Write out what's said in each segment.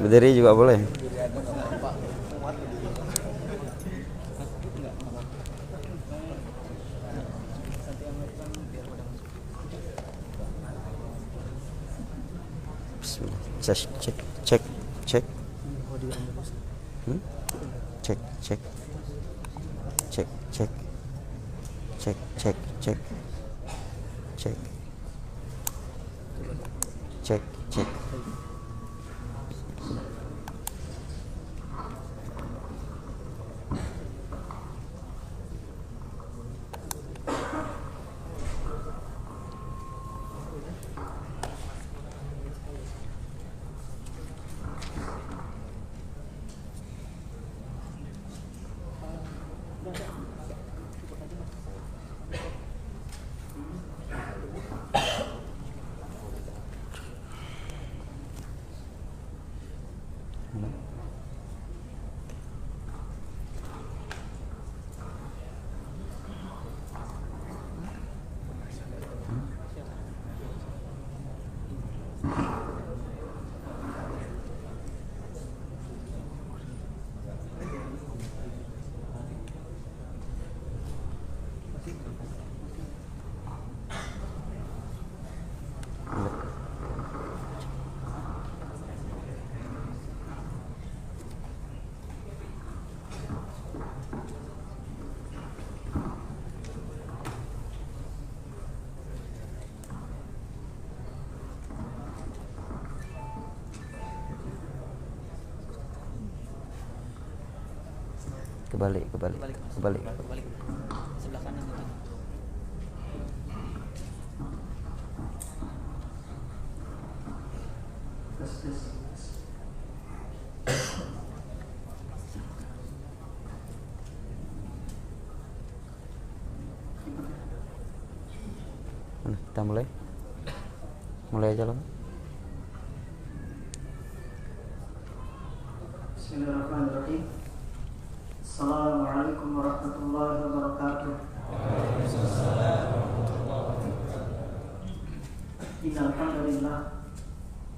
Berdiri juga boleh. Bismillah. Cek cek cek cek. Cek cek cek cek cek cek cek cek cek cek. Kebalik. Sebelah kanan itu. Kita mulai aja loh. Bismillahirrahmanirrahim. Assalamualaikum warahmatullahi wabarakatuh. Innal hamdalillah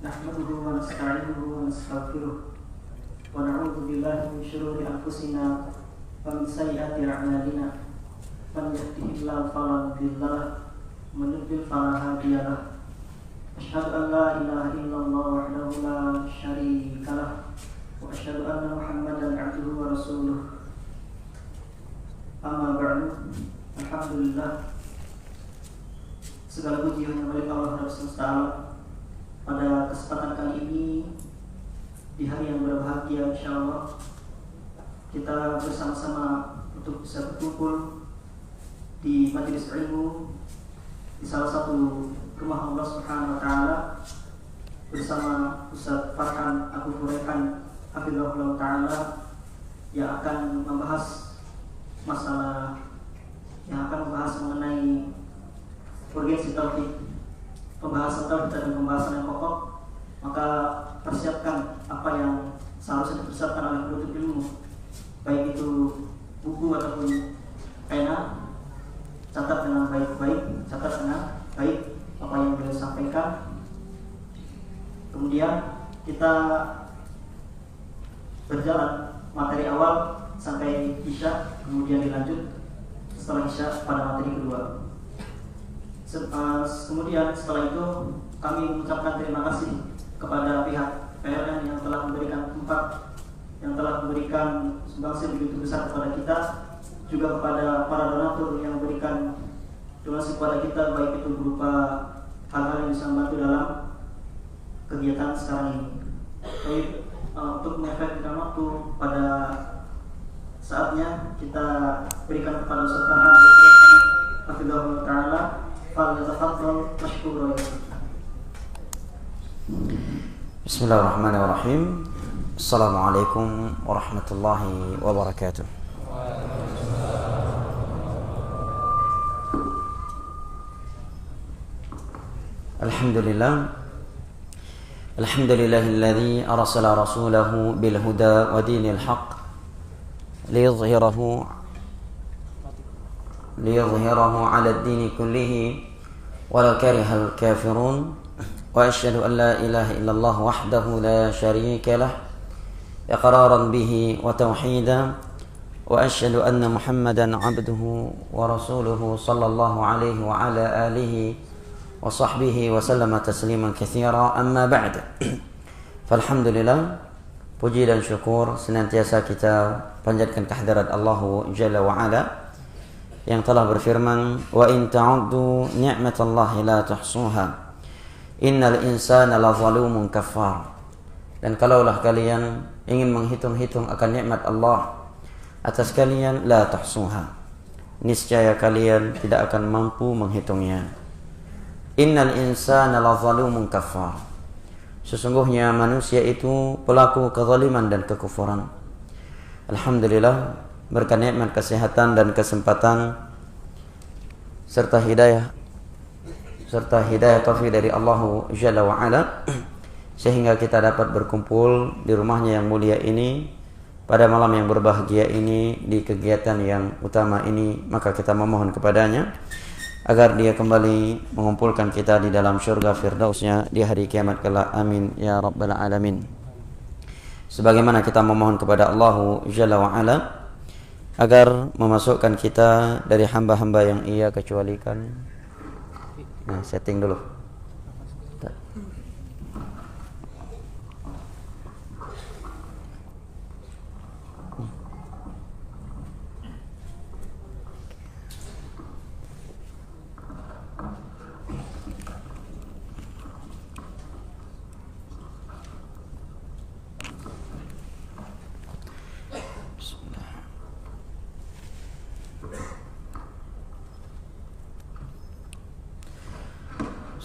nahmaduhu wa nasta'inuhu wa nastaghfiruh wa na'udzu billahi min shururi anfusina wa min sayyiati a'malina. Man yahdihillahu fala mudilla lahu wa man yudlil fala hadiya lahu. Asyhadu an la ilaha illallah wahdahu la syarika lahu wa asyhadu anna Muhammadan 'abduhu wa rasuluh. Amma ba'du. Alhamdulillah, segala puji hanya milik Allah Rabb semesta alam. Pada kesempatan kali ini, di hari yang berbahagia, insyaallah kita bersama-sama untuk bisa berkumpul di majelis ilmu di salah satu rumah Allah Subhanahu wa taala bersama Ustaz Farhan Abu Furekan hafizahullah taala yang akan membahas mengenai urgensi tauhid, pembahasan tauhid dan pembahasan yang pokok. Maka persiapkan apa yang seharusnya dipersiapkan oleh penuntut ilmu, baik itu buku ataupun pena. Catat dengan baik apa yang beliau sampaikan. Kemudian kita berjalan materi awal sampai Isya, kemudian dilanjut setelah Isya pada materi kedua. Kemudian setelah itu kami mengucapkan terima kasih kepada pihak PLN yang telah memberikan sumbangsih begitu besar kepada kita, juga kepada para donatur yang memberikan donasi kepada kita, baik itu berupa hal-hal yang bisa membantu dalam kegiatan sekarang ini. Baik, untuk mengefektifkan waktu, pada saatnya kita berikan kepada Ustaz Farhan hafizahullah taala, falyatafaddal mashkuran. Bismillahirrahmanirrahim. Assalamualaikum warahmatullahi wabarakatuh. Alhamdulillahilladzi arsala rasulahu bil huda wa dinil haqq liyudhhirahu 'ala ad-dini kullihi walau karihal kafirun. وأشهد أن لا إله إلا الله وحده لا شريك له إقرارا به وتوحيدا وأشهد أن محمدا عبده ورسوله صلى الله عليه وعلى آله وصحبه وسلم تسليما كثيرا أما بعد Alhamdulillah, puji dan syukur senantiasa kita panjatkan kehadirat Allah Jalla wa Ala yang telah berfirman, wa in ta'uddu ni'matallahi la tuhsuha innal insana lazalumun kafar. Dan kalaulah kalian ingin menghitung-hitung akan nikmat Allah atas kalian, la tuhsuha, niscaya kalian tidak akan mampu menghitungnya. Innal insana lazalumun kafar, sesungguhnya manusia itu pelaku kezaliman dan kekufuran. Alhamdulillah, berkat nikmat kesehatan dan kesempatan serta hidayah taufik dari Allah Jalla wa Ala, sehingga kita dapat berkumpul di rumahnya yang mulia ini pada malam yang berbahagia ini, di kegiatan yang utama ini. Maka kita memohon kepadanya agar dia kembali mengumpulkan kita di dalam syurga firdausnya di hari kiamat kelak. Amin ya rabbal alamin. Sebagaimana kita memohon kepada Allah Jalla wa Ala agar memasukkan kita dari hamba-hamba yang Ia kecualikan. Nah, setting dulu.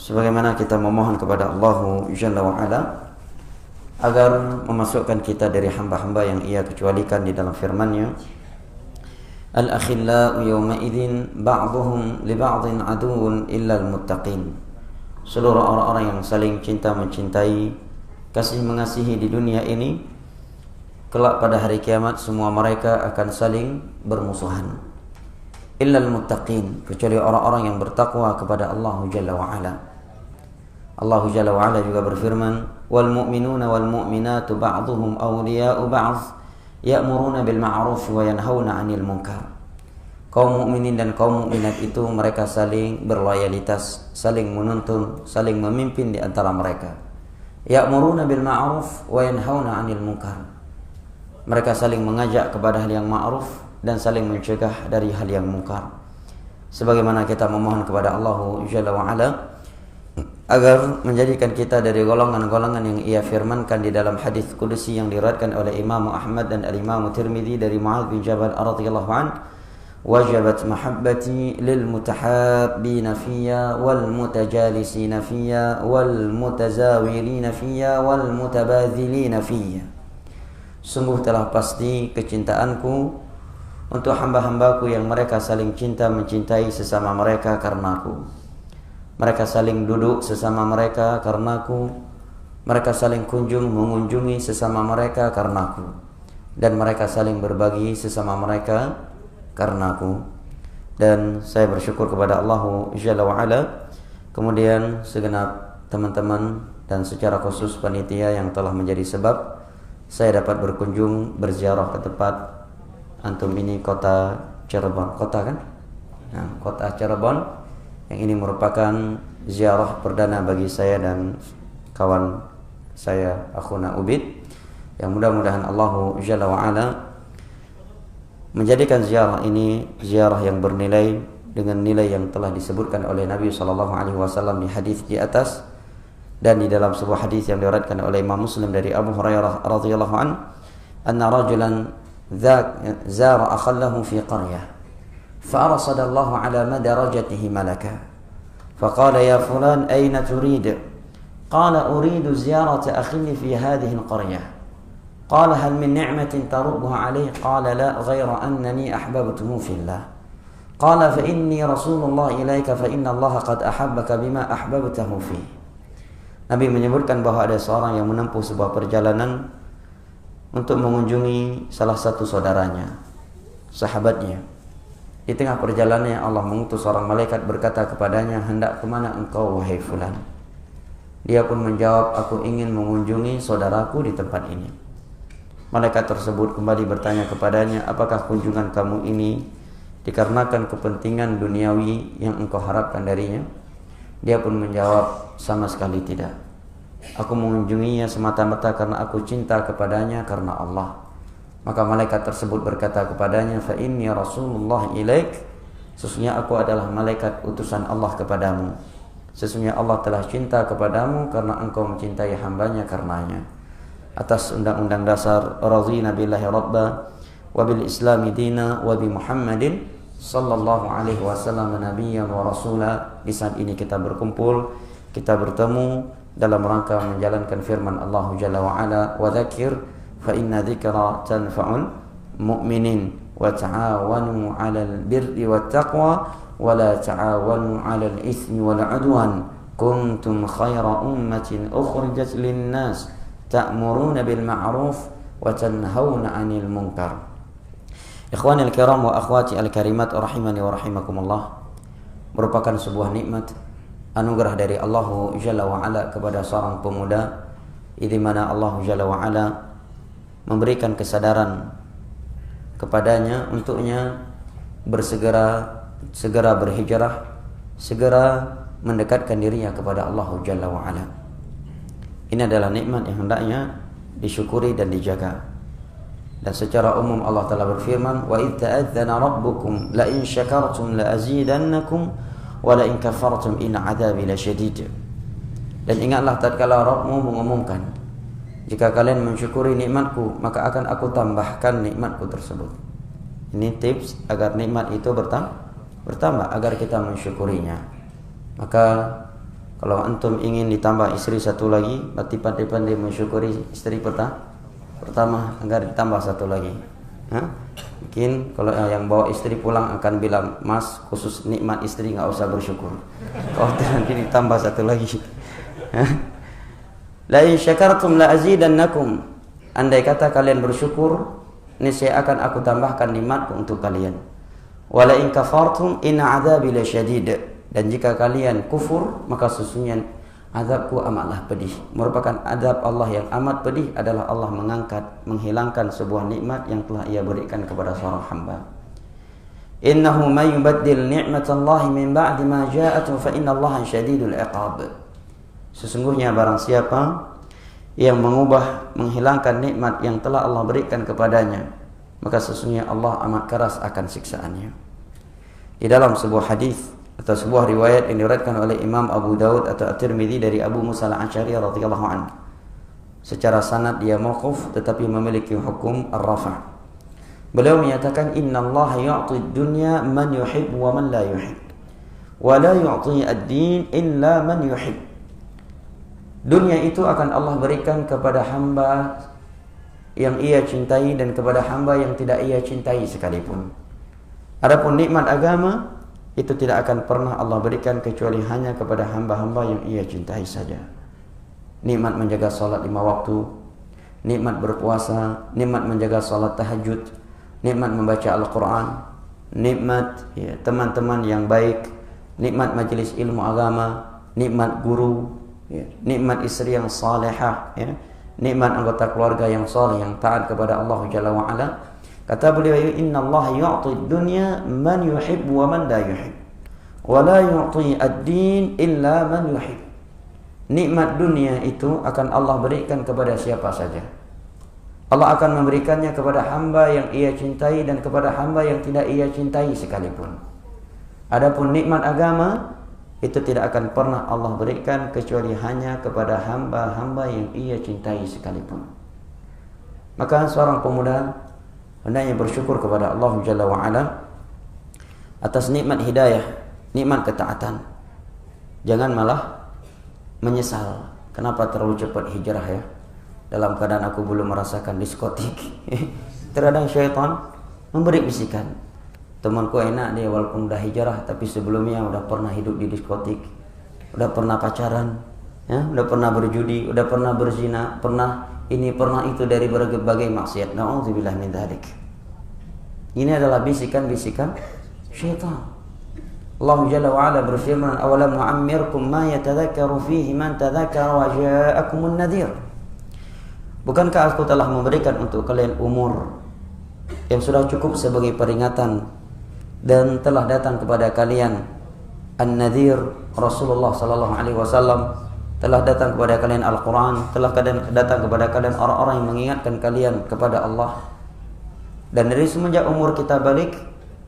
Sebagaimana kita memohon kepada Allah Jalla wa Ala agar memasukkan kita dari hamba-hamba yang Ia kecualikan di dalam firman-Nya, al-akhillau yawma idzin ba'dhum li ba'dhin aduwwun illa al-muttaqin. Seluruh orang-orang yang saling cinta mencintai, kasih mengasihi di dunia ini, kelak pada hari kiamat semua mereka akan saling bermusuhan. Illa al-muttaqin, kecuali orang-orang yang bertakwa kepada Allah Jalla wa Ala. Allah Jalla wa Ala juga berfirman, wal mu'minuna wal mu'minatu ba'dhuhum awliya'u ba'dh ya'muruna bil ma'ruf wa yanhauna 'anil munkar. Kaum mukminin dan kaum mukminat itu mereka saling berloyalitas, saling menuntun, saling memimpin di antara mereka. Ya'muruna bil ma'ruf wa yanhauna 'anil munkar. Mereka saling mengajak kepada hal yang ma'ruf dan saling mencegah dari hal yang munkar. Sebagaimana kita memohon kepada Allah Jalla wa Ala agar menjadikan kita dari golongan-golongan yang Ia firmankan di dalam hadis qudsi yang diriwayatkan oleh Imam Ahmad dan Al-Imam Tirmidzi dari Muadz bin Jabal radhiyallahu an, wajabat mahabbati lil mutahabbina fiyya wal mutajalisina fiyya wal mutazawirina fiyya wal mutabadzilina fiyya. Sungguh telah pasti kecintaanku untuk hamba-hambaku yang mereka saling cinta mencintai sesama mereka karenaku. Mereka saling duduk sesama mereka karenaku. Mereka saling kunjung mengunjungi sesama mereka karenaku. Dan mereka saling berbagi sesama mereka karenaku. Dan saya bersyukur kepada Allah Jalla wa Ala, kemudian segenap teman-teman dan secara khusus panitia yang telah menjadi sebab saya dapat berkunjung berziarah ke tempat antum ini, kota Cirebon. Kota kan? Nah, kota Cirebon. Yang ini merupakan ziarah perdana bagi saya dan kawan saya Akhuna Ubid, yang mudah-mudahan Allah Jalla wa Ala menjadikan ziarah ini ziarah yang bernilai dengan nilai yang telah disebutkan oleh Nabi SAW di hadis di atas, dan di dalam sebuah hadis yang diriwayatkan oleh Imam Muslim dari Abu Hurairah radhiyallahu an, anna rajulan zara akhallahu fi qaryah فأرصد الله على مدرجته ملكا فقال يا فلان أين تريد؟ قال أريد زيارة أخي في هذه القرية. قال هل من نعمة تربها عليه؟ قال لا، غير أنني أحببته في الله. قال فإني رسول الله إليك فإن الله قد أحبك بما أحببته فيه. Nabi menyebutkan bahwa ada seorang yang menempuh sebuah perjalanan untuk mengunjungi salah satu saudaranya, sahabatnya. Di tengah perjalanannya Allah mengutus seorang malaikat berkata kepadanya, hendak kemana engkau wahai fulan? Dia pun menjawab, aku ingin mengunjungi saudaraku di tempat ini. Malaikat tersebut kembali bertanya kepadanya, apakah kunjungan kamu ini dikarenakan kepentingan duniawi yang engkau harapkan darinya? Dia pun menjawab, sama sekali tidak. Aku mengunjunginya semata-mata karena aku cinta kepadanya karena Allah. Maka malaikat tersebut berkata kepadanya, fa inni Rasulullah ilaik, sesungguhnya aku adalah malaikat utusan Allah kepadamu. Sesungguhnya Allah telah cinta kepadamu karena engkau mencintai hambanya karenanya. Atas undang-undang dasar radhina billahi rabba wa bil islami dina wa bi Muhammadin sallallahu alaihi wasallam nabiyyan wa rasula. Di saat ini kita berkumpul, kita bertemu dalam rangka menjalankan firman Allah Jalla wa Ala, wa dzakir fa inna dzikra tanfa'ul mu'minin wa ta'awanu 'alal birri wat taqwa wa la ta'awanu 'alal itsmi wal 'udwan kuntum khayra ummatin ukhrijat lin-nas ta'muruna bil ma'ruf wa tanhauna 'anil munkar. Ikhwani al-kiram wa akhwati al-karimat rahimani wa rahimakumullah, merupakan sebuah nikmat anugerah dari Allah Jalla wa Ala kepada seorang pemuda, di mana Allah Jalla wa Ala memberikan kesadaran kepadanya untuknya segera berhijrah, segera mendekatkan dirinya kepada Allah Jalla wa Ala. Ini adalah nikmat yang hendaknya disyukuri dan dijaga. Dan secara umum Allah Ta'ala berfirman, wa idh ta'adzana rabbukum la in syakartum la azidannakum wa la in kafartum in adzabi lasyadid. Dan ingatlah tatkala Rabbmu mengumumkan, jika kalian mensyukuri nikmatku maka akan aku tambahkan nikmatku tersebut. Ini tips agar nikmat itu bertambah, agar kita mensyukurinya. Maka kalau antum ingin ditambah istri satu lagi, berarti pandai-pandai mensyukuri istri pertama agar ditambah satu lagi. Mungkin kalau yang bawa istri pulang akan bilang, mas khusus nikmat istri nggak usah bersyukur, kalau nanti ditambah satu lagi. La in syakartum la azidannakum, andai kata kalian bersyukur niscaya akan aku tambahkan nikmatku untuk kalian. Wa la in kafartum inna adzabi lasyadid, dan jika kalian kufur maka sesungguhnya azabku amatlah pedih. Merupakan azab Allah yang amat pedih adalah Allah menghilangkan sebuah nikmat yang telah Ia berikan kepada seorang hamba. Innahu may yubaddil ni'matallahi min ba'di ma ja'atuhu fa innallaha syadidul iqab. Sesungguhnya barang siapa yang menghilangkan nikmat yang telah Allah berikan kepadanya, maka sesungguhnya Allah amat keras akan siksaannya. Di dalam sebuah hadis atau sebuah riwayat yang diriwayatkan oleh Imam Abu Daud atau At-Tirmidzi dari Abu Musa al-Asy'ari radhiyallahu anhu, secara sanad dia mauquf tetapi memiliki hukum ar-rafa'. Beliau menyatakan, innallaha yu'ti ad-dunya man yuhib wa man la yuhib wa la yu'ti ad-din illa man yuhib. Dunia itu akan Allah berikan kepada hamba yang Ia cintai dan kepada hamba yang tidak Ia cintai sekalipun. Adapun nikmat agama itu tidak akan pernah Allah berikan kecuali hanya kepada hamba-hamba yang Ia cintai saja. Nikmat menjaga salat 5 waktu, nikmat berpuasa, nikmat menjaga salat tahajud, nikmat membaca Al-Quran, nikmat teman-teman yang baik, nikmat majelis ilmu agama, nikmat guru, nikmat istri yang salihah, nikmat anggota keluarga yang saleh yang taat kepada Allah Jalla wa Ala. Kata beliau, innallaha yu'ti ad-dunya man yuhib wa man la yuhib wa la yu'ti ad-din illa man yuhib. Nikmat dunia itu akan Allah berikan kepada siapa saja. Allah akan memberikannya kepada hamba yang Ia cintai dan kepada hamba yang tidak Ia cintai sekalipun. Adapun nikmat agama itu tidak akan pernah Allah berikan kecuali hanya kepada hamba-hamba yang Ia cintai sekalipun. Maka seorang pemuda hendaknya bersyukur kepada Allah Jalla wa Ala atas nikmat hidayah, nikmat ketaatan. Jangan malah menyesal kenapa terlalu cepat hijrah ya, dalam keadaan aku belum merasakan diskotik. Terkadang syaitan memberi bisikan, temanku enak dia walaupun udah hijrah tapi sebelumnya udah pernah hidup di diskotik, udah pernah pacaran, udah pernah berjudi, udah pernah berzina, pernah ini pernah itu dari berbagai maksiat. Na'udzubillah min dzalik. Ini adalah bisikan-bisikan syaitan. Allah Jalla wa Ala berfirman, "Awalam nu'ammirkum ma yatadhakkaru fihi man tadhakkara wa ja'akumun nadhir." Bukankah aku telah memberikan untuk kalian umur yang sudah cukup sebagai peringatan dan telah datang kepada kalian an-nadhir, Rasulullah sallallahu alaihi wasallam, telah datang kepada kalian Al-Quran, telah datang kepada kalian orang-orang yang mengingatkan kalian kepada Allah. Dan dari semenjak umur kita balik,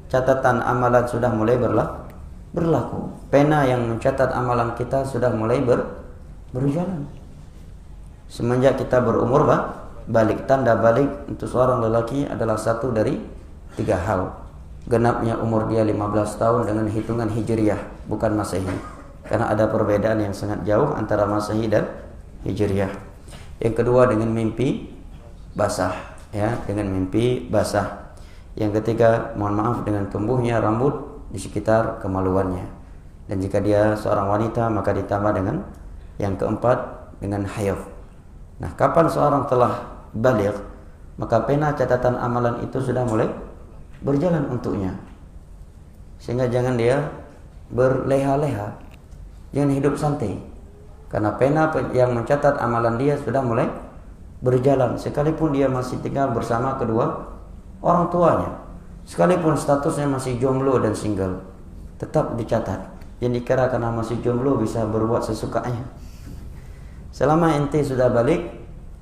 catatan amalan sudah mulai berlaku. Pena yang mencatat amalan kita sudah mulai berjalan. Semenjak kita berumur balik, tanda balik untuk seorang lelaki adalah satu dari 3 hal. Genapnya umur dia 15 tahun dengan hitungan hijriyah, bukan masehi. Karena ada perbedaan yang sangat jauh antara masehi dan hijriyah. Yang kedua dengan mimpi basah, ya, dengan mimpi basah. Yang ketiga, mohon maaf, dengan tumbuhnya rambut di sekitar kemaluannya. Dan jika dia seorang wanita, maka ditambah dengan yang keempat dengan haid. Nah, kapan seorang telah baligh, maka pena catatan amalan itu sudah mulai berjalan untuknya. Sehingga jangan dia berleha-leha, jangan hidup santai, karena pena yang mencatat amalan dia sudah mulai berjalan. Sekalipun dia masih tinggal bersama kedua orang tuanya, sekalipun statusnya masih jomblo dan single, tetap dicatat. Yang dikira karena masih jomblo bisa berbuat sesukanya. Selama ente sudah balik,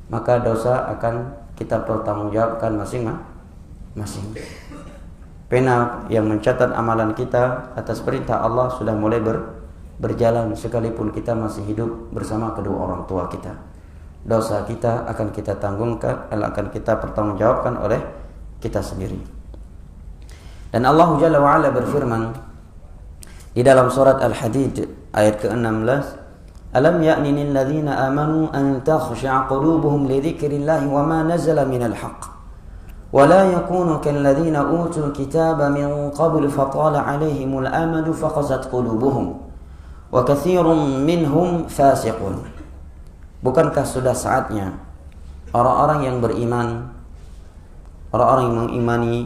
maka dosa akan kita pertanggungjawabkan masing-masing. Pena yang mencatat amalan kita atas perintah Allah sudah mulai berjalan, sekalipun kita masih hidup bersama kedua orang tua kita. Dosa kita akan kita tanggungkan, akan kita pertanggungjawabkan oleh kita sendiri. Dan Allah Jalla wa Ala berfirman di dalam surat Al-Hadid ayat ke-16, "Alam ya'ni lil ladzina amanu an takhsha'a qulubuhum li dzikrillahi wa ma nazala minal haqq wa la yakunu kal ladzina utul kitaba min qabl fatala 'alaihimul amadu faqasat qulubuhum wa katsirun minhum fasiqun." Bukankah sudah saatnya orang-orang yang beriman, orang-orang yang mengimani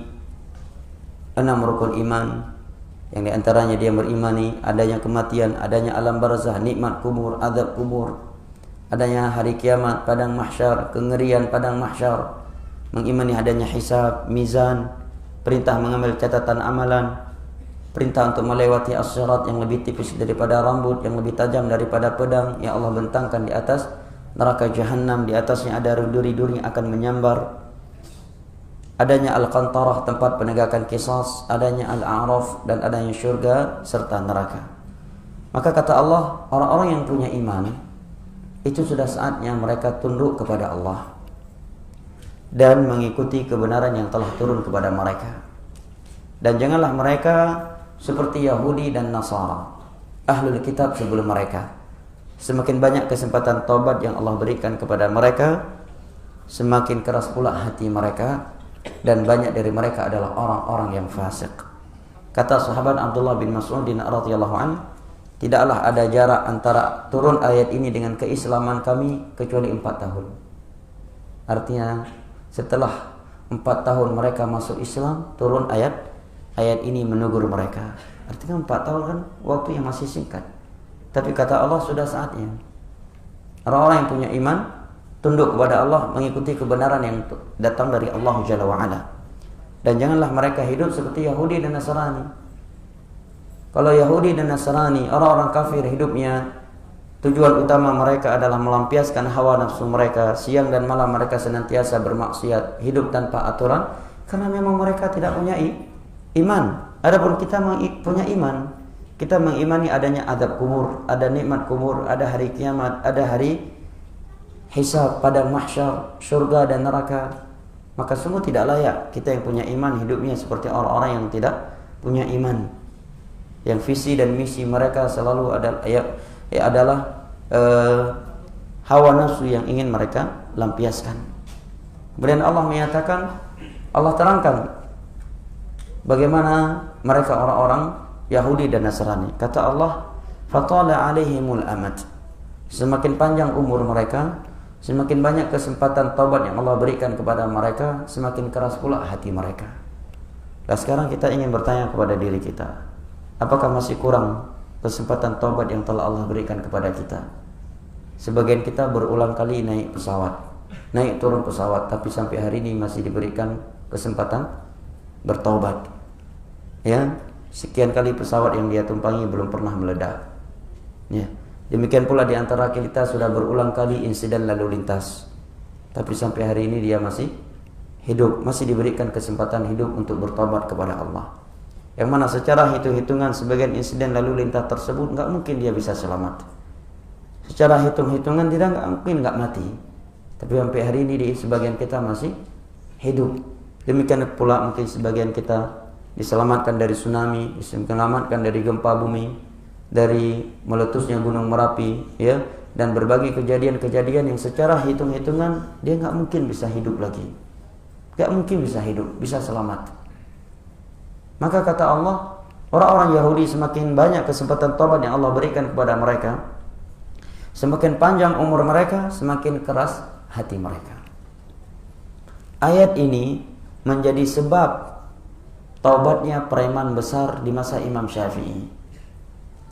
6 rukun iman, yang diantaranya dia berimani adanya kematian, adanya alam barzah, nikmat kubur, azab kubur, adanya hari kiamat, padang mahsyar, kengerian padang mahsyar, mengimani adanya hisab, mizan, perintah mengambil catatan amalan, perintah untuk melewati as-sirat yang lebih tipis daripada rambut, yang lebih tajam daripada pedang, yang Allah bentangkan di atas neraka jahanam, di atasnya ada duri-duri yang akan menyambar, adanya al-qantarah tempat penegakan qisas, adanya al-a'raf, dan adanya syurga serta neraka. Maka kata Allah, orang-orang yang punya iman itu sudah saatnya mereka tunduk kepada Allah dan mengikuti kebenaran yang telah turun kepada mereka. Dan janganlah mereka seperti Yahudi dan Nasara, ahlul kitab sebelum mereka. Semakin banyak kesempatan taubat yang Allah berikan kepada mereka, semakin keras pula hati mereka, dan banyak dari mereka adalah orang-orang yang fasik. Kata sahabat Abdullah bin Mas'ud radhiyallahu anhu, tidaklah ada jarak antara turun ayat ini dengan keislaman kami kecuali 4 tahun. Artinya setelah 4 tahun mereka masuk Islam, turun ayat ini menegur mereka. Artinya 4 tahun kan waktu yang masih singkat. Tapi kata Allah sudah saatnya orang-orang yang punya iman tunduk kepada Allah, mengikuti kebenaran yang datang dari Allah Jalla wa'ala. Dan janganlah mereka hidup seperti Yahudi dan Nasrani. Kalau Yahudi dan Nasrani, orang-orang kafir, hidupnya tujuan utama mereka adalah melampiaskan hawa nafsu mereka. Siang dan malam mereka senantiasa bermaksiat, hidup tanpa aturan, karena memang mereka tidak punya iman. Adapun kita punya iman. Kita mengimani adanya azab kubur, ada nikmat kubur, ada hari kiamat, ada hari hisab, padang mahsyar, surga dan neraka. Maka sungguh tidak layak kita yang punya iman hidupnya seperti orang-orang yang tidak punya iman, yang visi dan misi mereka selalu adalah hawa nafsu yang ingin mereka lampiaskan. Kemudian Allah menyatakan, Allah terangkan bagaimana mereka orang-orang Yahudi dan Nasrani. Kata Allah, fatala alaihimul amad. Semakin panjang umur mereka, semakin banyak kesempatan taubat yang Allah berikan kepada mereka, semakin keras pula hati mereka. Dan sekarang kita ingin bertanya kepada diri kita, Apakah masih kurang kesempatan taubat yang telah Allah berikan kepada kita? Sebagian kita berulang kali naik pesawat, naik turun pesawat, tapi sampai hari ini masih diberikan kesempatan bertaubat. Ya, sekian kali pesawat yang dia tumpangi belum pernah meledak. Ya, demikian pula di antara kita sudah berulang kali insiden lalu lintas, tapi sampai hari ini dia masih hidup, masih diberikan kesempatan hidup untuk bertaubat kepada Allah. Yang mana secara hitung-hitungan sebagian insiden lalu lintas tersebut nggak mungkin dia bisa selamat. Secara hitung-hitungan dia nggak mungkin nggak mati. Tapi sampai hari ini di sebagian kita masih hidup. Demikian pula mungkin sebagian kita diselamatkan dari tsunami, diselamatkan dari gempa bumi, dari meletusnya gunung Merapi, ya, dan berbagai kejadian-kejadian yang secara hitung-hitungan dia nggak mungkin bisa hidup lagi, nggak mungkin bisa hidup, bisa selamat. Maka kata Allah, orang-orang Yahudi semakin banyak kesempatan taubat yang Allah berikan kepada mereka, semakin panjang umur mereka, semakin keras hati mereka. Ayat ini menjadi sebab taubatnya preman besar di masa Imam Syafi'i.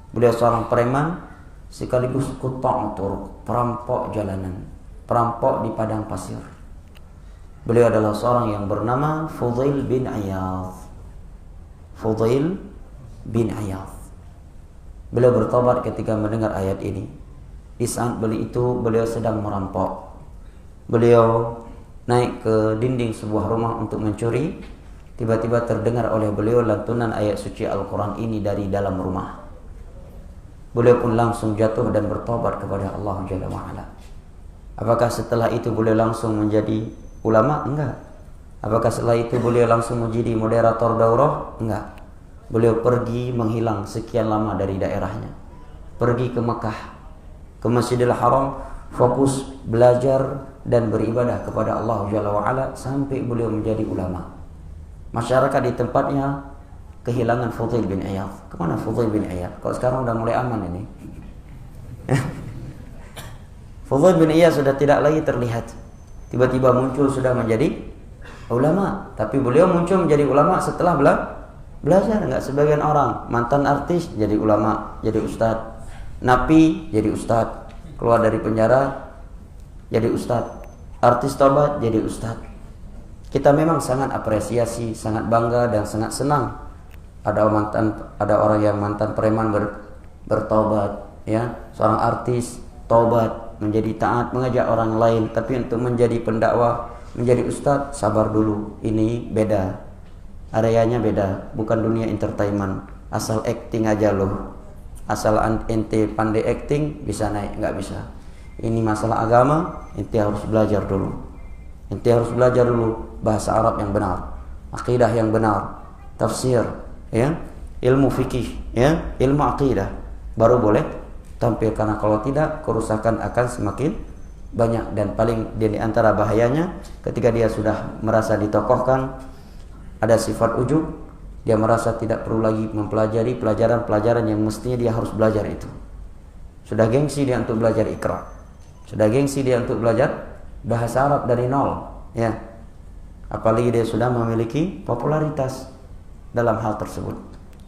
Beliau seorang preman sekaligus qutta' turuq, perampok jalanan, perampok di padang pasir. Beliau adalah seorang yang bernama Fudail bin Iyadh. Fudail bin Iyadh. Beliau bertobat ketika mendengar ayat ini. Di saat beliau sedang merampok. Beliau naik ke dinding sebuah rumah untuk mencuri. Tiba-tiba terdengar oleh beliau lantunan ayat suci Al-Quran ini dari dalam rumah. Beliau pun langsung jatuh dan bertobat kepada Allah Jalla wa'ala. Apakah setelah itu beliau langsung menjadi ulama? Enggak. Apakah setelah itu beliau langsung menjadi moderator daurah? Enggak. Beliau pergi menghilang sekian lama dari daerahnya. Pergi ke Mekah, ke Masjidil Haram, fokus belajar dan beribadah kepada Allah Jalla wa'ala sampai beliau menjadi ulama. Masyarakat di tempatnya kehilangan Fudail bin Iyadh. Kemana Fudail bin Iyadh? Kalau sekarang udah mulai aman ini. Fudail bin Iyadh sudah tidak lagi terlihat. Tiba-tiba muncul sudah menjadi ulama. Tapi beliau muncul menjadi ulama setelah belajar. Enggak sebagian orang mantan artis jadi ulama, jadi ustadz. Napi jadi ustadz. Keluar dari penjara jadi ustadz. Artis tobat jadi ustadz. Kita memang sangat apresiasi, sangat bangga dan sangat senang ada orang yang mantan preman bertobat, ya, seorang artis tobat menjadi taat mengajak orang lain. Tapi untuk menjadi pendakwah, menjadi ustadz, sabar dulu, ini beda, areanya beda, bukan dunia entertainment. Asal acting aja loh, asal ente pandai acting bisa naik, nggak bisa. Ini masalah agama, ente harus belajar dulu. Ente harus belajar dulu bahasa Arab yang benar, akidah yang benar, tafsir, ya, ilmu fikih, ya, ilmu akidah, baru boleh tampil. Karena kalau tidak, kerusakan akan semakin banyak. Dan paling di antara bahayanya ketika dia sudah merasa ditokohkan, ada sifat ujub, dia merasa tidak perlu lagi mempelajari pelajaran-pelajaran yang mestinya dia harus belajar itu. Sudah gengsi dia untuk belajar Iqra, sudah gengsi dia untuk belajar bahasa Arab dari nol, ya. Apalagi dia sudah memiliki popularitas dalam hal tersebut.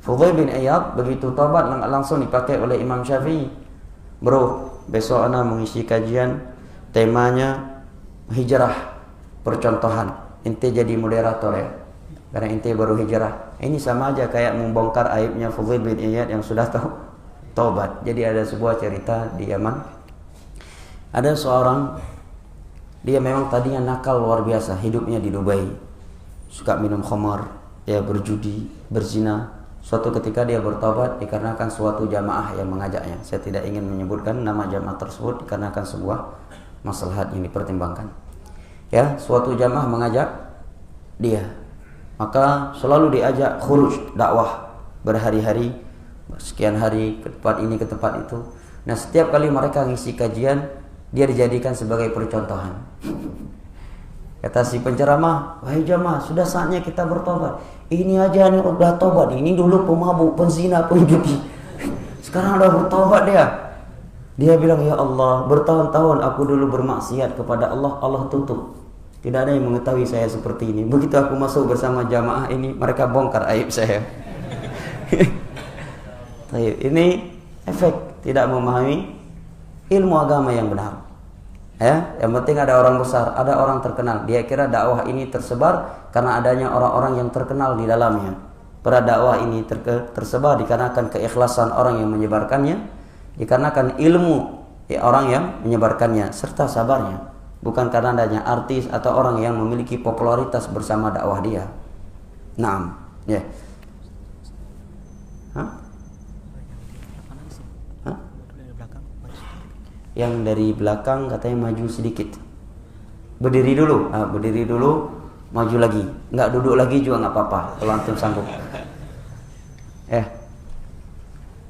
Fudail bin Iyadh begitu tobat langsung dipakai oleh Imam Syafi'i. Bro, besok ana mengisi kajian, temanya hijrah, percontohan. Ente jadi moderator ya, karena ente baru hijrah. Ini sama aja kayak membongkar aibnya Fudail bin Iyadh yang sudah tobat. Jadi ada sebuah cerita di Yaman. Ada seorang, dia memang tadinya nakal luar biasa, hidupnya di Dubai, suka minum khamar, ya, berjudi, berzina. Suatu ketika dia bertobat dikarenakan suatu jamaah yang mengajaknya. Saya tidak ingin menyebutkan nama jamaah tersebut dikarenakan sebuah maslahat yang dipertimbangkan. Ya, suatu jamaah mengajak dia, maka selalu diajak khuruj dakwah berhari-hari, sekian hari ke tempat ini ke tempat itu. Nah, setiap kali mereka ngisi kajian, dia dijadikan sebagai percontohan. Kata si penceramah, wahai jamaah, sudah saatnya kita bertobat. Ini aja nih udah tobat, ini dulu pemabuk, penzina, penjudi. Sekarang udah bertobat dia. Dia bilang, ya Allah, bertahun-tahun aku dulu bermaksiat kepada Allah, Allah tutup. Tidak ada yang mengetahui saya seperti ini. Begitu aku masuk bersama jamaah ini, mereka bongkar aib saya. Ini efek tidak memahami ilmu agama yang benar. Ya, yang penting ada orang besar, ada orang terkenal. Dia kira dakwah ini tersebar karena adanya orang-orang yang terkenal di dalamnya. Pada dakwah ini tersebar dikarenakan keikhlasan orang yang menyebarkannya, dikarenakan ilmu orang yang menyebarkannya serta sabarnya, bukan karena adanya artis atau orang yang memiliki popularitas bersama dakwah dia. Naam, ya. Yang dari belakang katanya maju sedikit. Berdiri dulu, berdiri dulu, maju lagi. Nggak duduk lagi juga nggak apa-apa kalau antum sanggup.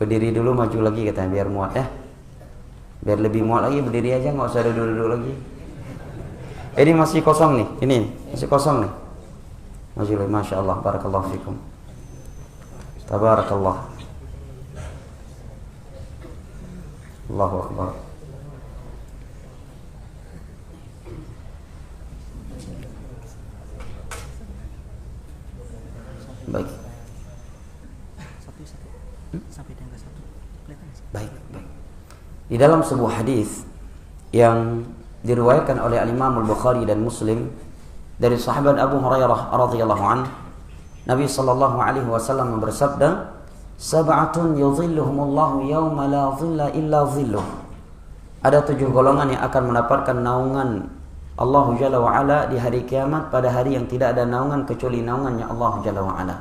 Berdiri dulu, maju lagi katanya biar muat ya. Biar lebih muat lagi berdiri aja, nggak usah duduk-duduk lagi. Ini masih kosong nih, ini masih kosong nih. Maju lagi, masya Allah, barakallahu fikum. Tabarakallah. Allahu Akbar. Baik. Baik. Di dalam sebuah hadis yang diriwayatkan oleh Al-Imam Al-Bukhari dan Muslim dari sahabat Abu Hurairah radhiyallahu anhu, Nabi sallallahu alaihi wasallam bersabda, "Sab'atun yudhilluhumullahu yawma la dhilla illa dhilluh." Ada 7 golongan yang akan mendapatkan naungan Allah Jalla wa Ala di hari kiamat, pada hari yang tidak ada naungan kecuali naungannya Allah Jalla wa Ala.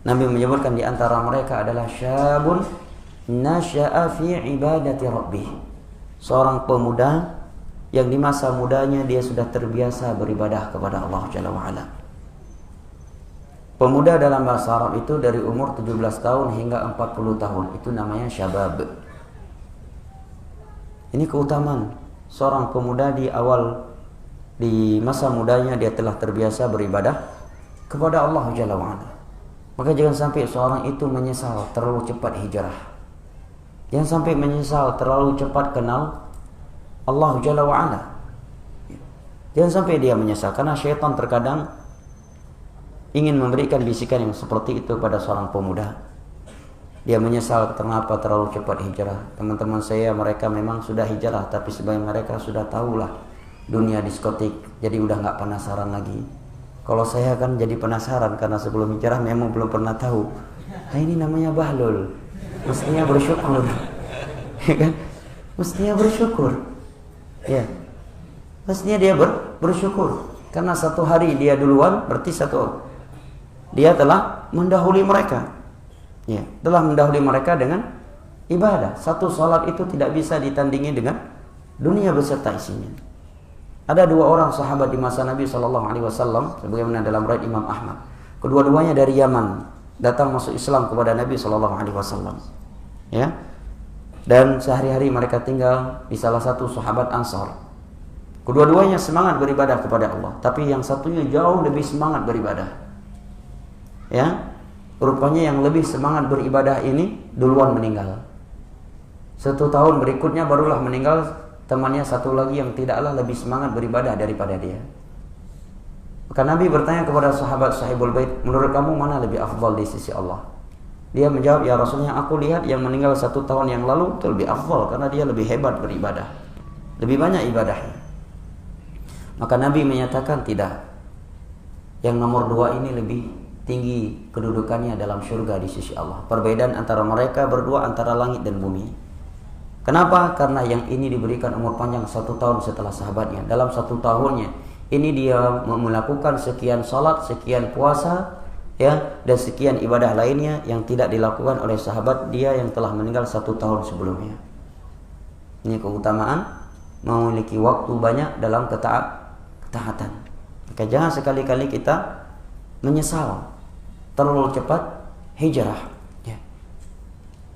Nabi menyebutkan di antara mereka adalah syabun nasya'a fi ibadati rabbih. Seorang pemuda yang di masa mudanya dia sudah terbiasa beribadah kepada Allah Jalla wa Ala. Pemuda dalam bahasa Arab itu dari umur 17 tahun hingga 40 tahun. Itu namanya syabab. Ini keutamaan seorang pemuda di masa mudanya dia telah terbiasa beribadah kepada Allah Jalla wa Ala. Maka jangan sampai seorang itu menyesal terlalu cepat hijrah. Jangan sampai menyesal terlalu cepat kenal Allah Jalla wa Ala. Jangan sampai dia menyesal, karena syaitan terkadang ingin memberikan bisikan yang seperti itu pada seorang pemuda. Dia menyesal kenapa terlalu cepat hijrah. Teman-teman saya mereka memang sudah hijrah, tapi sebagian mereka sudah tahulah dunia diskotik, jadi udah nggak penasaran lagi. Kalau saya kan jadi penasaran karena sebelum hijrah memang belum pernah tahu. Ini namanya bahlul. Mestinya bersyukur. Ya kan? Mestinya bersyukur. Ya. Mestinya dia bersyukur karena satu hari dia duluan, berarti dia telah mendahului mereka. Ya, telah mendahului mereka dengan ibadah. Satu salat itu tidak bisa ditandingi dengan dunia beserta isinya. Ada 2 orang sahabat di masa Nabi SAW, sebagaimana dalam riwayat Imam Ahmad. Kedua-duanya dari Yaman, datang masuk Islam kepada Nabi SAW. Ya, dan sehari-hari mereka tinggal di salah satu sahabat Ansar. Kedua-duanya semangat beribadah kepada Allah, tapi yang satunya jauh lebih semangat beribadah. Ya, rupanya yang lebih semangat beribadah ini duluan meninggal. 1 tahun berikutnya barulah meninggal temannya satu lagi yang tidaklah lebih semangat beribadah daripada dia. Maka Nabi bertanya kepada sahabat Sahibul Bait, menurut kamu mana lebih afdal di sisi Allah? Dia menjawab, ya Rasulnya, aku lihat yang meninggal 1 tahun yang lalu itu lebih afdal karena dia lebih hebat beribadah, lebih banyak ibadahnya. Maka Nabi menyatakan tidak, yang nomor 2 ini lebih tinggi kedudukannya dalam surga di sisi Allah. Perbedaan antara mereka berdua antara langit dan bumi. Kenapa? Karena yang ini diberikan umur panjang 1 tahun setelah sahabatnya. Dalam 1 tahunnya ini dia melakukan sekian salat, sekian puasa, ya, dan sekian ibadah lainnya yang tidak dilakukan oleh sahabat dia yang telah meninggal 1 tahun sebelumnya. Ini keutamaan memiliki waktu banyak dalam ketaatan. Maka jangan sekali-kali kita menyesal terlalu cepat hijrah.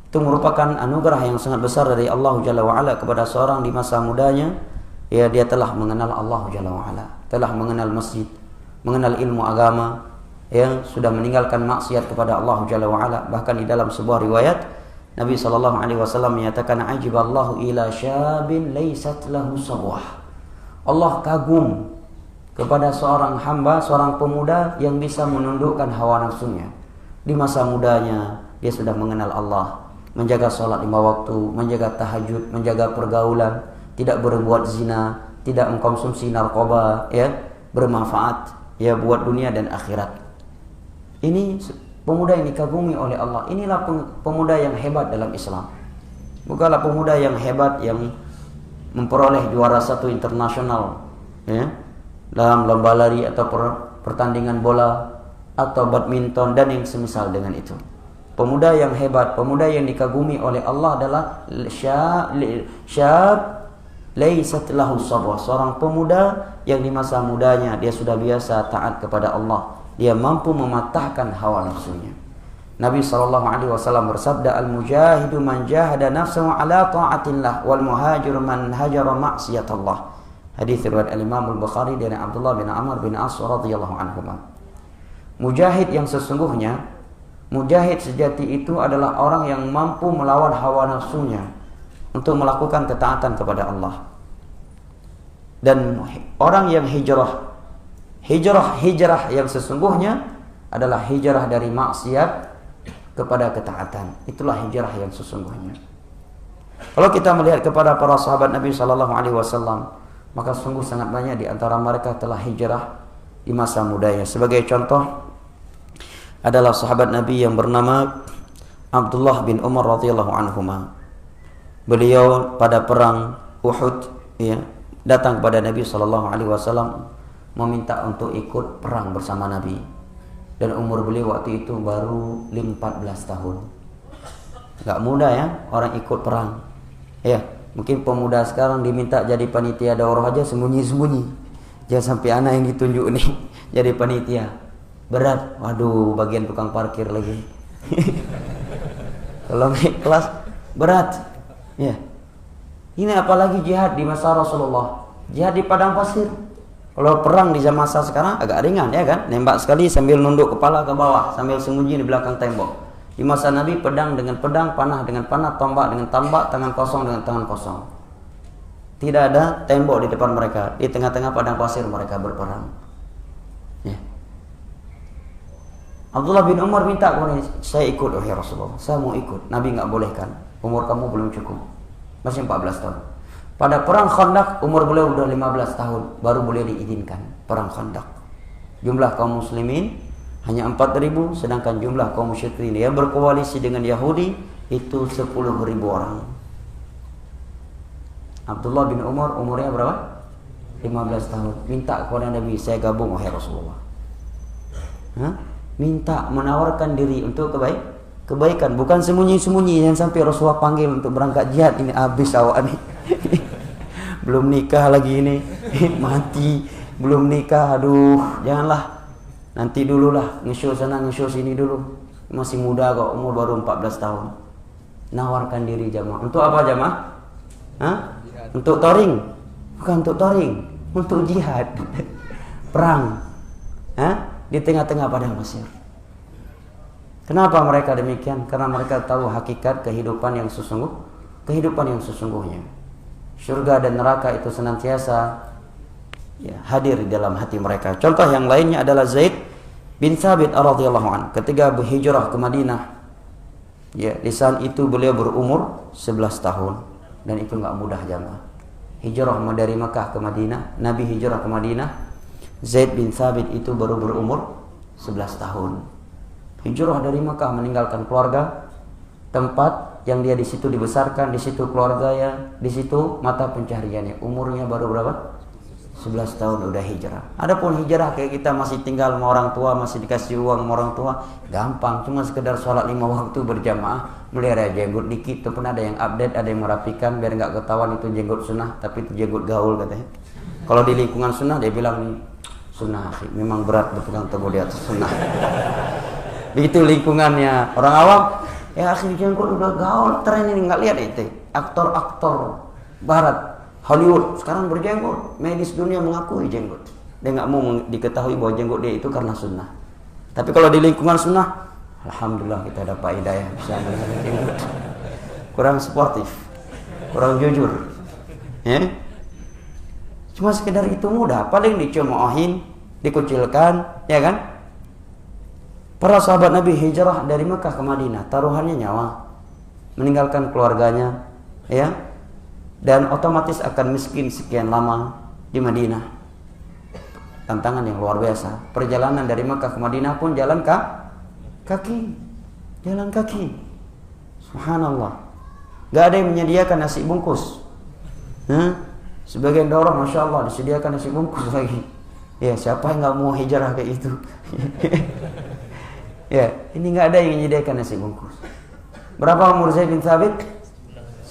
Itu merupakan anugerah yang sangat besar dari Allah Jalla wa'ala kepada seorang di masa mudanya. Ya, dia telah mengenal Allah Jalla wa'ala, telah mengenal masjid, mengenal ilmu agama, yang sudah meninggalkan maksiat kepada Allah Jalla wa'ala. Bahkan di dalam sebuah riwayat Nabi SAW menyatakan, ajiballahu ila syabin laysat lahu sabwah. Allah kagum kepada seorang hamba, seorang pemuda yang bisa menundukkan hawa nafsunya. Di masa mudanya dia sudah mengenal Allah, menjaga sholat 5 waktu, menjaga tahajud, menjaga pergaulan, tidak berbuat zina, tidak mengkonsumsi narkoba, ya, bermanfaat ya buat dunia dan akhirat. Ini pemuda yang dikagumi oleh Allah. Inilah pemuda yang hebat dalam Islam. Bukanlah pemuda yang hebat yang memperoleh juara 1 internasional, ya, dalam lomba lari atau pertandingan bola atau badminton dan yang semisal dengan itu. Pemuda yang hebat, pemuda yang dikagumi oleh Allah adalah syab laysat lahu sabwa, seorang pemuda yang di masa mudanya dia sudah biasa taat kepada Allah, dia mampu mematahkan hawa nafsunya. Nabi SAW bersabda, al-mujahidu man jahada nafsahu ala ta'atillah wal muhajir man hajara ma'siyatallah. Hadis riwayat Al-Imam Al-Bukhari dari Abdullah bin Amr bin As radhiyallahu anhuma. Mujahid yang sesungguhnya, mujahid sejati itu adalah orang yang mampu melawan hawa nafsunya untuk melakukan ketaatan kepada Allah. Dan orang yang hijrah yang sesungguhnya adalah hijrah dari maksiat kepada ketaatan. Itulah hijrah yang sesungguhnya. Kalau kita melihat kepada para sahabat Nabi SAW, maka sungguh sangat banyak di antara mereka telah hijrah di masa mudanya. Sebagai contoh adalah sahabat Nabi yang bernama Abdullah bin Umar radhiyallahu anhuma. Beliau pada perang Uhud, ya, datang kepada Nabi SAW meminta untuk ikut perang bersama Nabi. Dan umur beliau waktu itu baru 14 tahun. Gak mudah ya orang ikut perang. Ya, mungkin pemuda sekarang diminta jadi panitia daurah aja sembunyi-sembunyi. Jangan sampai anak yang ditunjuk nih jadi panitia. Berat, waduh, bagian tukang parkir lagi. Kalau naik kelas berat. Ya. Ini apalagi jihad di masa Rasulullah. Jihad di padang pasir. Kalau perang di masa sekarang agak ringan ya kan? Nembak sekali sambil nunduk kepala ke bawah, sambil sembunyi di belakang tembok. Di masa Nabi pedang dengan pedang, panah dengan panah, tombak dengan tombak, tangan kosong dengan tangan kosong. Tidak ada tembok di depan mereka. Di tengah-tengah padang pasir mereka berperang. Ya. Abdullah bin Umar minta kepada saya ikut, oh ya Rasulullah, saya mau ikut. Nabi nggak bolehkan, umur kamu belum cukup, masih 14 tahun. Pada perang Khandaq umur beliau sudah 15 tahun, baru boleh diizinkan perang Khandaq. Jumlah kaum muslimin hanya 4.000, sedangkan jumlah kaum musyrikin yang berkoalisi dengan Yahudi itu 10.000 orang. Abdullah bin Umar umurnya berapa? 15 tahun. Minta kepada Nabi, saya gabung wahai Rasulullah. Minta menawarkan diri untuk kebaikan, bukan sembunyi-sembunyi yang sampai Rasulullah panggil untuk berangkat jihad. Ini habis awak nih. Belum nikah lagi ini. Mati, belum nikah. Aduh, janganlah. Nanti dululah, nge-show sana, nge-show sini dulu. Masih muda kok, umur baru 14 tahun. Nawarkan diri jamaah. Untuk apa jamaah? Untuk touring? Bukan untuk touring, untuk jihad. Perang. Di tengah-tengah padang pasir. Kenapa mereka demikian? Karena mereka tahu hakikat kehidupan yang sesungguhnya. Surga dan neraka itu senantiasa hadir di dalam hati mereka. Contoh yang lainnya adalah Zaid bin Thabit radhiyallahu anhu ketika berhijrah ke Madinah. Ya, di saat itu beliau berumur 11 tahun dan itu enggak mudah jamaah. Hijrah dari Makkah ke Madinah, Nabi hijrah ke Madinah. Zaid bin Thabit itu baru berumur 11 tahun. Hijrah dari Makkah, meninggalkan keluarga, tempat yang dia di situ dibesarkan, di situ keluarganya, di situ mata pencahariannya. Umurnya baru berapa? 11 tahun udah hijrah. Adapun hijrah kayak kita masih tinggal sama orang tua, masih dikasih uang sama orang tua, gampang, cuma sekedar sholat 5 waktu berjamaah, melihara jenggot dikit. Itu pun ada yang update, ada yang merapikan biar nggak ketahuan itu jenggot sunnah, tapi itu jenggot gaul katanya. Kalau di lingkungan sunnah dia bilang nih, sunnah sih, memang berat berpegang teguh di atas sunnah. Begitu lingkungannya orang awam, ya akhirnya jenggot udah gaul, tren ini nggak lihat itu. Aktor-aktor barat, Hollywood sekarang berjenggot, medis dunia mengakui jenggot. Dia nggak mau diketahui bahwa jenggot dia itu karena sunnah. Tapi kalau di lingkungan sunnah, alhamdulillah kita dapat hidayah bisa melihat jenggot. Kurang sportif, kurang jujur, ya. Cuma sekedar itu mudah, paling dicemoohin, dikucilkan, ya kan? Para sahabat Nabi hijrah dari Mekah ke Madinah, taruhannya nyawa. meninggalkan keluarganya, ya, dan otomatis akan miskin sekian lama di Madinah. Tantangan yang luar biasa. Perjalanan dari Mekah ke Madinah pun jalan kaki. Jalan kaki. Subhanallah. Gak ada yang menyediakan nasi bungkus. Sebagian daerah Masya Allah disediakan nasi bungkus lagi. Ya, siapa yang gak mau hijrah kayak itu? Ya, ini gak ada yang menyediakan nasi bungkus. Berapa umur Zaid bin Thabit?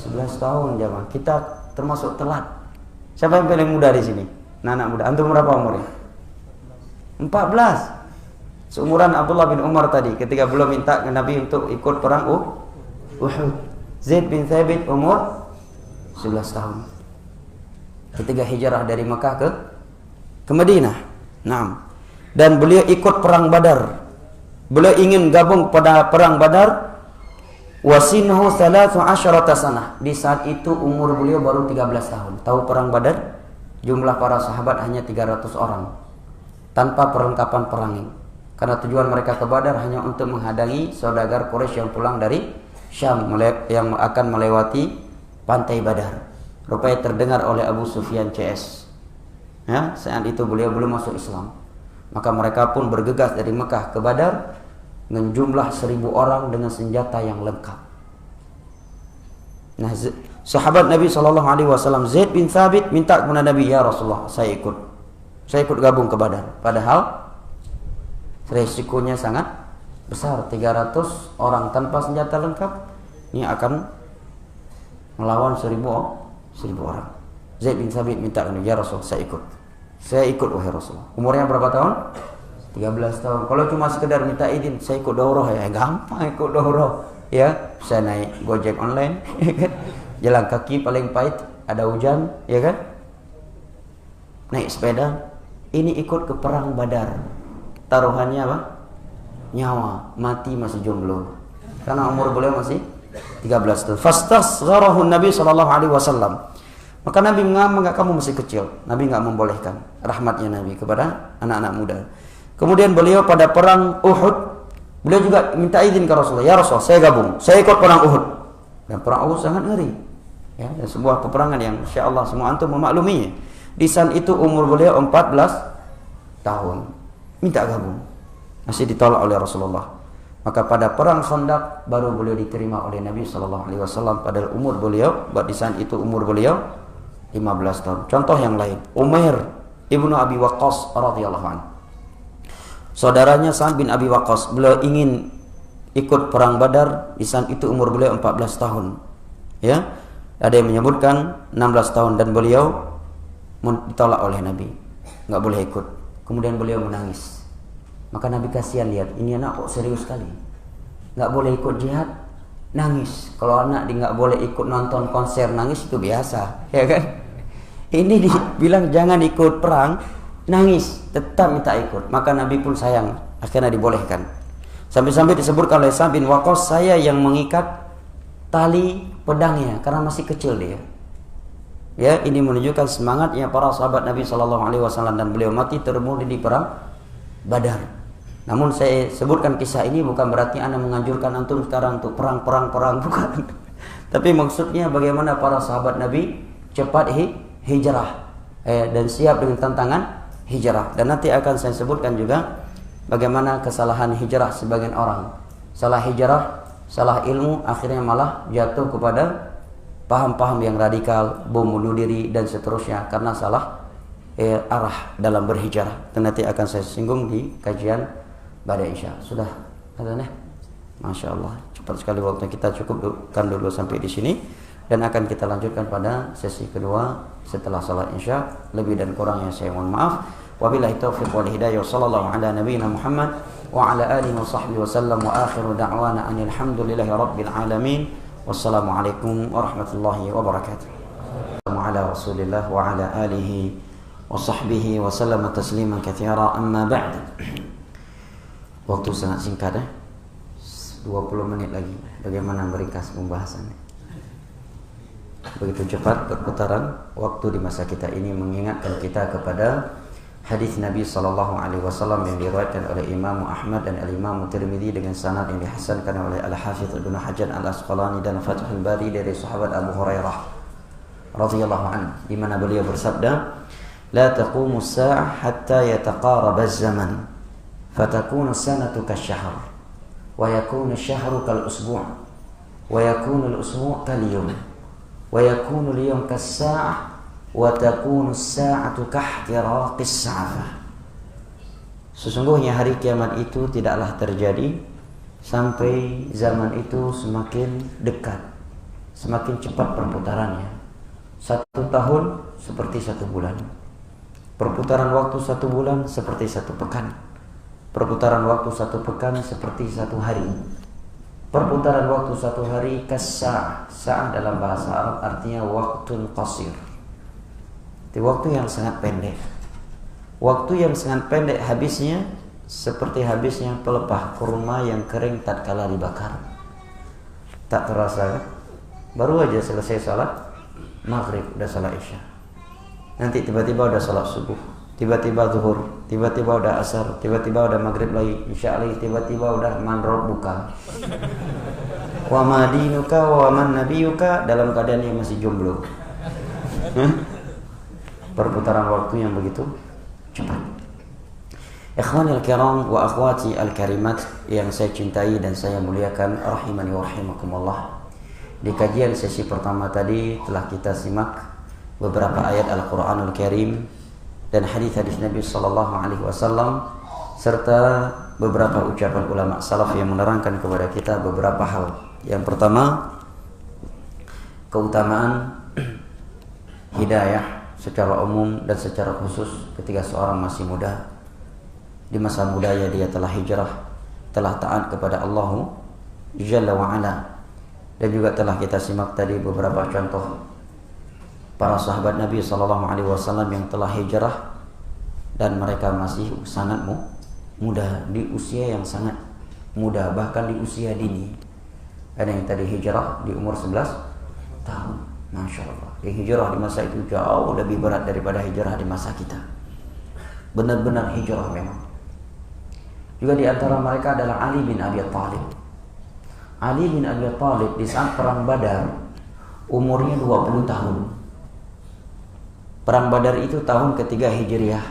11 tahun jamaah. Kita termasuk telat. Siapa yang paling muda di sini? Anak muda. Antum berapa umurnya? 14. Seumuran Abdullah bin Umar tadi ketika belum minta ke Nabi untuk ikut perang Uhud. Zaid bin Thabit umur 11 tahun. Ketika hijrah dari Mekah ke Madinah. Naam. Dan beliau ikut perang Badar. Beliau ingin gabung pada perang Badar. Wasinhu 13 sanah. Di saat itu umur beliau baru 13 tahun. Tahu perang Badar? Jumlah para sahabat hanya 300 orang. Tanpa perlengkapan perangi. Karena tujuan mereka ke Badar hanya untuk menghadangi saudagar Quraisy yang pulang dari Syam yang akan melewati pantai Badar. Rupanya terdengar oleh Abu Sufyan CS. Ya, saat itu beliau belum masuk Islam. Maka mereka pun bergegas dari Mekah ke Badar dengan jumlah 1000 orang dengan senjata yang lengkap. Nah, sahabat Nabi SAW Zaid bin Thabit minta kepada Nabi, ya Rasulullah, saya ikut gabung ke Badar. Padahal resikonya sangat besar. 300 orang tanpa senjata lengkap ini akan melawan 1000 orang. Zaid bin Thabit minta, ya Rasul, saya ikut wahai Rasulullah. Umurnya berapa tahun? 13 tahun. Kalau cuma sekedar minta izin, saya ikut daurah, ya gampang ikut daurah. Ya, saya naik Gojek online, ya kan? Jalan kaki paling pahit, ada hujan, ya kan? Naik sepeda. Ini ikut ke perang Badar. Taruhannya apa? Nyawa. Mati masih jomblo. Karena umur beliau masih 13 tahun. Fastasgharahu Nabi SAW. Maka Nabi menganggap kamu masih kecil. Nabi enggak membolehkan. Rahmatnya Nabi kepada anak-anak muda. Kemudian beliau pada perang Uhud, beliau juga minta izin ke Rasulullah. Ya Rasul, saya gabung. Saya ikut perang Uhud. Dan perang Uhud sangat ngeri. Ya, sebuah peperangan yang insyaallah semua antum memakluminya. Di saat itu umur beliau 14 tahun. Minta gabung. Masih ditolak oleh Rasulullah. Maka pada perang Khandaq baru beliau diterima oleh Nabi SAW. Padahal umur beliau, di saat itu umur beliau 15 tahun. Contoh yang lain, Umair ibnu Abi Waqqas radhiyallahu anhu. Saudaranya Sa'ad bin Abi Waqqas, beliau ingin ikut perang Badar. Di saat itu umur beliau 14 tahun. Ya, ada yang menyebutkan 16 tahun dan beliau ditolak oleh Nabi, nggak boleh ikut. Kemudian beliau menangis. Maka Nabi kasihan, lihat ini anak kok serius sekali, nggak boleh ikut jihad, nangis. Kalau anak nggak boleh ikut nonton konser nangis itu biasa, ya kan? Ini dibilang jangan ikut perang, nangis, tetap minta ikut. Maka Nabi pun sayang, akhirnya dibolehkan. Sampai-sampai disebutkan oleh Sa'ad bin Waqqas, saya yang mengikat tali pedangnya karena masih kecil dia. Ya, ini menunjukkan semangatnya para sahabat Nabi SAW dan beliau mati terbunuh di perang Badar. Namun saya sebutkan kisah ini bukan berarti Anda menganjurkan antum sekarang untuk perang bukan. Tapi maksudnya bagaimana para sahabat Nabi cepat hijrah dan siap dengan tantangan hijrah. Dan nanti akan saya sebutkan juga bagaimana kesalahan hijrah sebagian orang. Salah hijrah, salah ilmu, akhirnya malah jatuh kepada paham-paham yang radikal, bom bunuh diri dan seterusnya karena salah arah dalam berhijrah. Dan nanti akan saya singgung di kajian pada Isya. Sudah ada nih? Masya Allah, cepat sekali waktu kita, cukupkan dulu sampai di sini dan akan kita lanjutkan pada sesi kedua setelah salat Isya. Lebih dan kurangnya saya mohon maaf. Wabillahi taufiq wal hidayah. Sallallahu ala nabiyyina Muhammad wa ala alihi wa sahbihi wasallam wa akhiru da'wana anil hamdulillahi rabbil alamin. Wassalamualaikum warahmatullahi wabarakatuh. Ala Rasulillah wa ala alihi wa sahbihi wa sallam tasliman katsira, amma ba'd. Waktu sangat singkat 20 menit lagi. Bagaimana meringkas pembahasannya? Begitu cepat perputaran waktu di masa kita ini mengingatkan kita kepada hadis Nabi sallallahu alaihi wasallam yang diriwayatkan oleh Imam Ahmad dan Al-Imam Tirmidzi dengan sanad yang dihasankan oleh Al-Hafidz Ibnu Hajar Al-Asqalani dan Fathul Bari dari sahabat Abu Hurairah radhiyallahu anhu, di mana beliau bersabda, "La taqumu as-sa'ah hatta yataqaraba az-zaman, fatakunu as-sanatu kasy-syahr, wa yakunu asy-syahru kal-usbu', wa yakunu al-usbu' kal-yawm, wa yakunu al-yawm kas-sa'ah, wa takunu as-sa'atu kahtiraqis sa'afah." Sesungguhnya hari kiamat itu tidaklah terjadi sampai zaman itu semakin dekat, semakin cepat perputarannya. 1 tahun seperti 1 bulan. Perputaran waktu 1 bulan seperti 1 pekan. Perputaran waktu 1 pekan seperti 1 hari. Perputaran waktu 1 hari kas-sa'ah. Sa'ah dalam bahasa Arab artinya waktun qasir. Di waktu yang sangat pendek. Waktu yang sangat pendek habisnya seperti habisnya pelepah kurma yang kering tatkala dibakar. Tak terasa, baru aja selesai salat maghrib, udah salat isya. Nanti tiba-tiba udah salat subuh, tiba-tiba zuhur, tiba-tiba udah asar, tiba-tiba udah maghrib lagi, isya lagi, tiba-tiba udah manrob buka. Wa madinuka wa man nabiyuka, dalam keadaan yang masih jomblo. Perputaran waktu yang begitu cepat. Ikhwani al-kiram wa akhwati al-karimat yang saya cintai dan saya muliakan, rahimani wa rahimakumullah. Di kajian sesi pertama tadi telah kita simak beberapa ayat Al-Qur'anul Karim dan hadis-hadis Nabi sallallahu alaihi wasallam serta beberapa ucapan ulama salaf yang menerangkan kepada kita beberapa hal. Yang pertama, keutamaan hidayah secara umum dan secara khusus ketika seorang masih muda. Di masa mudanya dia telah hijrah, telah taat kepada Allah Jalla wa Ala. Dan juga telah kita simak tadi beberapa contoh para sahabat Nabi SAW yang telah hijrah dan mereka masih sangat muda, di usia yang sangat muda, bahkan di usia dini. Ada yang tadi hijrah di umur 11 tahun. Masya Allah. Yang hijrah di masa itu jauh lebih berat daripada hijrah di masa kita. Benar-benar hijrah memang. Juga di antara mereka adalah Ali bin Abi Thalib. Ali bin Abi Thalib di saat perang Badar umurnya 20 tahun. Perang Badar itu tahun ketiga Hijriah.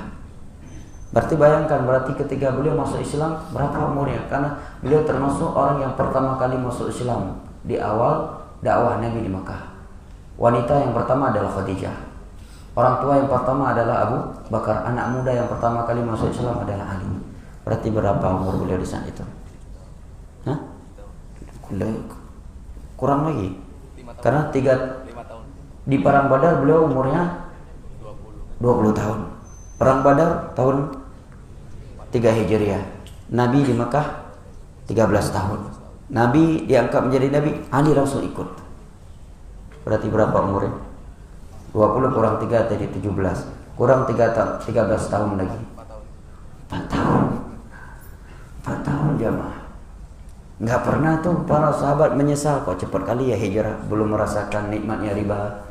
Berarti bayangkan, berarti ketika beliau masuk Islam berapa umurnya? Karena beliau termasuk orang yang pertama kali masuk Islam di awal dakwah Nabi di Mekah. Wanita yang pertama adalah Khadijah. Orang tua yang pertama adalah Abu Bakar. Anak muda yang pertama kali masuk Islam adalah Ali. Berarti berapa umur beliau di saat itu? Hah? Kurang lagi. Karena 5 tahun. Di perang Badar beliau umurnya 20 tahun. Perang Badar tahun 3 Hijriah. Nabi di Mekah 13 tahun. Nabi diangkat menjadi Nabi, Ali langsung ikut. Berarti berapa umurnya? 20 kurang 3 jadi 17. Kurang 13 tahun lagi. 4 tahun. 4 tahun jamaah. Nggak pernah tuh para sahabat menyesal, kok cepat kali ya hijrah, belum merasakan nikmatnya riba,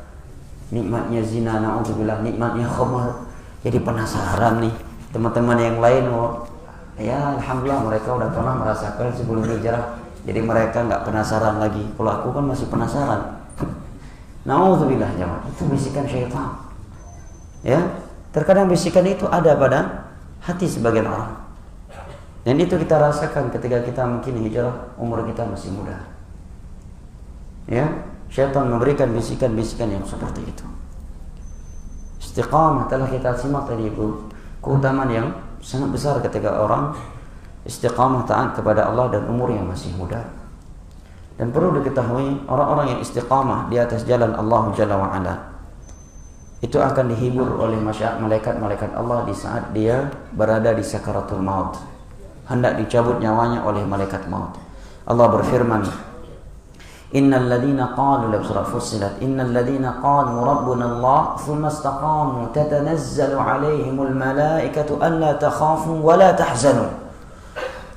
nikmatnya zina, na'udzubillah, nikmatnya khamar. Jadi penasaran nih teman-teman yang lain, ya alhamdulillah mereka udah pernah merasakan sebelum hijrah. Jadi mereka nggak penasaran lagi. Kalau aku kan masih penasaran. Na'udzubillah jamaah, itu bisikan syaitan. Ya, terkadang bisikan itu ada pada hati sebagian orang. Dan itu kita rasakan ketika kita mungkin hijrah, umur kita masih muda. Ya, syaitan memberikan bisikan-bisikan yang seperti itu. Istiqamah telah kita simak tadi itu, keutamaan yang sangat besar ketika orang istiqamah taat kepada Allah dan umurnya masih muda. Dan perlu diketahui, orang-orang yang istiqamah di atas jalan Allah Jalla wa Ala itu akan dihibur oleh malaikat-malaikat Allah di saat dia berada di sakaratul maut, hendak dicabut nyawanya oleh malaikat maut. Allah berfirman, Innal ladhina qalu la surah Fussilat, innal ladhina qalu rabbuna Allah thumma istaqamu tatanazzalu alaihimul malaikatu alla takhafu wa la tahzanu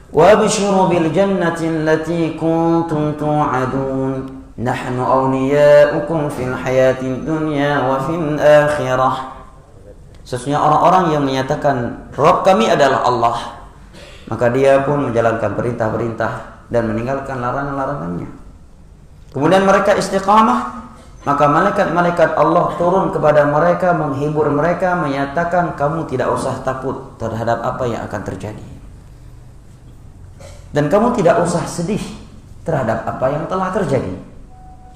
وَأَبْشِرُوا بِالْجَنَّةِ الَّتِي كُنْتُمْ تُوعَدُونَ نَحْنُ أَوْلِيَاؤُكُمْ فِي الْحَيَاةِ الدُّنْيَا وَفِي الْآخِرَةِ. Sesungguhnya orang-orang yang menyatakan Rabb kami adalah Allah, maka dia pun menjalankan perintah-perintah dan meninggalkan larangan-larangannya. Kemudian mereka istiqamah, maka malaikat-malaikat Allah turun kepada mereka, menghibur mereka, menyatakan kamu tidak usah takut terhadap apa yang akan terjadi, dan kamu tidak usah sedih terhadap apa yang telah terjadi.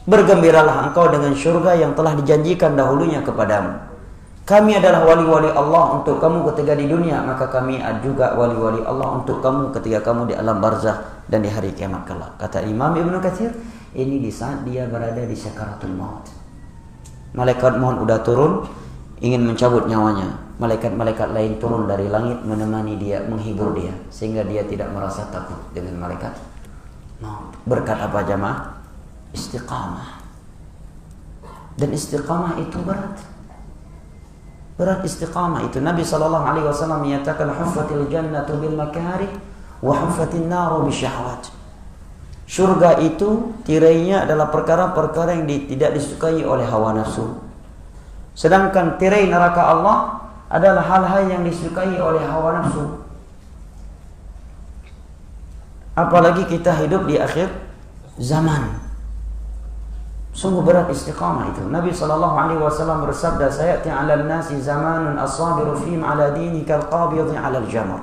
Bergembiralah engkau dengan surga yang telah dijanjikan dahulunya kepadamu. Kami adalah wali-wali Allah untuk kamu ketika di dunia, maka kami juga wali-wali Allah untuk kamu ketika kamu di alam barzakh dan di hari kiamat kelak. Kata Imam Ibnu Katsir, ini di saat dia berada di sakaratul maut. Malaikat maut udah turun, ingin mencabut nyawanya. Malaikat-malaikat lain turun dari langit menemani dia, menghibur dia, sehingga dia tidak merasa takut dengan malaikat maut. Berkat apa jamaah? Istiqamah. Dan istiqamah itu berat. Berat istiqamah itu. Nabi SAW menyatakan huffatil jannatu bil makarih wa huffatin naru bisyahwat. Surga itu tirainya adalah perkara-perkara yang tidak disukai oleh hawa nafsu. Sedangkan tirai neraka Allah adalah hal-hal yang disukai oleh hawa nafsu. Apalagi kita hidup di akhir zaman. Sungguh berat istiqamah itu. Nabi SAW bersabda, sayati 'alal nasi zamanun as-sabiru fihim 'ala dini kal qabidhi 'alal jamar.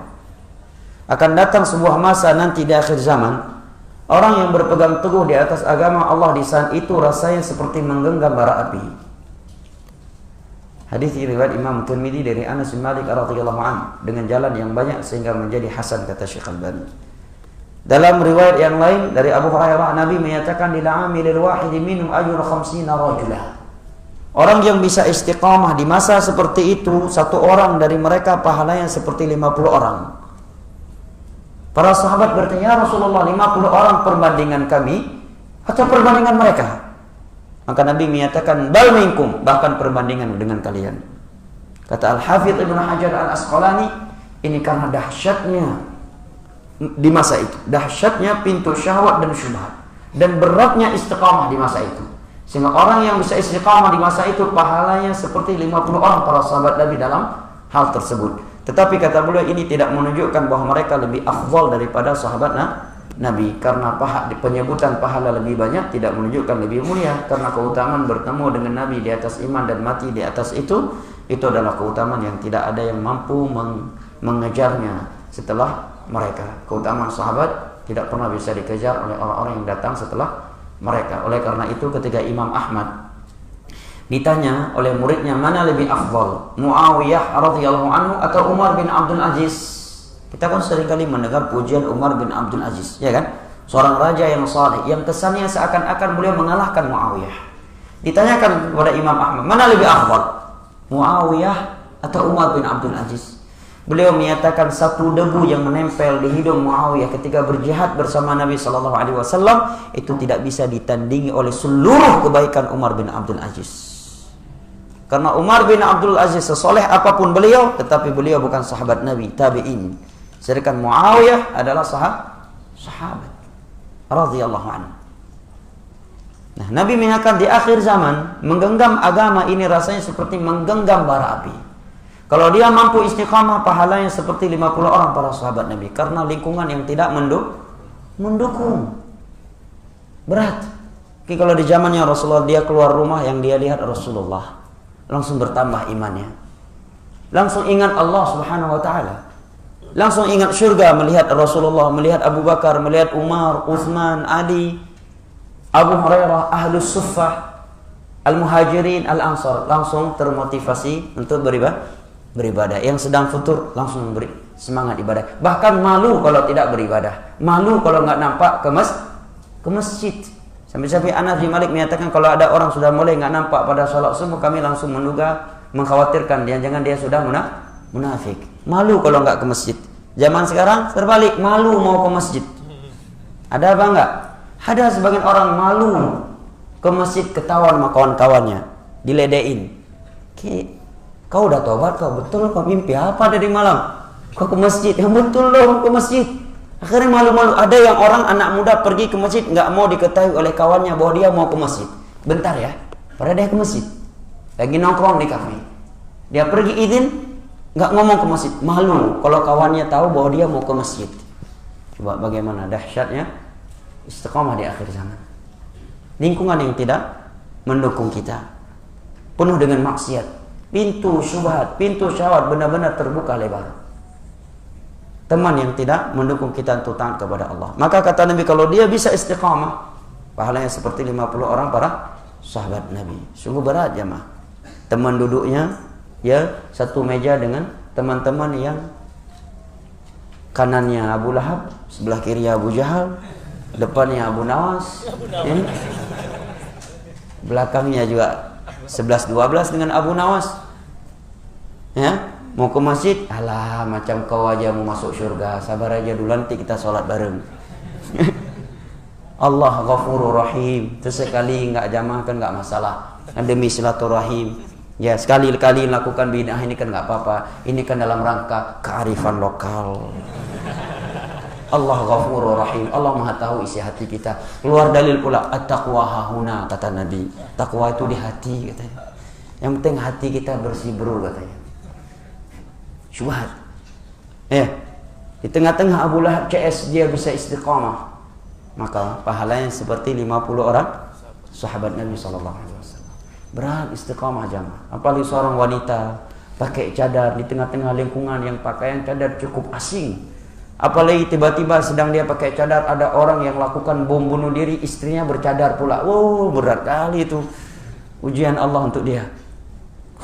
Akan datang sebuah masa nanti di akhir zaman, orang yang berpegang teguh di atas agama Allah di saat itu rasanya seperti menggenggam bara api. Hadis riwayat Imam Tirmidzi dari Anas bin Malik radhiyallahu anhu dengan jalan yang banyak sehingga menjadi hasan, kata Syekh Albani. Dalam riwayat yang lain dari Abu Hurairah, Nabi menyatakan lil amilil wahidi minhum ajru 50 rajula. Orang yang bisa istiqamah di masa seperti itu, satu orang dari mereka pahalanya seperti 50 orang. Para sahabat bertanya, ya Rasulullah, 50 orang perbandingan kami atau perbandingan mereka? Maka Nabi menyatakan bal minkum, bahkan perbandingan dengan kalian. Kata Al-Hafidz Ibnu Hajar Al-Asqalani, ini karena dahsyatnya di masa itu, dahsyatnya pintu syahwat dan syubhat, dan beratnya istiqamah di masa itu, sehingga orang yang bisa istiqamah di masa itu pahalanya seperti 50 orang para sahabat Nabi dalam hal tersebut. Tetapi kata beliau, ini tidak menunjukkan bahwa mereka lebih afdal daripada sahabat Nabi, karena penyebutan pahala lebih banyak tidak menunjukkan lebih mulia, karena keutamaan bertemu dengan Nabi di atas iman dan mati di atas itu adalah keutamaan yang tidak ada yang mampu mengejarnya setelah mereka. Keutamaan sahabat tidak pernah bisa dikejar oleh orang-orang yang datang setelah mereka. Oleh karena itu ketika Imam Ahmad ditanya oleh muridnya mana lebih afdal, Muawiyah radhiyallahu anhu atau Umar bin Abdul Aziz? Kita kan seringkali mendengar pujian Umar bin Abdul Aziz, ya kan? Seorang raja yang saleh, yang kesannya seakan-akan beliau mengalahkan Muawiyah. Ditanyakan kepada Imam Ahmad, mana lebih afdal, Muawiyah atau Umar bin Abdul Aziz? Beliau menyatakan satu debu yang menempel di hidung Muawiyah ketika berjihad bersama Nabi SAW itu tidak bisa ditandingi oleh seluruh kebaikan Umar bin Abdul Aziz. Karena Umar bin Abdul Aziz sesoleh apapun beliau, tetapi beliau bukan sahabat Nabi, tabi'in. Sedangkan Muawiyah adalah sahabat radhiyallahu anhu. Nah, Nabi menyatakan di akhir zaman menggenggam agama ini rasanya seperti menggenggam bara api. Kalau dia mampu istiqamah, pahalanya seperti 50 orang para sahabat Nabi, karena lingkungan yang tidak mendukung. Berat. Jadi kalau di zamannya Rasulullah, dia keluar rumah yang dia lihat Rasulullah, langsung bertambah imannya. Langsung ingat Allah Subhanahu wa taala. Langsung ingat surga melihat Rasulullah, melihat Abu Bakar, melihat Umar, Utsman, Ali, Abu Hurairah, Ahlus Suffah, Al-Muhajirin, Al-Ansar, langsung termotivasi untuk beribadah. Yang sedang futur langsung beri semangat ibadah. Bahkan malu kalau tidak beribadah, malu kalau nggak nampak ke masjid. Sampai-sampai Anas bin Malik menyatakan kalau ada orang sudah mulai nggak nampak pada sholat subuh, kami langsung menduga, mengkhawatirkan jangan dia sudah munafik. Malu kalau nggak ke masjid. Zaman sekarang terbalik, malu mau ke masjid. Ada apa enggak? Ada sebagian orang malu ke masjid, ketahuan sama kawan-kawannya, diledein. Kau udah tobat, kau betul kau mimpi apa dari malam? Kau ke masjid, yang betul loh ke masjid. Akhirnya malu-malu. Ada yang orang anak muda pergi ke masjid nggak mau diketahui oleh kawannya bahwa dia mau ke masjid. Bentar ya, padahal dia ke masjid, lagi nongkrong di kafe. Dia pergi izin, nggak ngomong ke masjid, malu kalau kawannya tahu bahwa dia mau ke masjid. Coba bagaimana dahsyatnya istiqamah di akhir zaman. Lingkungan yang tidak mendukung kita, penuh dengan maksiat, pintu syubhat, pintu syahwat benar-benar terbuka lebar. Teman yang tidak mendukung kita untuk taat kepada Allah. Maka kata Nabi, kalau dia bisa istiqamah, pahalanya seperti 50 orang para sahabat Nabi. Sungguh berat jemaah. Teman duduknya ya satu meja dengan teman-teman yang kanannya Abu Lahab, sebelah kiri Abu Jahal, depannya Abu Nawas, ya. Belakangnya juga 11-12 dengan Abu Nawas. Ya, mau ke masjid, alah macam kau aja mau masuk surga, sabar aja dulu nanti kita sholat bareng. Allah Ghafurur Rahim, sesekali enggak jamaah kan enggak masalah, demi silaturahim. Ya, sekali-kali lakukan bid'ah ini kan enggak apa-apa. Ini kan dalam rangka kearifan lokal. Allah Ghafurur Rahim, Allah Maha tahu isi hati kita. Keluar dalil pula, at-taqwa hahuna, kata Nabi. Takwa itu di hati katanya. Yang penting hati kita bersih bro katanya. Syubhat. Ya. Di tengah-tengah Abu Lahab CS dia bisa istiqamah. Maka pahalanya seperti 50 orang sahabat Nabi SAW. Berat istiqamah jamaah. Apalagi seorang wanita pakai cadar di tengah-tengah lingkungan yang pakaian cadar cukup asing. Apalagi tiba-tiba sedang dia pakai cadar, ada orang yang lakukan bom bunuh diri, istrinya bercadar pula. Wow, berat kali itu ujian Allah untuk dia.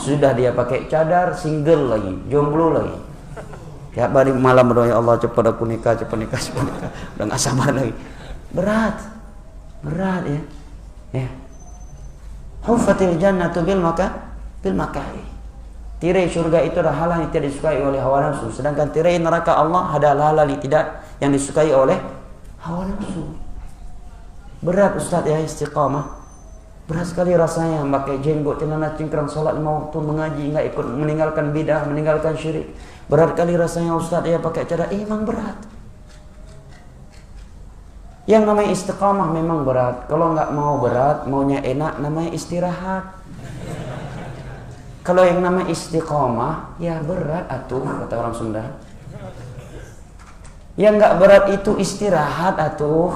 Sudah dia pakai cadar, single lagi, jomblo lagi. Tiap hari malam berdoa, ya Allah cepat aku nikah, cepat nikah, cepat nikah. Udah gak sabar lagi. Berat ya. Ya. Hufatil jannatu bil makari. Tirai surga itu adalah hal yang tidak disukai oleh hawa nafsu, sedangkan tirai neraka Allah adalah hal yang disukai oleh hawa nafsu. Berat Ustaz ya istiqamah. Berat sekali rasanya pakai jenggot, celana cingkrang, salat 5 waktu, mengaji, enggak ikut, meninggalkan bidah, meninggalkan syirik. Berat kali rasanya Ustaz ya pakai cadar, memang berat. Yang namanya istiqamah memang berat. Kalau enggak mau berat, maunya enak, namanya istirahat. Kalau yang namanya istiqamah, ya berat atuh, kata orang Sunda. Yang enggak berat itu istirahat atuh.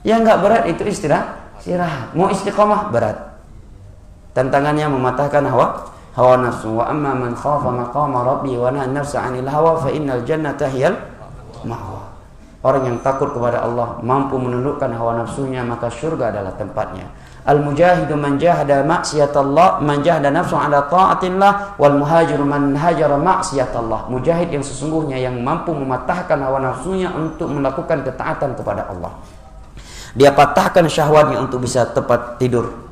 Yang enggak berat itu istirahat. Mau istiqamah berat. Tantangannya mematahkan hawa nafsu. Wa amma man khafa maqama rabbi wa nahaa an-nafsa 'anil hawa fa innal jannata hiyal ma'wa. Orang yang takut kepada Allah, mampu menundukkan hawa nafsunya, maka surga adalah tempatnya. Al-mujahidu man jahada maksiatallah, man jahada nafsu ala ta'atillah, wal muhajiru man hajara maksiatallah. Mujahid yang sesungguhnya yang mampu mematahkan hawa nafsunya untuk melakukan ketaatan kepada Allah. Dia patahkan syahwatnya untuk bisa tepat tidur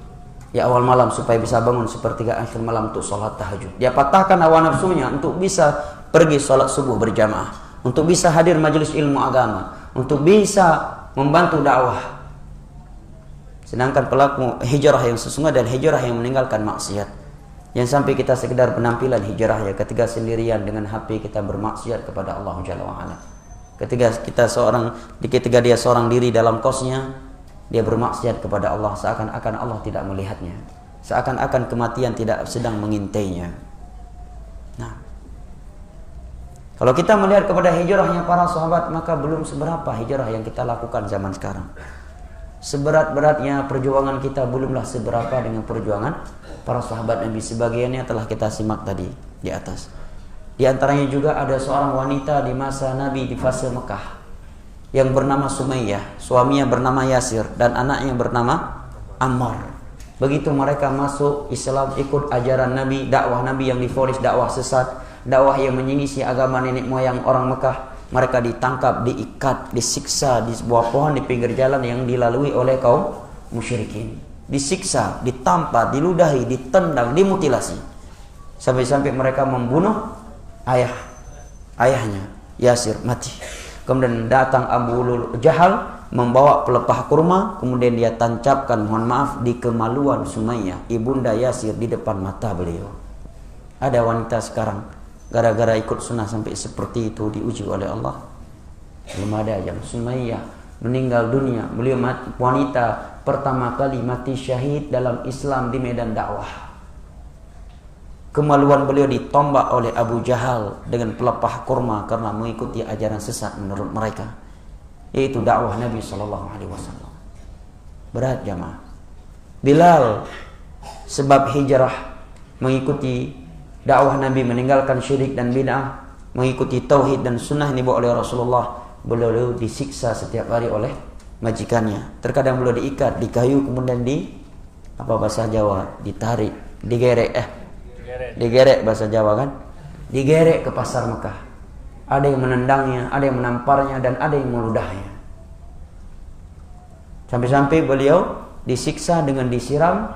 di awal malam supaya bisa bangun sepertiga akhir malam untuk sholat tahajud. Dia patahkan hawa nafsunya untuk bisa pergi sholat subuh berjamaah, untuk bisa hadir majelis ilmu agama, untuk bisa membantu dakwah. Sedangkan pelaku hijrah yang sesungguhnya adalah hijrah yang meninggalkan maksiat. Yang sampai kita sekedar penampilan hijrah ya ketika sendirian dengan HP kita bermaksiat kepada Allah Jalla wa Ala. Ketika dia seorang diri dalam kosnya, dia bermaksiat kepada Allah seakan-akan Allah tidak melihatnya. Seakan-akan kematian tidak sedang mengintainya. Nah, kalau kita melihat kepada hijrahnya para sahabat, maka belum seberapa hijrah yang kita lakukan zaman sekarang. Seberat-beratnya perjuangan kita belumlah seberapa dengan perjuangan para sahabat Nabi. Sebagiannya telah kita simak tadi di atas. Di antaranya juga ada seorang wanita di masa Nabi di fase Mekah yang bernama Sumayyah, suaminya bernama Yasir dan anaknya bernama Ammar. Begitu mereka masuk Islam, ikut ajaran Nabi, dakwah Nabi yang divonis dakwah sesat, dakwah yang menyingisi agama nenek moyang orang Mekah, mereka ditangkap, diikat, disiksa di sebuah pohon di pinggir jalan yang dilalui oleh kaum musyrikin. Disiksa, ditampar, diludahi, ditendang, dimutilasi. Sampai-sampai mereka membunuh ayahnya, Yasir, mati. Kemudian datang Abu Jahal membawa pelepah kurma, kemudian dia tancapkan, mohon maaf, di kemaluan Sumayyah, ibunda Yasir, di depan mata beliau. Ada wanita sekarang gara-gara ikut sunnah sampai seperti itu diuji oleh Allah. Belum ada jam. Sumayyah meninggal dunia. Beliau wanita pertama kali mati syahid dalam Islam di medan dakwah. kemaluan beliau ditombak oleh Abu Jahal dengan pelepah kurma karena mengikuti ajaran sesat menurut mereka, yaitu dakwah Nabi SAW. Berat jamaah. Bilal sebab hijrah mengikuti dakwah Nabi, meninggalkan syirik dan bid'ah, mengikuti tauhid dan sunnah yang dibawa oleh Rasulullah. Beliau disiksa setiap hari oleh majikannya. Terkadang beliau diikat di kayu, kemudian bahasa Jawa, ditarik, digerek bahasa Jawa kan, digerek ke pasar Mekah. Ada yang menendangnya, ada yang menamparnya, dan ada yang meludahnya. Sampai-sampai beliau disiksa dengan disiram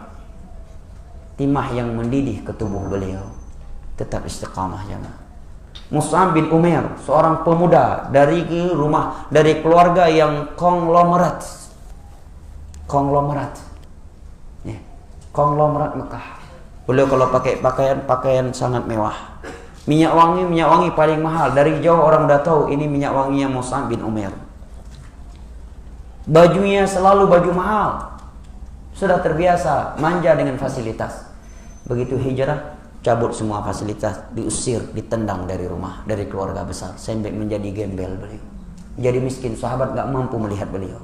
timah yang mendidih ke tubuh beliau. Tetap istiqamah jemaah. Mus'ab bin Umair, seorang pemuda dari keluarga yang konglomerat Mekah. Beliau kalau pakai pakaian sangat mewah. Minyak wangi paling mahal. Dari jauh orang udah tahu ini minyak wanginya Mus'ab bin Umair. Bajunya selalu baju mahal. Sudah terbiasa manja dengan fasilitas. Begitu hijrah, cabut semua fasilitas, diusir, ditendang dari rumah, dari keluarga besar, sampai menjadi gembel beliau. Jadi miskin, sahabat gak mampu melihat beliau.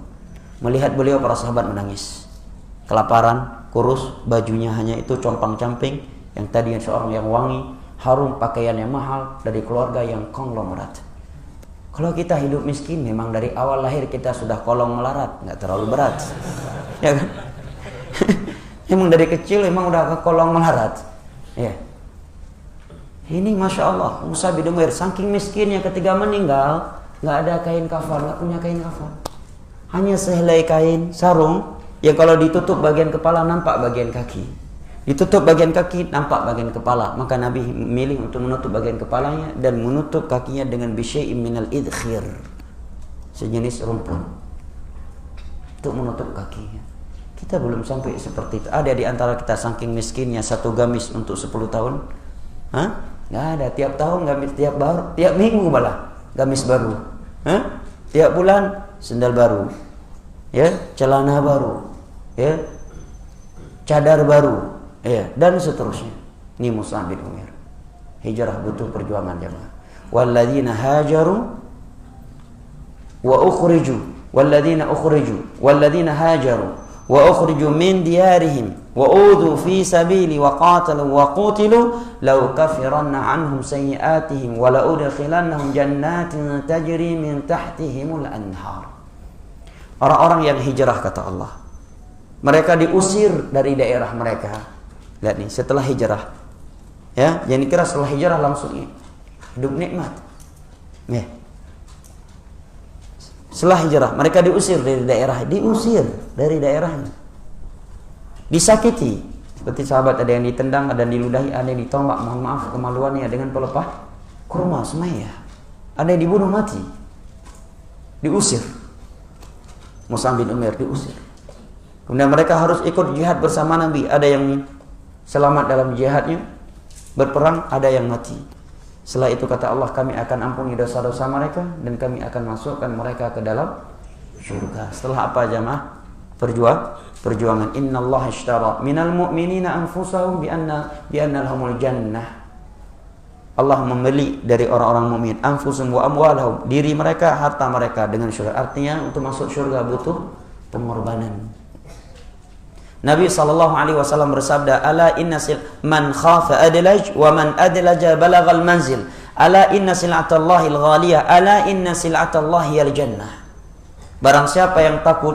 Melihat beliau, para sahabat menangis. Kelaparan, kurus, bajunya hanya itu compang-camping, yang tadinya seorang yang wangi, harum, pakaiannya mahal, dari keluarga yang konglomerat. Kalau kita hidup miskin, memang dari awal lahir kita sudah kolong melarat, gak terlalu berat. Ya kan? Memang dari kecil memang udah ke kolong melarat. Ya. Ini Masya Allah, Mus'ab bin Umair saking miskinnya ketika meninggal, nggak ada kain kafan, nggak punya kain kafan, hanya sehelai kain sarung yang kalau ditutup bagian kepala nampak bagian kaki, ditutup bagian kaki nampak bagian kepala. Maka Nabi memilih untuk menutup bagian kepalanya dan menutup kakinya dengan bisyai'in minal idkhir, sejenis rumput, untuk menutup kakinya. Kita belum sampai seperti itu. Ada di antara kita saking miskinnya satu gamis untuk 10 tahun? Hah? Nggak ada. Tiap tahun gamis, tiap minggu malah gamis baru. Hah? Tiap bulan sendal baru. Ya, celana baru. Ya. Cadar baru. Ya, dan seterusnya. Ini Mus'ab bin Umair. Hijrah butuh perjuangan jemaah. Walladzina hajaru wa ukhriju, walladzina ukhriju, walladzina hajaru wa ukhriju min diyarihim wa udhu fi sabili wa qatalu wa qutilu law kafiranna anhum sayyi'atihim wa la udkhilannahum jannatin tajri min tahtihimul anhar. Orang-orang yang hijrah, kata Allah, mereka diusir dari daerah mereka. Lihat nih, setelah hijrah, ya, jangan dikira setelah hijrah langsung hidup nikmat. Ya. Setelah hijrah, mereka diusir dari daerahnya. Disakiti, seperti sahabat ada yang ditendang, ada yang diludahi, ada yang ditombak, mohon maaf kemaluannya dengan pelepah kurma Sumayyah. Ada yang dibunuh mati. Diusir. Mus'ab bin Umair diusir. Kemudian mereka harus ikut jihad bersama Nabi. Ada yang selamat dalam jihadnya, berperang, ada yang mati. Setelah itu kata Allah, kami akan ampuni dosa-dosa mereka dan kami akan masukkan mereka ke dalam surga. Setelah apa jamaah? Perjuangan. Innallaha ishtara minal mu'minina anfusahum bi anna lahumul jannah. Allah membeli dari orang-orang mukmin anfusum wa amwalahum, diri mereka, harta mereka dengan surga. Artinya untuk masuk surga butuh pengorbanan. Nabi SAW bersabda, ala inna man khafa adlaj wa man adlaja balagal manzil. Ala inna sil'atallahil ghaliyah, ala inna sil'atallahiyal jannah. Barang siapa yang takut,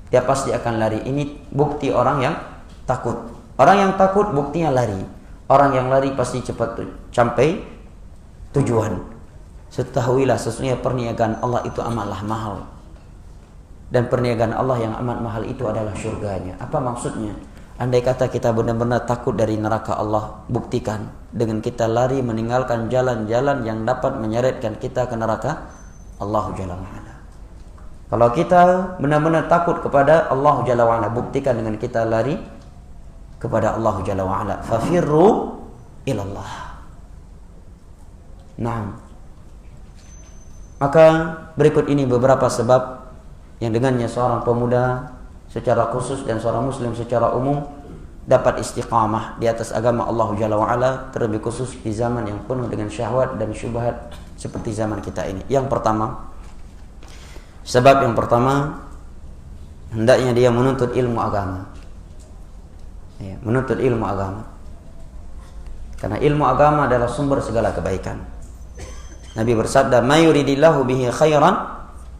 dia pasti akan lari. Ini bukti orang yang takut. Orang yang takut buktinya lari. Orang yang lari pasti cepat sampai tujuan. Ketahuilah sesungguhnya perniagaan Allah itu amatlah mahal. Dan perniagaan Allah yang amat mahal itu adalah surganya. Apa maksudnya? Andai kata kita benar-benar takut dari neraka Allah, buktikan dengan kita lari meninggalkan jalan-jalan yang dapat menyeretkan kita ke neraka Allah Jalla wa'ala. Kalau kita benar-benar takut kepada Allah Jalla wa'ala, buktikan dengan kita lari kepada Allah Jalla wa'ala. Fafirru ilallah. Nah, maka berikut ini beberapa sebab yang dengannya seorang pemuda secara khusus dan seorang muslim secara umum dapat istiqamah di atas agama Allah Jalla wa'ala, terlebih khusus di zaman yang penuh dengan syahwat dan syubhat seperti zaman kita ini. Yang pertama, sebab yang pertama, hendaknya dia menuntut ilmu agama. Ya, menuntut ilmu agama. Karena ilmu agama adalah sumber segala kebaikan. Nabi bersabda, "May yuridillahu bihi khairan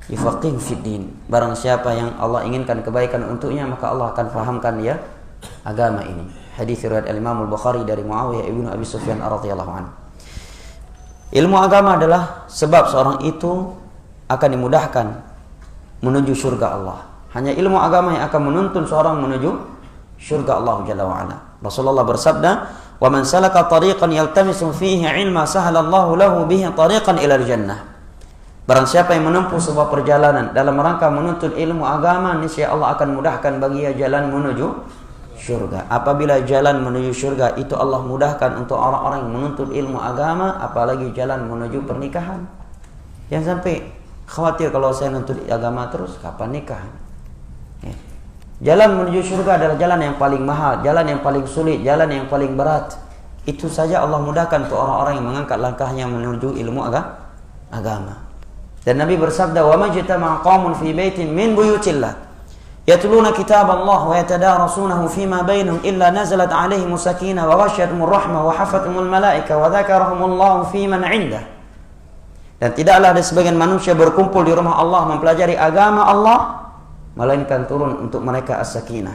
yufaqihu fid din." Barang siapa yang Allah inginkan kebaikan untuknya, maka Allah akan fahamkan dia agama ini. Hadis riwayat Imam Al-Bukhari dari Muawiyah ibnu Abi Sufyan radhiyallahu anhu. Ilmu agama adalah sebab seorang itu akan dimudahkan menuju surga Allah. Hanya ilmu agama yang akan menuntun seorang menuju surga Allah Jalla wa'ala. Rasulullah bersabda, "Wa man salaka tariqan yaltamisu fihi 'ilma sahalallahu lahu bihi tariqan ila al-jannah." Barang siapa yang menempuh sebuah perjalanan dalam rangka menuntut ilmu agama, niscaya Allah akan mudahkan bagi dia jalan menuju surga. Apabila jalan menuju surga itu Allah mudahkan untuk orang-orang yang menuntut ilmu agama, apalagi jalan menuju pernikahan. Jangan sampai khawatir kalau saya menuntut agama terus kapan nikah. Jalan menuju surga adalah jalan yang paling mahal, jalan yang paling sulit, jalan yang paling berat. Itu saja Allah mudahkan untuk orang-orang yang mengangkat langkahnya menuju ilmu agama. Dan Nabi bersabda, "Wa majtama'a qaumun fi baitin min buyutillah yatluna kitab Allah wa yatadarasunahu fima bainahum illa nazalat 'alaihim sakinah wa ghasyiyatuhumur rahmah wa hafathumul malaika wa dzakarahumullahu fi man 'indah." Dan tidaklah ada sebagian manusia berkumpul di rumah Allah mempelajari agama Allah, melainkan turun untuk mereka as-sakinah,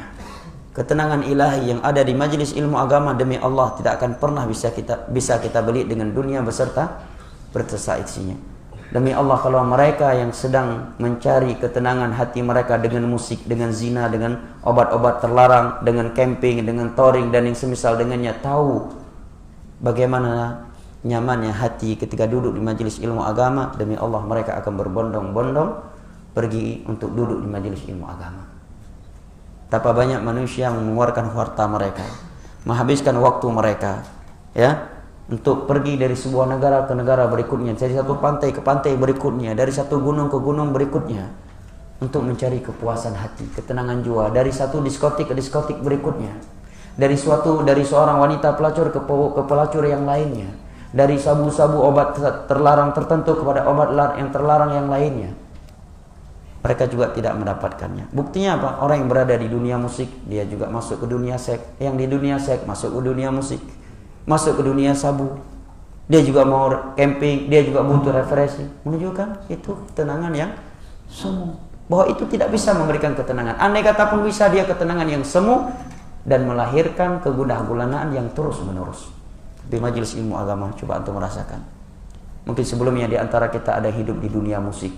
ketenangan ilahi yang ada di majlis ilmu agama. Demi Allah tidak akan pernah bisa kita beli dengan dunia beserta isinya. Demi Allah, kalau mereka yang sedang mencari ketenangan hati mereka dengan musik, dengan zina, dengan obat-obat terlarang, dengan camping, dengan touring dan yang semisal dengannya, tahu bagaimana nyamannya hati ketika duduk di majelis ilmu agama, demi Allah mereka akan berbondong-bondong pergi untuk duduk di majelis ilmu agama. Betapa banyak manusia yang mengeluarkan harta mereka, menghabiskan waktu mereka, ya, untuk pergi dari sebuah negara ke negara berikutnya, dari satu pantai ke pantai berikutnya, dari satu gunung ke gunung berikutnya, untuk mencari kepuasan hati, ketenangan jiwa, dari satu diskotik ke diskotik berikutnya, dari seorang wanita pelacur ke pelacur yang lainnya, dari sabu-sabu obat terlarang tertentu kepada obat yang terlarang yang lainnya. Mereka juga tidak mendapatkannya. Buktinya apa? Orang yang berada di dunia musik, dia juga masuk ke dunia seks. Yang di dunia seks masuk ke dunia musik, masuk ke dunia sabu. Dia juga mau camping, dia juga butuh refreshing. Menunjukkan itu ketenangan yang semu. Bahwa itu tidak bisa memberikan ketenangan. Andai kata pun bisa dia ketenangan yang semu dan melahirkan kegundah-gulanaan yang terus-menerus. Di majelis ilmu agama, coba antum merasakan. Mungkin sebelumnya di antara kita ada hidup di dunia musik,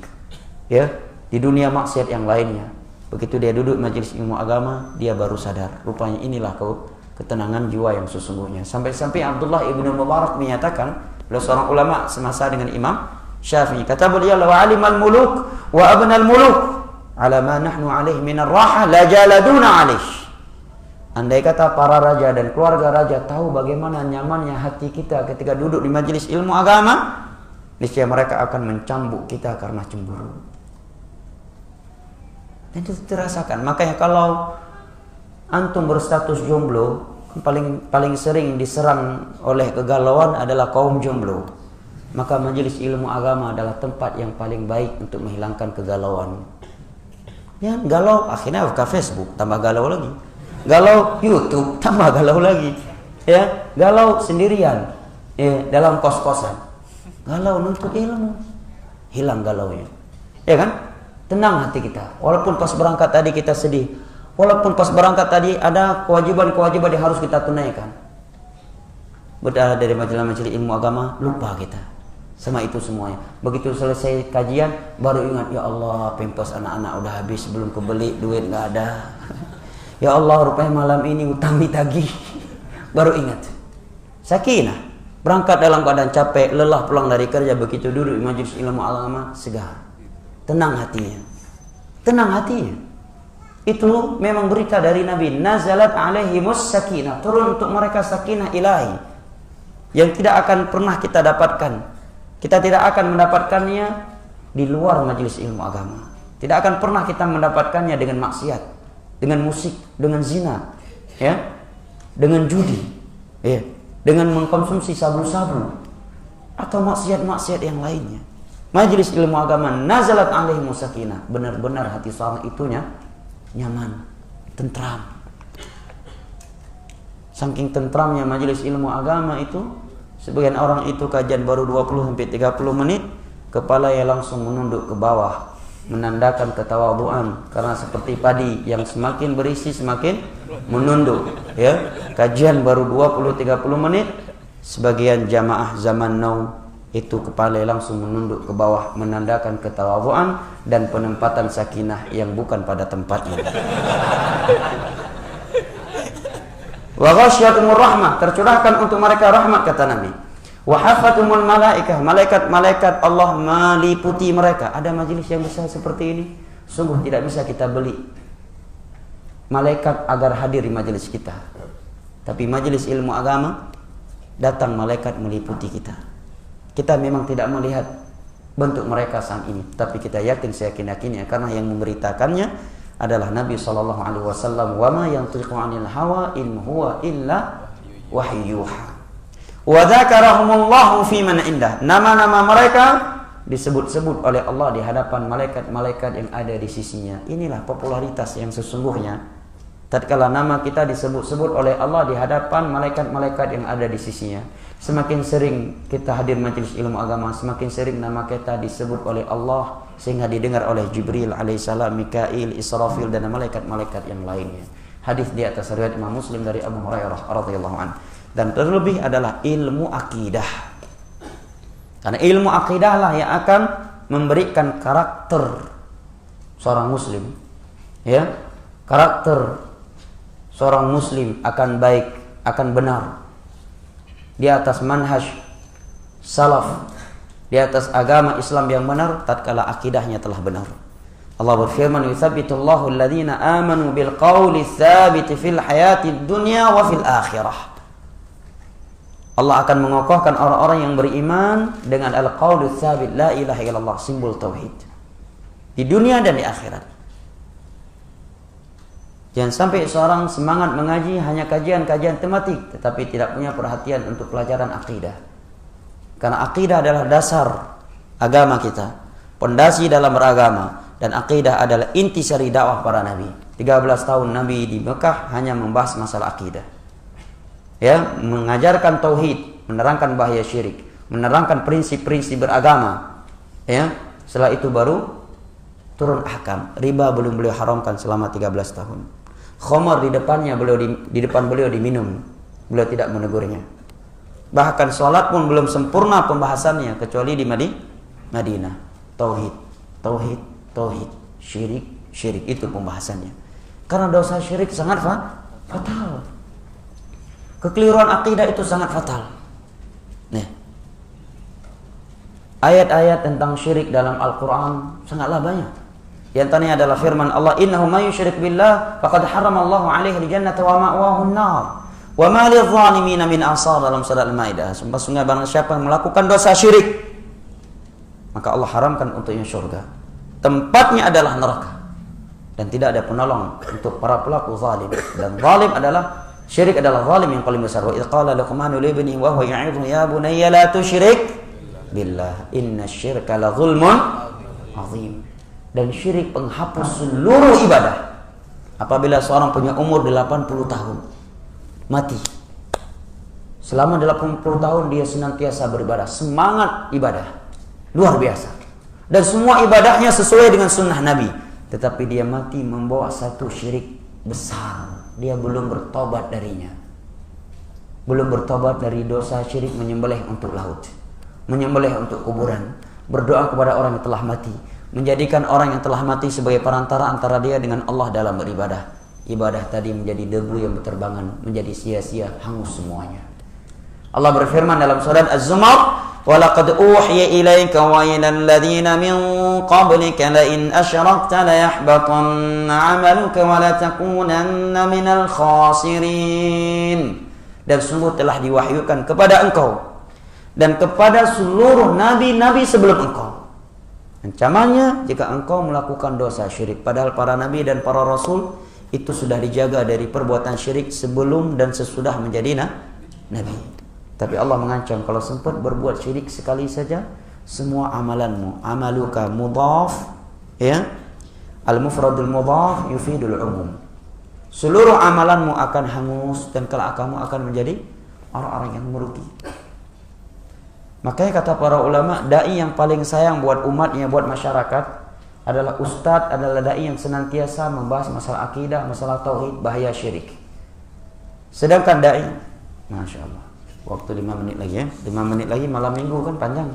ya, di dunia maksiat yang lainnya. Begitu dia duduk majelis ilmu agama, dia baru sadar, rupanya inilah ketenangan jiwa yang sesungguhnya. Sampai-sampai Abdullah ibnu Mubarak menyatakan, beliau seorang ulama semasa dengan Imam Syafi'i, kata beliau, "Wa alimal muluk wa abnal muluk ala ma nahnu alaihi minar raha la jaladuna alaih." Andai kata para raja dan keluarga raja tahu bagaimana nyamannya hati kita ketika duduk di majelis ilmu agama, niscaya mereka akan mencambuk kita karena cemburu. Dan itu dirasakan. Makanya kalau antum berstatus jomblo, paling sering diserang oleh kegalauan adalah kaum jomblo. Maka majelis ilmu agama adalah tempat yang paling baik untuk menghilangkan kegalauan. Ya, galau akhirnya buka Facebook, tambah galau lagi. Galau YouTube, tambah galau lagi. Ya, galau sendirian, ya, dalam kos-kosan. Galau nuntut ilmu, hilang galaunya. Ya kan? Tenang hati kita. Walaupun pas berangkat tadi kita sedih, walaupun pas berangkat tadi ada kewajiban-kewajiban yang harus kita tunaikan. Berada dari majelis ilmu agama, lupa kita sama itu semuanya. Begitu selesai kajian, baru ingat, ya Allah, pempes anak-anak udah habis, belum kebeli, duit nggak ada. Ya Allah, rupanya malam ini utang ditagih. Baru ingat. Sakinah. Berangkat dalam keadaan capek, lelah pulang dari kerja, begitu duduk di majelis ilmu agama, segar. Tenang hatinya. Tenang hatinya. Itu memang berita dari Nabi. Nazalat alaihimus sakinah. Turun untuk mereka sakinah ilahi. Yang tidak akan pernah kita dapatkan. Kita tidak akan mendapatkannya di luar majelis ilmu agama. Tidak akan pernah kita mendapatkannya dengan maksiat, dengan musik, dengan zina. Ya. dengan judi, ya, dengan mengkonsumsi sabu-sabu atau maksiat-maksiat yang lainnya. Majelis ilmu agama nazalat alaihim sakinah, benar-benar hati seorang itunya nyaman, tentram. Saking tentramnya majelis ilmu agama itu, sebagian orang itu kajian baru 20 sampai 30 menit, kepalanya langsung menunduk ke bawah, menandakan ketawaduan, karena seperti padi yang semakin berisi semakin menunduk, ya. Kajian baru 20-30 menit, sebagian jamaah zaman now itu kepalanya langsung menunduk ke bawah, menandakan ketawaduan dan penempatan sakinah yang bukan pada tempatnya. Wa ghasyiatumur rahmah, tercurahkan untuk mereka rahmat, kata Nabi. Wa hafatumul malaikah, malaikat Allah meliputi mereka. Ada majelis yang besar seperti ini, sungguh tidak bisa kita beli malaikat agar hadir di majelis kita. Tapi majelis ilmu agama, datang malaikat meliputi kita. Kita memang tidak melihat bentuk mereka saat ini, tapi kita yakin seyakin-yakinnya, karena yang memberitakannya adalah Nabi SAW. Wa ma yantiqu 'anil hawa in huwa illa wahyuha. Wa dzakarahumullahu fi man indah. Nama-nama mereka disebut-sebut oleh Allah di hadapan malaikat-malaikat yang ada di sisinya. Inilah popularitas yang sesungguhnya. Tatkala nama kita disebut-sebut oleh Allah di hadapan malaikat-malaikat yang ada di sisinya. Semakin sering kita hadir majelis ilmu agama, semakin sering nama kita disebut oleh Allah, sehingga didengar oleh Jibril alaihissalam, Mikail, Israfil, dan malaikat-malaikat yang lainnya. Hadis di atas riwayat Imam Muslim dari Abu Hurairah radhiyallahu anhu. Dan terlebih adalah ilmu akidah. Karena ilmu akidah lah yang akan memberikan karakter seorang muslim. Ya, karakter seorang muslim akan baik, akan benar di atas manhaj salaf, di atas agama Islam yang benar tatkala akidahnya telah benar. Allah berfirman, "Yutsabbitullahu alladhina amanu bil qawli tsabiti fil hayatid dunya wa fil akhirah." Allah akan mengokohkan orang-orang yang beriman dengan al-qaulu tsabit, la ilaha illallah, simbol tauhid, di dunia dan di akhirat. Jangan sampai seorang semangat mengaji hanya kajian-kajian tematik, tetapi tidak punya perhatian untuk pelajaran akidah. Karena akidah adalah dasar agama kita, pondasi dalam beragama, dan akidah adalah intisari dakwah para nabi. 13 tahun Nabi di Mekah hanya membahas masalah akidah. Ya, mengajarkan tauhid, menerangkan bahaya syirik, menerangkan prinsip-prinsip beragama. Ya, setelah itu baru turun ahkam. Riba belum beliau haramkan selama 13 tahun. Khamar di depannya di depan beliau diminum, beliau tidak menegurnya. Bahkan sholat pun belum sempurna pembahasannya kecuali di Madinah. Tauhid, tauhid, tauhid, syirik, syirik, itu pembahasannya. Karena dosa syirik sangat fatal. Kekeliruan akidah itu sangat fatal. Nah, ayat-ayat tentang syirik dalam Al-Quran sangatlah banyak. Di antaranya adalah firman Allah, "Innahu may yusyrik billah faqad haramallahu 'alaihi al-jannata wa ma'wahu an-nar wa ma lidh-dhalimin min ansar," dalam surat Al-Maidah. Sungguh barang siapa yang melakukan dosa syirik, maka Allah haramkan untuknya surga. Tempatnya adalah neraka dan tidak ada penolong untuk para pelaku zalim. Dan zalim adalah, syirik adalah zalim yang paling besar. Wa idh qala Luqmanu li ibnihi wa huwa ya'idhu ya bunayya la tusyrik billah innasyirka la zulmun 'azim. Dan syirik penghapus seluruh ibadah. Apabila seorang punya umur 80 tahun, mati, selama 80 tahun dia senantiasa beribadah, semangat ibadah luar biasa, dan semua ibadahnya sesuai dengan sunnah Nabi, tetapi dia mati membawa satu syirik besar, dia belum bertobat darinya, belum bertobat dari dosa syirik menyembelih untuk laut, menyembelih untuk kuburan, berdoa kepada orang yang telah mati, menjadikan orang yang telah mati sebagai perantara antara dia dengan Allah dalam beribadah. Ibadah tadi menjadi debu yang berterbangan, menjadi sia-sia, hangus semuanya. Allah berfirman dalam surat Az-Zumar, "Wa laqad uhiya ilaika wa ilal ladzina min qablika la in asyrakta la yahbatanna 'amaluka wa la takunanna minal khasirin." Dan sungguh telah diwahyukan kepada engkau dan kepada seluruh nabi-nabi sebelum engkau ancamannya jika engkau melakukan dosa syirik. Padahal para nabi dan para rasul itu sudah dijaga dari perbuatan syirik sebelum dan sesudah menjadi nabi. Tapi Allah mengancam kalau sempat berbuat syirik sekali saja, semua amalanmu, amaluka mudhaf, ya, al-mufradul mudhaf yufidul umum. Seluruh amalanmu akan hangus dan kelak kamu akan menjadi orang-orang yang merugi. Makanya kata para ulama, dai yang paling sayang buat umatnya, buat masyarakat adalah ustadz, adalah dai yang senantiasa membahas masalah akidah, masalah tauhid, bahaya syirik. Sedangkan dai, masya Allah, waktu 5 menit lagi ya, 5 menit lagi malam minggu kan panjang.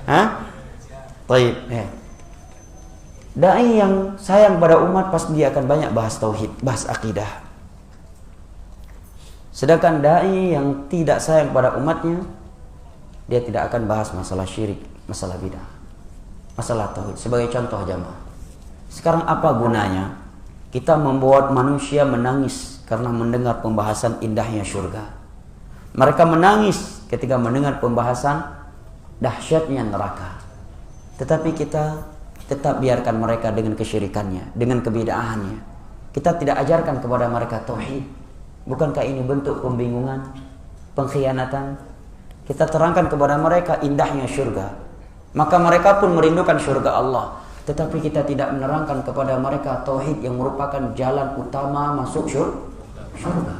Hah? Baik. Dai yang sayang pada umat pasti dia akan banyak bahas tauhid, bahas akidah. Sedangkan dai yang tidak sayang pada umatnya, dia tidak akan bahas masalah syirik, masalah bidah, masalah tauhid. Sebagai contoh jamaah, sekarang apa gunanya kita membuat manusia menangis karena mendengar pembahasan indahnya surga? Mereka menangis ketika mendengar pembahasan dahsyatnya neraka. Tetapi kita tetap biarkan mereka dengan kesyirikannya, dengan kebidaahannya. Kita tidak ajarkan kepada mereka tauhid. Bukankah ini bentuk pembingungan, pengkhianatan? Kita terangkan kepada mereka indahnya surga, maka mereka pun merindukan surga Allah. Tetapi kita tidak menerangkan kepada mereka tauhid yang merupakan jalan utama masuk surga.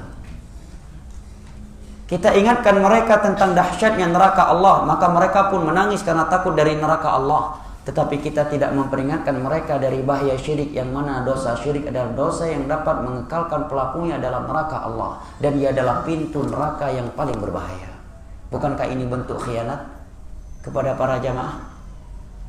Kita ingatkan mereka tentang dahsyatnya neraka Allah, maka mereka pun menangis karena takut dari neraka Allah. Tetapi kita tidak memperingatkan mereka dari bahaya syirik, yang mana dosa syirik adalah dosa yang dapat mengekalkan pelakunya dalam neraka Allah, dan ia adalah pintu neraka yang paling berbahaya. Bukankah ini bentuk khianat kepada para jamaah?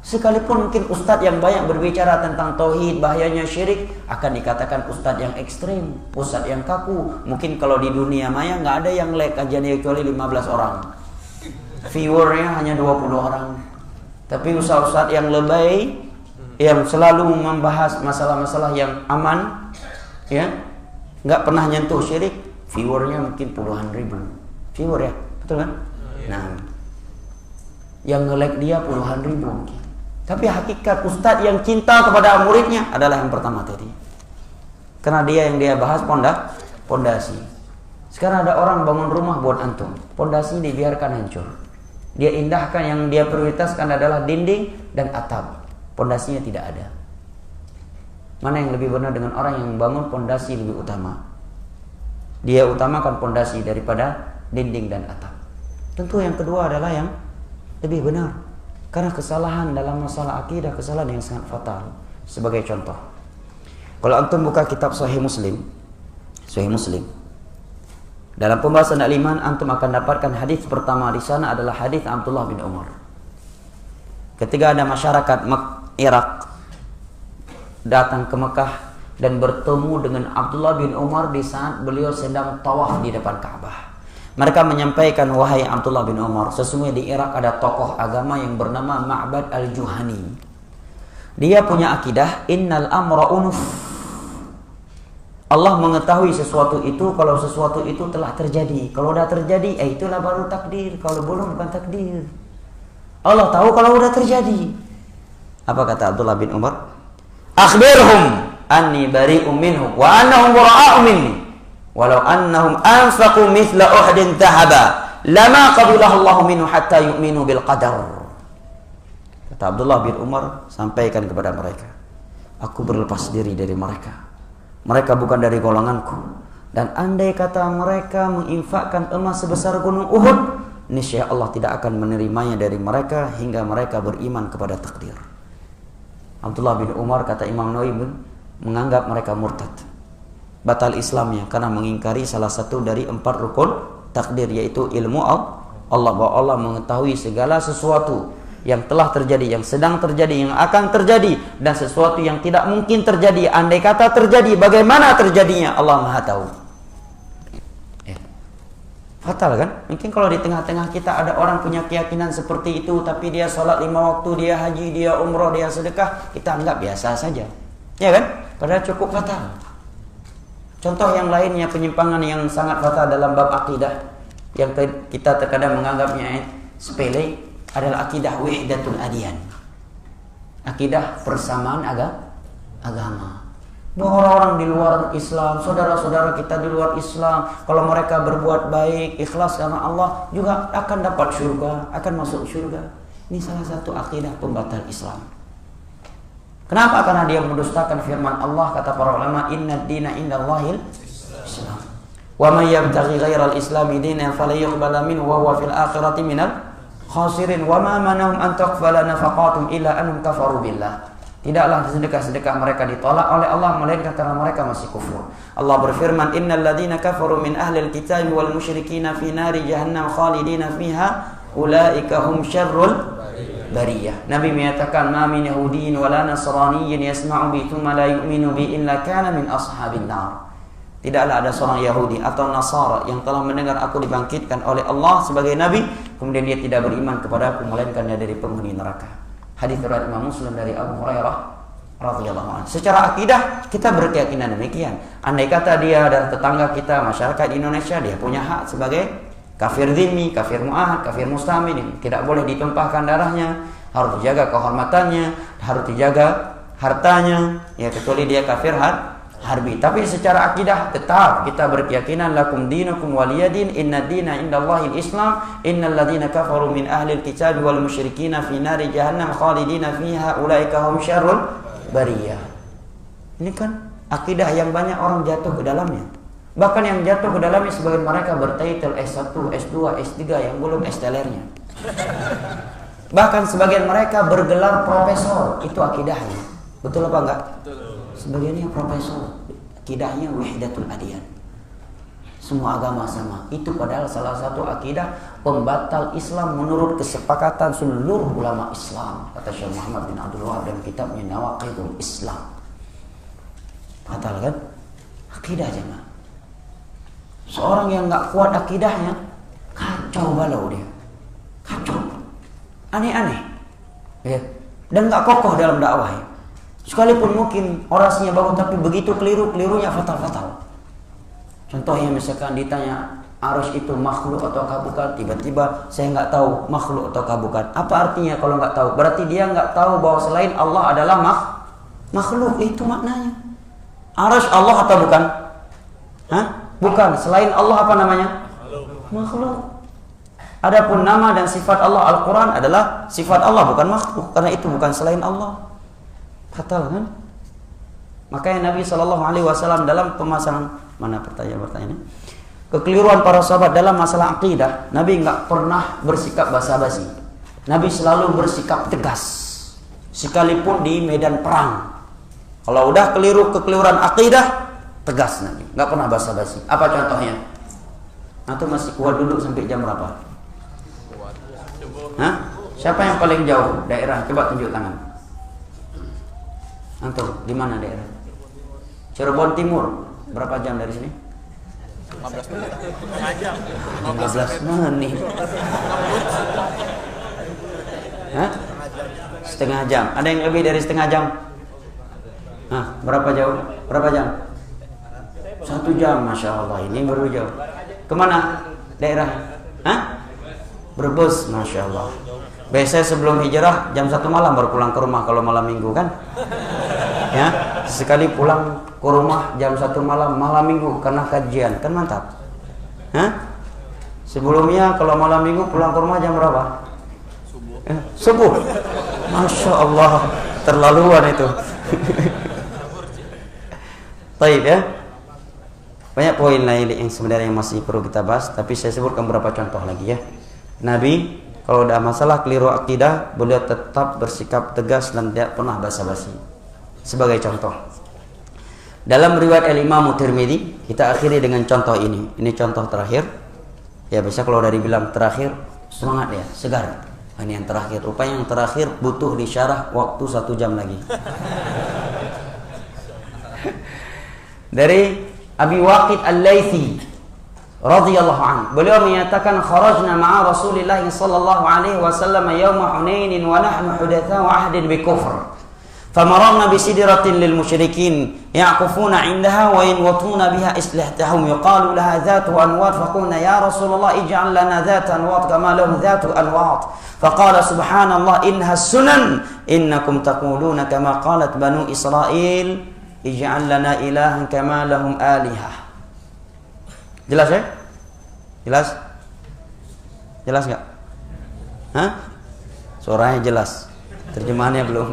Sekalipun mungkin ustadz yang banyak berbicara tentang tauhid, bahayanya syirik, akan dikatakan ustadz yang ekstrim, ustadz yang kaku. Mungkin kalau di dunia maya nggak ada yang like kajiannya kecuali 15 orang, viewernya hanya 20 orang. Tapi ustaz-ustaz yang lebay, yang selalu membahas masalah-masalah yang aman, ya, nggak pernah nyentuh syirik, viewernya mungkin puluhan ribu viewer, ya, betul kan? Nah, yang nge-like dia puluhan ribu mungkin. Tapi hakikat ustaz yang cinta kepada muridnya adalah yang pertama tadi, karena dia yang dia bahas pondasi. Sekarang ada orang bangun rumah buat antum, pondasi dibiarkan hancur. Dia indahkan, yang dia prioritaskan adalah dinding dan atap, pondasinya tidak ada. Mana yang lebih benar dengan orang yang bangun pondasi lebih utama? Dia utamakan pondasi daripada dinding dan atap. Tentu yang kedua adalah yang lebih benar, karena kesalahan dalam masalah akidah, kesalahan yang sangat fatal. Sebagai contoh, kalau antum buka kitab Sahih Muslim, dalam pembahasan al-iman, antum akan dapatkan hadis pertama di sana adalah hadis Abdullah bin Umar. Ketika ada masyarakat Irak datang ke Mekah dan bertemu dengan Abdullah bin Umar di saat beliau sedang tawaf di depan Ka'bah. Mereka menyampaikan, wahai Abdullah bin Umar, sesungguhnya di Irak ada tokoh agama yang bernama Ma'bad al-Juhani. Dia punya akidah innal amra unuf. Allah mengetahui sesuatu itu kalau sesuatu itu telah terjadi. Kalau sudah terjadi, itulah baru takdir. Kalau belum, bukan takdir. Allah tahu kalau sudah terjadi. Apa kata Abdullah bin Umar? Akhbirhum anni bari'um minhum wa annahum bura'a'u minni walau annahum anfaqu mithla Uhudin dhahaba lama qabilahu Allah minhu hatta yu'minu bil qadar. Kata Abdullah bin Umar, sampaikan kepada mereka, aku berlepas diri dari mereka. Mereka bukan dari golonganku. Dan andai kata mereka menginfakkan emas sebesar gunung Uhud, niscaya Allah tidak akan menerimanya dari mereka hingga mereka beriman kepada takdir. Abdullah bin Umar, kata Imam Nawawi, menganggap mereka murtad, batal Islamnya karena mengingkari salah satu dari 4 rukun takdir, yaitu ilmu Allah, bahwa Allah mengetahui segala sesuatu yang telah terjadi, yang sedang terjadi, yang akan terjadi, dan sesuatu yang tidak mungkin terjadi. Andai kata terjadi, bagaimana terjadinya, Allah Maha tahu. Fatal kan? Mungkin kalau di tengah-tengah kita ada orang punya keyakinan seperti itu, tapi dia sholat 5 waktu, dia haji, dia umroh, dia sedekah, kita anggap biasa saja, ya kan? Padahal cukup fatal. Contoh yang lainnya, penyimpangan yang sangat fatal dalam bab akidah, yang kita terkadang menganggapnya sepele, adalah akidah wahdatul adyan, akidah persamaan agama. bahwa orang-orang di luar Islam, saudara-saudara kita di luar Islam, kalau mereka berbuat baik, ikhlas karena Allah, juga akan dapat surga, akan masuk surga. Ini salah satu akidah pembatal Islam. Kenapa? Karena dia mendustakan firman Allah, kata para ulama, inna dina indallahil Islam. Wa may yabtaghi ghairal islami dinan fala yuqbala minhu wa huwa fil akhirati minal khasirin wa ma manahum an taqbala nafaqatum illa annahum kafaru billah. Tidaklah sedekah-sedekah mereka ditolak oleh Allah melainkan karena mereka masih kufur. Allah berfirman, innal ladzina kafaru min ahlil kitabi wal musyrikina fi nari jahannam khalidina fiha ulaika hum syarrul bariyah. Nabi menyatakan, ma min yahudiyyin wala nasraniyyin yasma'u bi thumma la yu'minu bi illa kana min ashabin nar. Tidaklah ada seorang Yahudi atau Nasara yang telah mendengar aku dibangkitkan oleh Allah sebagai nabi, kemudian dia tidak beriman kepada aku melainkan dia dari penghuni neraka. Hadis riwayat Imam Muslim dari Abu Hurairah radhiyallahu anhu. Secara akidah kita berkeyakinan demikian. Andai kata dia dan tetangga kita, masyarakat Indonesia, dia punya hak sebagai kafir dhimmi, kafir mu'ahad, kafir mustamin, tidak boleh ditumpahkan darahnya, harus dijaga kehormatannya, harus dijaga hartanya, ya kecuali dia kafir harbi. Tapi secara akidah tetap kita berkeyakinan lakum dinukum waliyadin, inna dina indallahil Islam, innal ladzina kafaru min ahlil kitabi wal musyrikina fi nari jahannam khalidina fiha ulaika hum syarrul bariyah. Ini kan akidah yang banyak orang jatuh ke dalamnya. Bahkan yang jatuh ke dalamnya sebagian mereka bertitel S1, S2, S3 yang belum S-telernya. Bahkan sebagian mereka bergelar profesor, itu akidahnya. Betul apa enggak? Sebagiannya profesor, akidahnya wahdatul adyan. Semua agama sama. Itu padahal salah satu akidah pembatal Islam menurut kesepakatan seluruh ulama Islam. Kata Syekh Muhammad bin Abdul Wahab dalam kitabnya Nawaqidul Islam. Batal kan? Akidah jemaah. Seorang yang enggak kuat akidahnya, kacau balau dia. Kacau. Aneh-aneh. Ya. Dan enggak kokoh dalam dakwahnya. Sekalipun mungkin orasinya bagus, tapi begitu kelirunya fatal-fatal. Contohnya misalkan ditanya arus itu makhluk ataukah bukan, tiba-tiba saya nggak tahu makhluk ataukah bukan. Apa artinya kalau nggak tahu? Berarti dia nggak tahu bahwa selain Allah adalah makhluk. Itu maknanya. Arus Allah atau bukan? Hah? Bukan. Selain Allah apa namanya? Makhluk. Adapun nama dan sifat Allah, Al-Quran adalah sifat Allah, bukan makhluk. Karena itu bukan selain Allah. Fatal kan? Makanya Nabi SAW dalam pemasangan, mana pertanyaan kekeliruan para sahabat dalam masalah akidah, Nabi nggak pernah bersikap basa-basi. Nabi selalu bersikap tegas, sekalipun di medan perang. Kalau udah kekeliruan akidah, tegas Nabi, nggak pernah basa-basi. Apa contohnya? Atau masih kuat duduk sampai jam berapa? Hah? Siapa yang paling jauh daerah? Coba tunjuk tangan. Antum, di mana daerah? Cirebon Timur. Berapa jam dari sini? 15 menit. 15 menit. Hah? Setengah jam. Ada yang lebih dari setengah jam? Hah, berapa jauh? Berapa jam? 1 jam, Masya Allah. Ini baru jauh. Kemana daerah? Hah? Brebes, Masya Allah. Biasanya sebelum hijrah jam 1 malam baru pulang ke rumah kalau malam minggu kan? Ya, sekali pulang ke rumah jam 1 malam minggu karena kajian, kan mantap. Hah? Sebelumnya kalau malam minggu pulang ke rumah jam berapa? Subuh. Masya Allah, terlaluan itu. Baik ya. Banyak poin lain yang sebenarnya masih perlu kita bahas, tapi saya sebutkan beberapa contoh lagi ya. Nabi kalau ada masalah keliru akidah, beliau tetap bersikap tegas dan tidak pernah basa-basi. Sebagai contoh, dalam riwayat Al-Imam Tirmidzi, kita akhiri dengan contoh ini. Ini contoh terakhir. Ya biasa kalau dari bilang terakhir, semangat ya, segar. Ini yang terakhir. Rupanya yang terakhir butuh disyarah waktu 1 jam lagi. Dari Abi Waqid Al-Laythi radhiyallahu anhu, beliau menyatakan kharajna ma'a Rasulillah sallallahu alaihi wasallam yauma Hunain wa nahnu hudatha wa ahdin bi kufr. فمررنا بسدرة للمشركين يعكفون عندها وينوطون بها إسلحتهم يقال لها ذات أنواط فقلنا يا رسول الله اجعل لنا ذات أنواط كما لهم ذات أنواط فقال سبحان الله إنها السنن إنكم تقولون كما قالت بنو إسرائيل ij'al lana ilahan kama lahum alihah. Jelas ya? Jelas? Jelas nggak? Hah? Suaranya jelas. Terjemahannya belum.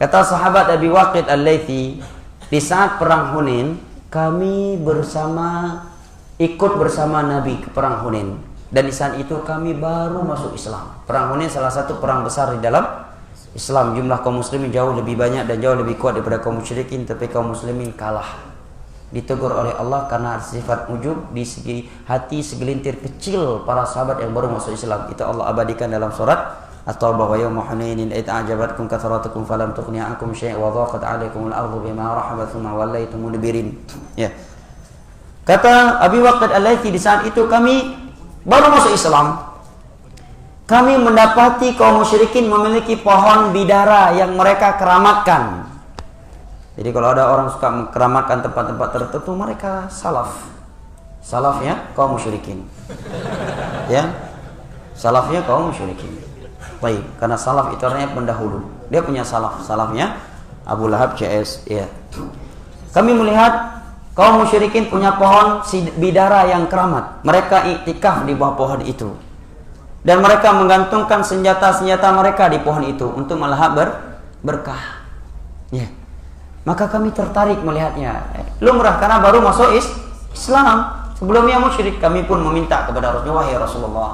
Kata sahabat Abi Waqid Al-Laythi, di saat perang Hunain, kami ikut bersama Nabi ke perang Hunain. Dan di saat itu kami baru masuk Islam. Perang Hunain salah satu perang besar di dalam Islam. Jumlah kaum muslimin jauh lebih banyak dan jauh lebih kuat daripada kaum musyrikin, tapi kaum muslimin kalah. Ditegur oleh Allah karena sifat ujub di segi hati segelintir kecil para sahabat yang baru masuk Islam. Itu Allah abadikan dalam surat At-Taubah, wa yawma Hunainin id a'jabatkum kathratukum falam tughni 'ankum syai'an wa dhaqat 'alaykumul ardu bima rahabat thumma wallaytum mudbirin. Ya. Kata Abi Waqid Al-Laythi, di saat itu kami baru masuk Islam. Kami mendapati kaum musyrikin memiliki pohon bidara yang mereka keramatkan. Jadi kalau ada orang suka mengkeramatkan tempat-tempat tertentu, mereka salaf. Salafnya kaum musyrikin. Ya. Salafnya kaum musyrikin. Baik, karena salaf itu artinya pendahulu. Dia punya salaf. Salafnya Abu Lahab CS, ya. Kami melihat kaum musyrikin punya pohon bidara yang keramat. Mereka iktikaf di bawah pohon itu. Dan mereka menggantungkan senjata-senjata mereka di pohon itu untuk melahap berkah. Ya. Maka kami tertarik melihatnya. Lumrah karena baru masuk Islam. Sebelumnya musyrik. Kami pun meminta kepada Rasulullah, ya Rasulullah,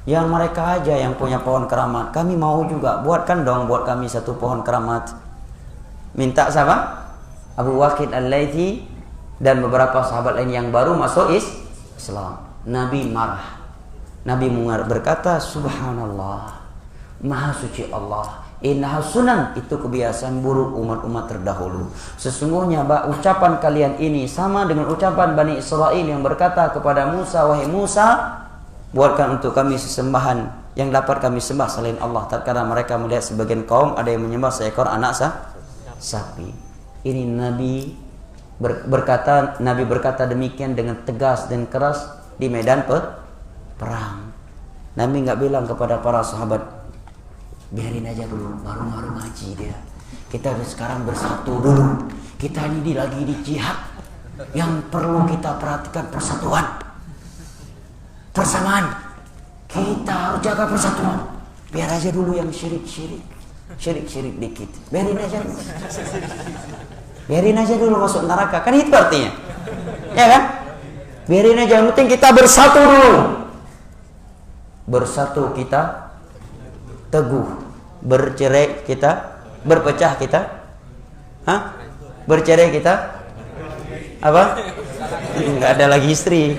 yang mereka aja yang punya pohon keramat, kami mau juga. Buatkan dong buat kami satu pohon keramat. Minta siapa? Abu Waqid Al-Laythi dan beberapa sahabat lain yang baru masuk Islam. Nabi marah. Nabi berkata, subhanallah, maha suci Allah, innaha sunan, itu kebiasaan buruk umat-umat terdahulu. Sesungguhnya ucapan kalian ini sama dengan ucapan Bani Israel yang berkata kepada Musa, wahai Musa, buatkan untuk kami sesembahan yang dapat kami sembah selain Allah. Tatkala mereka melihat sebagian kaum ada yang menyembah seekor anak sapi. Ini Nabi berkata demikian dengan tegas dan keras di medan perang. Nabi nggak bilang kepada para sahabat, biarin aja dulu, baru ngaji dia. Kita sekarang bersatu dulu. Kita ini lagi di jihad. Yang perlu kita perhatikan persatuan, persamaan. Kita harus jaga persatuan. Biar aja dulu yang syirik dikit. Biarin aja dulu masuk neraka. Kan itu artinya, ya kan? Biarin aja, yang penting kita bersatu dulu. Bersatu kita teguh, bercerai kita, berpecah kita, bercerai kita, apa? Nggak ada lagi istri.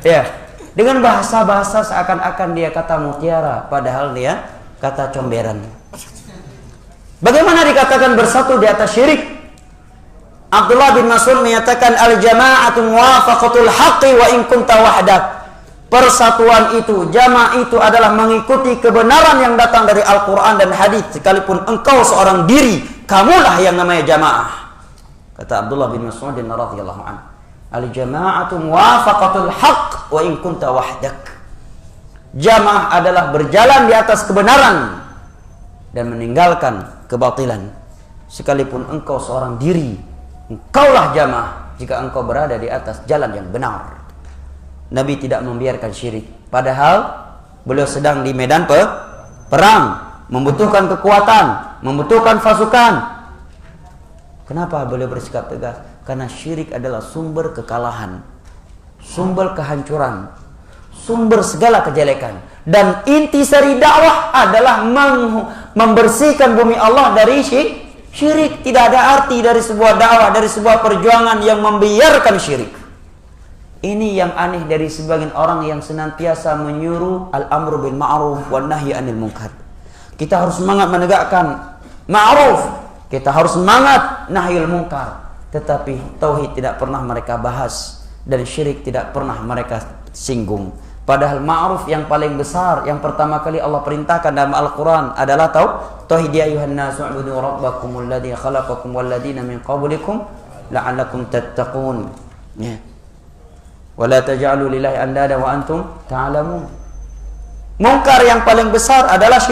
Ya, dengan bahasa-bahasa seakan-akan dia kata mutiara, padahal dia kata comberan. Bagaimana dikatakan bersatu di atas syirik? Abdullah bin Mas'ud menyatakan al-jama'atu muwafaqatul haqqi wa in kunta wahdak. Persatuan itu, jamaah itu adalah mengikuti kebenaran yang datang dari Al-Quran dan hadis. Sekalipun engkau seorang diri, kamulah yang namanya jamaah. Kata Abdullah bin Mas'ud radhiyallahu anhu, al-jama'atu muwafaqatul haqq wa in kunta wahdak. Jamaah adalah berjalan di atas kebenaran dan meninggalkan kebatilan. Sekalipun engkau seorang diri, engkaulah jamaah jika engkau berada di atas jalan yang benar. Nabi tidak membiarkan syirik. Padahal beliau sedang di medan perang, membutuhkan kekuatan, membutuhkan pasukan. Kenapa beliau bersikap tegas? Karena syirik adalah sumber kekalahan, sumber kehancuran, sumber segala kejelekan. Dan intisari dakwah adalah membersihkan bumi Allah dari syirik. Tidak ada arti dari sebuah dakwah, dari sebuah perjuangan yang membiarkan syirik. Ini yang aneh dari sebagian orang yang senantiasa menyuruh al-amru bil ma'ruf wan nahyi anil munkar. Kita harus semangat menegakkan ma'ruf, kita harus semangat nahyul munkar. Tetapi tauhid tidak pernah mereka bahas dan syirik tidak pernah mereka singgung. Padahal ma'ruf yang paling besar, yang pertama kali Allah perintahkan dalam Al-Quran adalah tauhid. Ya ayuhan nasu u'budu rabbakumul ladzi khalaqakum wal ladzina min qablikum la'allakum tattaqun. Ya. Wala taj'alu lillahi andada wa antum ta'lamun. Mungkar yang paling besar adalah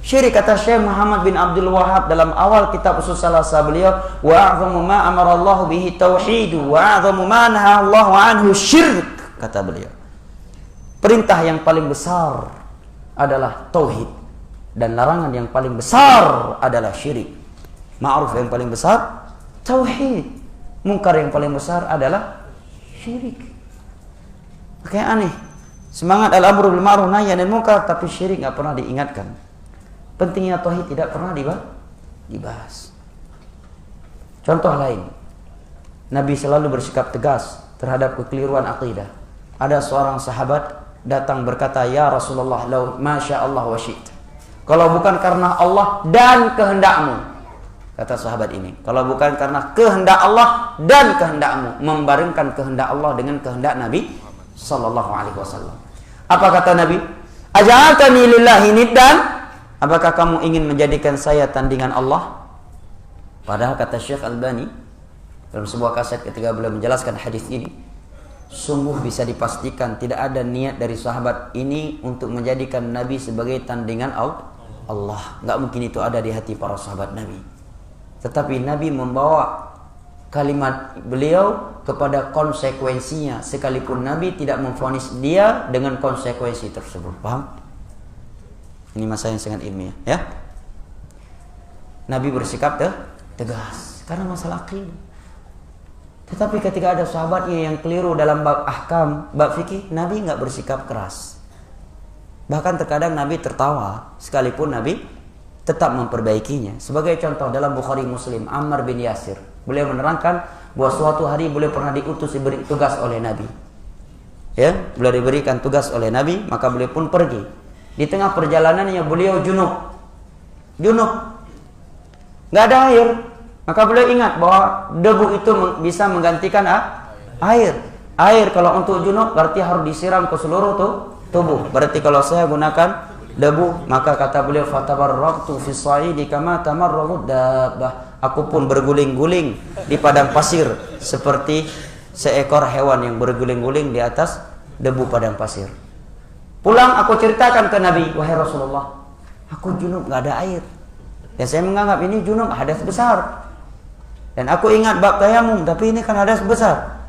Syirik, kata Syekh Muhammad bin Abdul Wahab dalam awal kitab Ushul Salasah beliau, wa a'zamu ma amara Allah bihi tauhidu wa a'zamu ma nahaa Allah anhu syirk, kata beliau. Perintah yang paling besar adalah tauhid dan larangan yang paling besar adalah syirik. Ma'ruf yang paling besar tauhid, mungkar yang paling besar adalah syirik. Kayak aneh, semangat al-amru bil ma'ruf nahi anil munkar, tapi syirik enggak pernah diingatkan. Pentingnya tauhid tidak pernah dibahas. Contoh lain, Nabi selalu bersikap tegas terhadap kekeliruan akidah. Ada seorang sahabat datang berkata, "Ya Rasulullah, lau masya Allah wa syi'ta." Kalau bukan karena Allah dan kehendakmu, kata sahabat ini, kalau bukan karena kehendak Allah dan kehendakmu, membaringkan kehendak Allah dengan kehendak Nabi sallallahu alaihi wasallam. Apa kata Nabi? "Aja'altani lillahi niddan?" Apakah kamu ingin menjadikan saya tandingan Allah? Padahal kata Syekh Albani dalam sebuah kaset ketika beliau menjelaskan hadis ini, sungguh bisa dipastikan tidak ada niat dari sahabat ini untuk menjadikan Nabi sebagai tandingan Allah. Nggak mungkin itu ada di hati para sahabat Nabi. Tetapi Nabi membawa kalimat beliau kepada konsekuensinya, sekalipun Nabi tidak memvonis dia dengan konsekuensi tersebut. Paham? Ini masalah yang sangat ilmiah, ya. Nabi bersikap tegas karena masalah akidah. Tetapi ketika ada sahabatnya yang keliru dalam bab ahkam, bab fikih, Nabi nggak bersikap keras. Bahkan terkadang Nabi tertawa, sekalipun Nabi tetap memperbaikinya. Sebagai contoh dalam Bukhari Muslim, Ammar bin Yasir, beliau menerangkan bahwa suatu hari beliau pernah diutus diberi tugas oleh Nabi. Ya, beliau diberikan tugas oleh Nabi, maka beliau pun pergi. Di tengah perjalanannya beliau junub, nggak ada air. Maka beliau ingat bahwa debu itu bisa menggantikan air. Air kalau untuk junub berarti harus disiram ke seluruh tubuh. Berarti kalau saya gunakan debu, maka kata beliau, fatabarraktu fi sa'idi kama tamarraqud dabbah. Aku pun berguling-guling di padang pasir seperti seekor hewan yang berguling-guling di atas debu padang pasir. Pulang aku ceritakan ke Nabi, wahai Rasulullah, aku junub, nggak ada air. Dan saya menganggap ini junub hadas besar. Dan aku ingat bab tayamum, tapi ini kan hadas besar.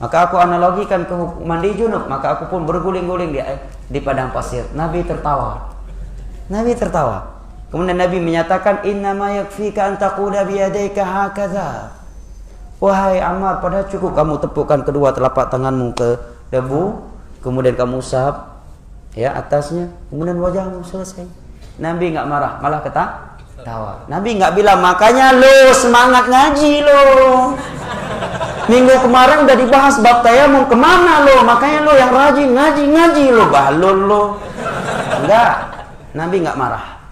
Maka aku analogikan ke mandi junub, maka aku pun berguling-guling di padang pasir. Nabi tertawa. Kemudian Nabi menyatakan, innama yakfika an taqula biyadayka hakadha. Wahai Ammar, padahal cukup kamu tepukkan kedua telapak tanganmu ke debu, kemudian kamu usap ya atasnya, kemudian wajahmu, selesai. Nabi nggak marah, malah ketawa. Nabi nggak bilang, makanya lo semangat ngaji lo, minggu kemarin udah dibahas bab tayamum, kemana lo, makanya lo yang rajin ngaji lo, bahlul lo. Enggak, Nabi nggak marah,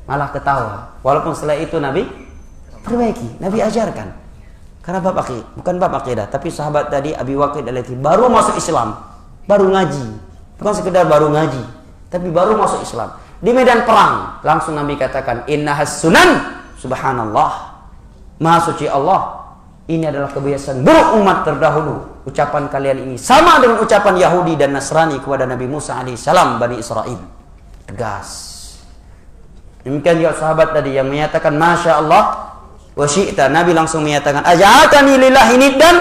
malah ketawa. Walaupun setelah itu Nabi perbaiki, Nabi ajarkan. Karena bab akidah, bukan bab akidah, tapi sahabat tadi Abi Waqid al-Laythi baru masuk Islam, baru ngaji. Bukan sekedar baru ngaji, tapi baru masuk Islam. Di medan perang, langsung Nabi katakan, innahas sunan, subhanallah, maha suci Allah. Ini adalah kebiasaan buruk umat terdahulu. Ucapan kalian ini sama dengan ucapan Yahudi dan Nasrani kepada Nabi Musa alaihissalam, Bani Israel. Tegas. Demikian juga sahabat tadi yang menyatakan, masya Allah wa syi'ta. Nabi langsung menyatakan, aja'atani lillahi niddan.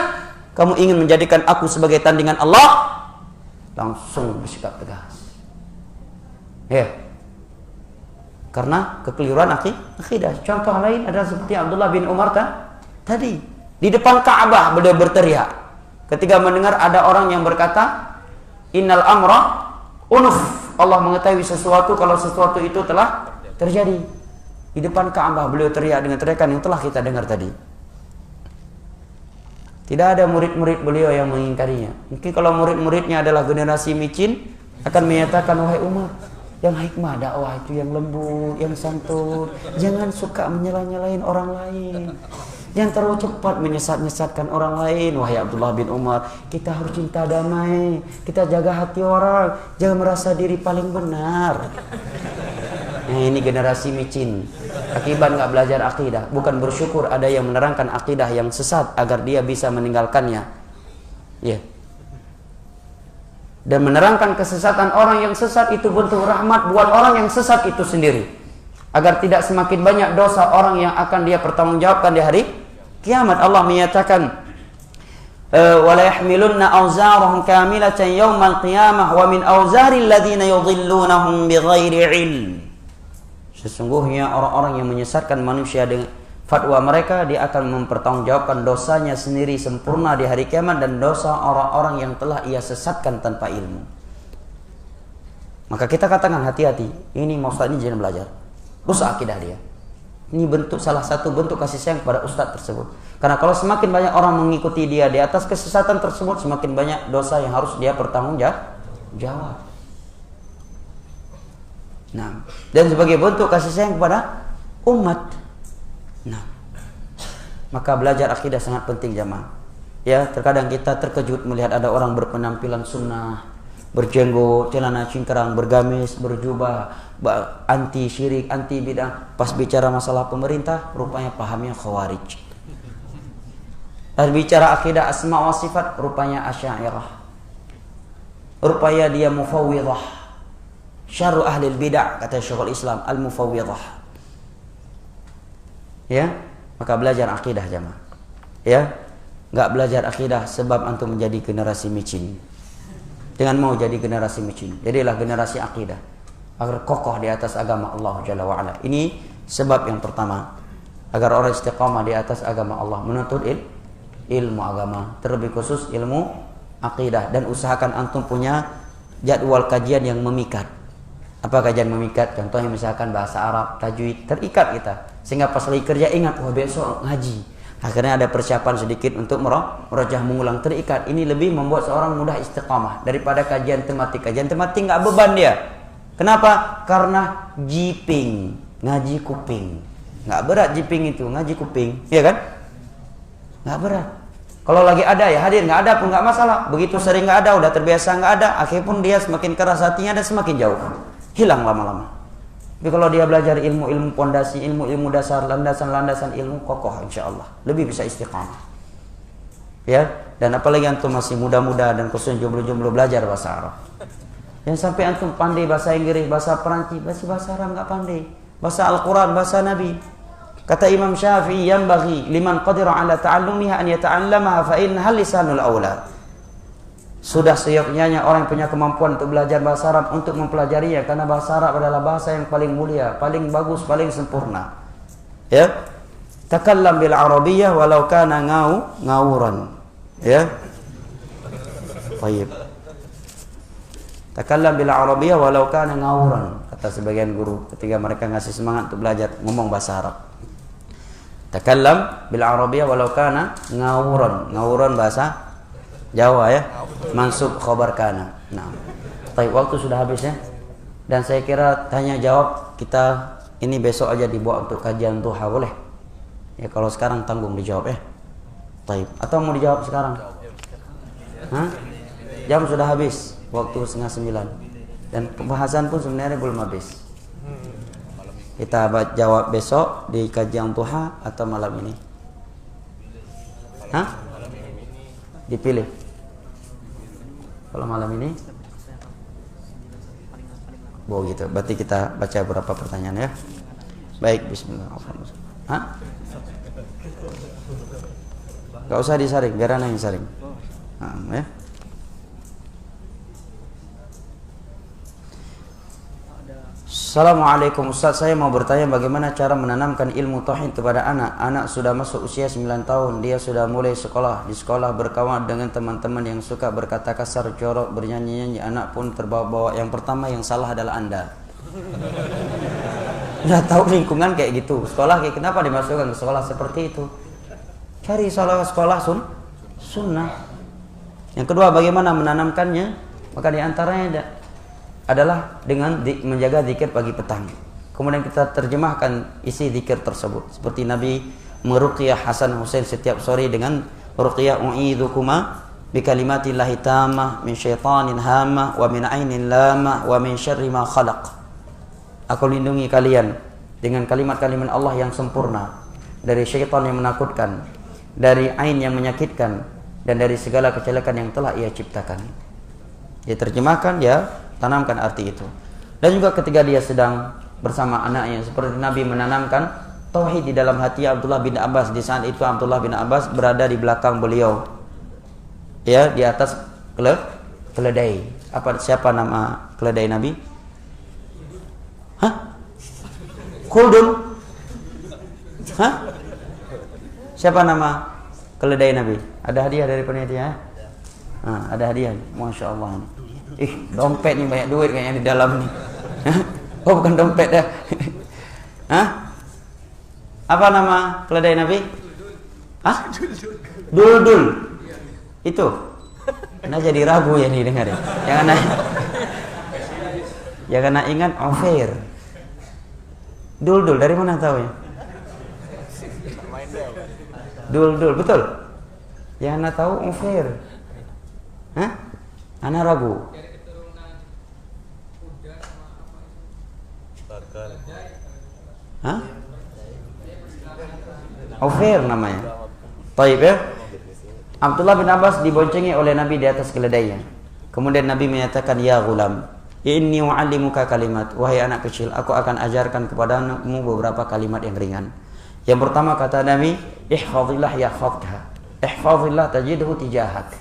Kamu ingin menjadikan aku sebagai tandingan Allah? Langsung bersikap tegas. Ya. Karena kekeliruan akidah. Contoh lain adalah seperti Abdullah bin Umar tadi. Di depan Ka'bah beliau berteriak ketika mendengar ada orang yang berkata, innal amra unuf. Allah mengetahui sesuatu kalau sesuatu itu telah terjadi. Di depan Ka'bah beliau teriak dengan teriakan yang telah kita dengar tadi. Tidak ada murid-murid beliau yang mengingkarinya. Mungkin kalau murid-muridnya adalah generasi micin, akan menyatakan, wahai Umar, yang hikmah dakwah itu yang lembut, yang santun. Jangan suka menyela-nyalain orang lain. Jangan terlalu cepat menyesat-nyesatkan orang lain. Wahai Abdullah bin Umar, kita harus cinta damai. Kita jaga hati orang. Jangan merasa diri paling benar. Nah, ini generasi micin. Akibat nggak belajar akidah, bukan bersyukur ada yang menerangkan akidah yang sesat agar dia bisa meninggalkannya. Ya. dan menerangkan kesesatan orang yang sesat itu bentuk rahmat buat orang yang sesat itu sendiri, agar tidak semakin banyak dosa orang yang akan dia pertanggungjawabkan di hari kiamat. Allah menyatakan wala yahmilunna awzarahum kamilatan yaumal qiyamah wa min awzaril ladzina yudhillunahum bighairi ilm. Sesungguhnya orang-orang yang menyesatkan manusia dengan fatwa mereka, dia akan mempertanggungjawabkan dosanya sendiri sempurna di hari kiamat dan dosa orang-orang yang telah ia sesatkan tanpa ilmu. Maka kita katakan hati-hati, ini ustaz ini jangan belajar, rusak akidah dia. Ini bentuk, salah satu bentuk kasih sayang kepada ustaz tersebut. Karena kalau semakin banyak orang mengikuti dia di atas kesesatan tersebut, semakin banyak dosa yang harus dia bertanggungjawab. Nah, dan sebagai bentuk kasih sayang kepada umat. Nah, maka belajar akidah sangat penting jamaah. Ya, terkadang kita terkejut melihat ada orang berpenampilan sunnah, berjenggot, celana cingkrang, bergamis, berjubah, anti syirik, anti bid'ah. Pas bicara masalah pemerintah, rupanya pahamnya khawarij. Pas bicara akidah asma wa sifat, rupanya asy'ariyah. Rupanya dia mufawwidhah. Syarru ahlil bid'ah, kata Syekhul Islam, al-mufawwidhah. Ya, maka belajar akidah jamaah. Ya, enggak belajar akidah sebab antum menjadi generasi micin. Dengan mau jadi generasi micin, jadilah generasi akidah agar kokoh di atas agama Allah Jalla wa Ala. Ini sebab yang pertama, agar orang istiqamah di atas agama Allah, menuntut ilmu agama, terlebih khusus ilmu akidah, dan usahakan antum punya jadwal kajian yang memikat. Apa kajian memikat? Contohnya misalkan bahasa Arab, tajwid, terikat kita. Sehingga pas lagi kerja ingat, wah besok ngaji. Akhirnya ada persiapan sedikit untuk merajah mengulang, terikat. Ini lebih membuat seorang mudah istiqamah daripada kajian tematik. Kajian tematik nggak beban dia. Kenapa? Karena jiping, ngaji kuping. Nggak berat jiping itu, ngaji kuping, ya kan? Nggak berat. Kalau lagi ada ya hadir, nggak ada pun nggak masalah. Begitu sering nggak ada, udah terbiasa nggak ada, akhirnya pun dia semakin keras hatinya dan semakin jauh. Hilang lama-lama. Tapi kalau dia belajar ilmu-ilmu pondasi, ilmu-ilmu dasar, landasan-landasan ilmu, kokoh insyaallah. Lebih bisa istiqamah. Ya, dan apalagi antum masih muda-muda dan khususnya jomblo-jomblo belajar bahasa Arab. Yang sampai antum pandai bahasa Inggris, bahasa Perancis, bahasa Arab enggak pandai. Bahasa Al-Qur'an, bahasa Nabi. Kata Imam Syafi'i, yanbaghi liman qadira ala ta'allumiha an yata'allamaha fa innaha lisanul aula. Sudah seyogyanya orang yang punya kemampuan untuk belajar bahasa Arab untuk mempelajarinya, karena bahasa Arab adalah bahasa yang paling mulia, paling bagus, paling sempurna. Ya. Takallam bil arabiyyah walau kana ngawuran. Ya. Baik. Takallam bil arabiyyah walau kana ngawuran, kata sebagian guru ketika mereka ngasih semangat untuk belajar ngomong bahasa Arab. Takallam bil arabiyyah walau kana ngawuran. Ngawuran bahasa Jawa ya, mansub khabar kana. Nah, baik, waktu sudah habis ya. Dan saya kira tanya jawab kita ini besok aja dibawa untuk kajian duha, boleh? Ya kalau sekarang tanggung dijawab ya. Baik, atau mau dijawab sekarang? Hah? Jam sudah habis, waktu 8:30. Dan pembahasan pun sebenarnya belum habis. Kita jawab besok di kajian duha atau malam ini? Hah? Dipilih. Kalau malam ini, gitu. Berarti kita baca beberapa pertanyaan ya. Baik, bismillahirrahmanirrahim. Hah? Gak usah disaring, biar anak yang saring. Ya. Assalamualaikum Ustaz, saya mau bertanya bagaimana cara menanamkan ilmu tauhid kepada anak. Anak sudah masuk usia 9 tahun, dia sudah mulai sekolah. Di sekolah berkawan dengan teman-teman yang suka berkata kasar, jorok, bernyanyi-nyanyi. Anak pun terbawa-bawa. Yang pertama yang salah adalah Anda. Udah tahu lingkungan kayak gitu. Sekolah kayak kenapa dimasukkan ke sekolah seperti itu? Cari sekolah sunnah. Yang kedua bagaimana menanamkannya? Maka diantaranya adalah dengan menjaga zikir pagi petang. Kemudian kita terjemahkan isi zikir tersebut. Seperti Nabi meruqyah Hasan Husain setiap sore dengan ruqyah u'idzukuma bikalimatillahi tammah min syaitanin hamah wa min ainin lamah wa min syarri ma khalaq. Aku lindungi kalian dengan kalimat-kalimat Allah yang sempurna dari syaitan yang menakutkan, dari ain yang menyakitkan, dan dari segala kecelakaan yang telah Ia ciptakan. Dia terjemahkan, dia tanamkan arti itu. Dan juga ketika dia sedang bersama anaknya, seperti Nabi menanamkan tauhid di dalam hati Abdullah bin Abbas. Di saat itu Abdullah bin Abbas berada di belakang beliau, ya, di atas keledai. Siapa nama keledai Nabi? Hah? Khuldun? Hah? Siapa nama keledai Nabi? Ada hadiah dari panitia? Ada hadiah. Masya Allah. Dompet nih, banyak duit kayaknya di dalam nih. Oh, bukan dompet dah. Hah? Apa nama keledai Nabi? Hah? Dul. Itu. Nah, jadi ragu ya nih dengar ya. Jangan ingat Ofer. Dul dari mana tahu ya? Dul betul. Jangan tahu Ofer. Hah? Ana ragu. Hah? Ofer namanya. Taib ya. Abdullah bin Abbas diboncengi oleh Nabi di atas keledainya. Kemudian Nabi menyatakan, ya gulam, inni u'allimuka kalimat. Wahai anak kecil, aku akan ajarkan kepadamu beberapa kalimat yang ringan. Yang pertama kata Nabi, ihfazillah yahfazka. Ihfazillah tajidhu tijahak.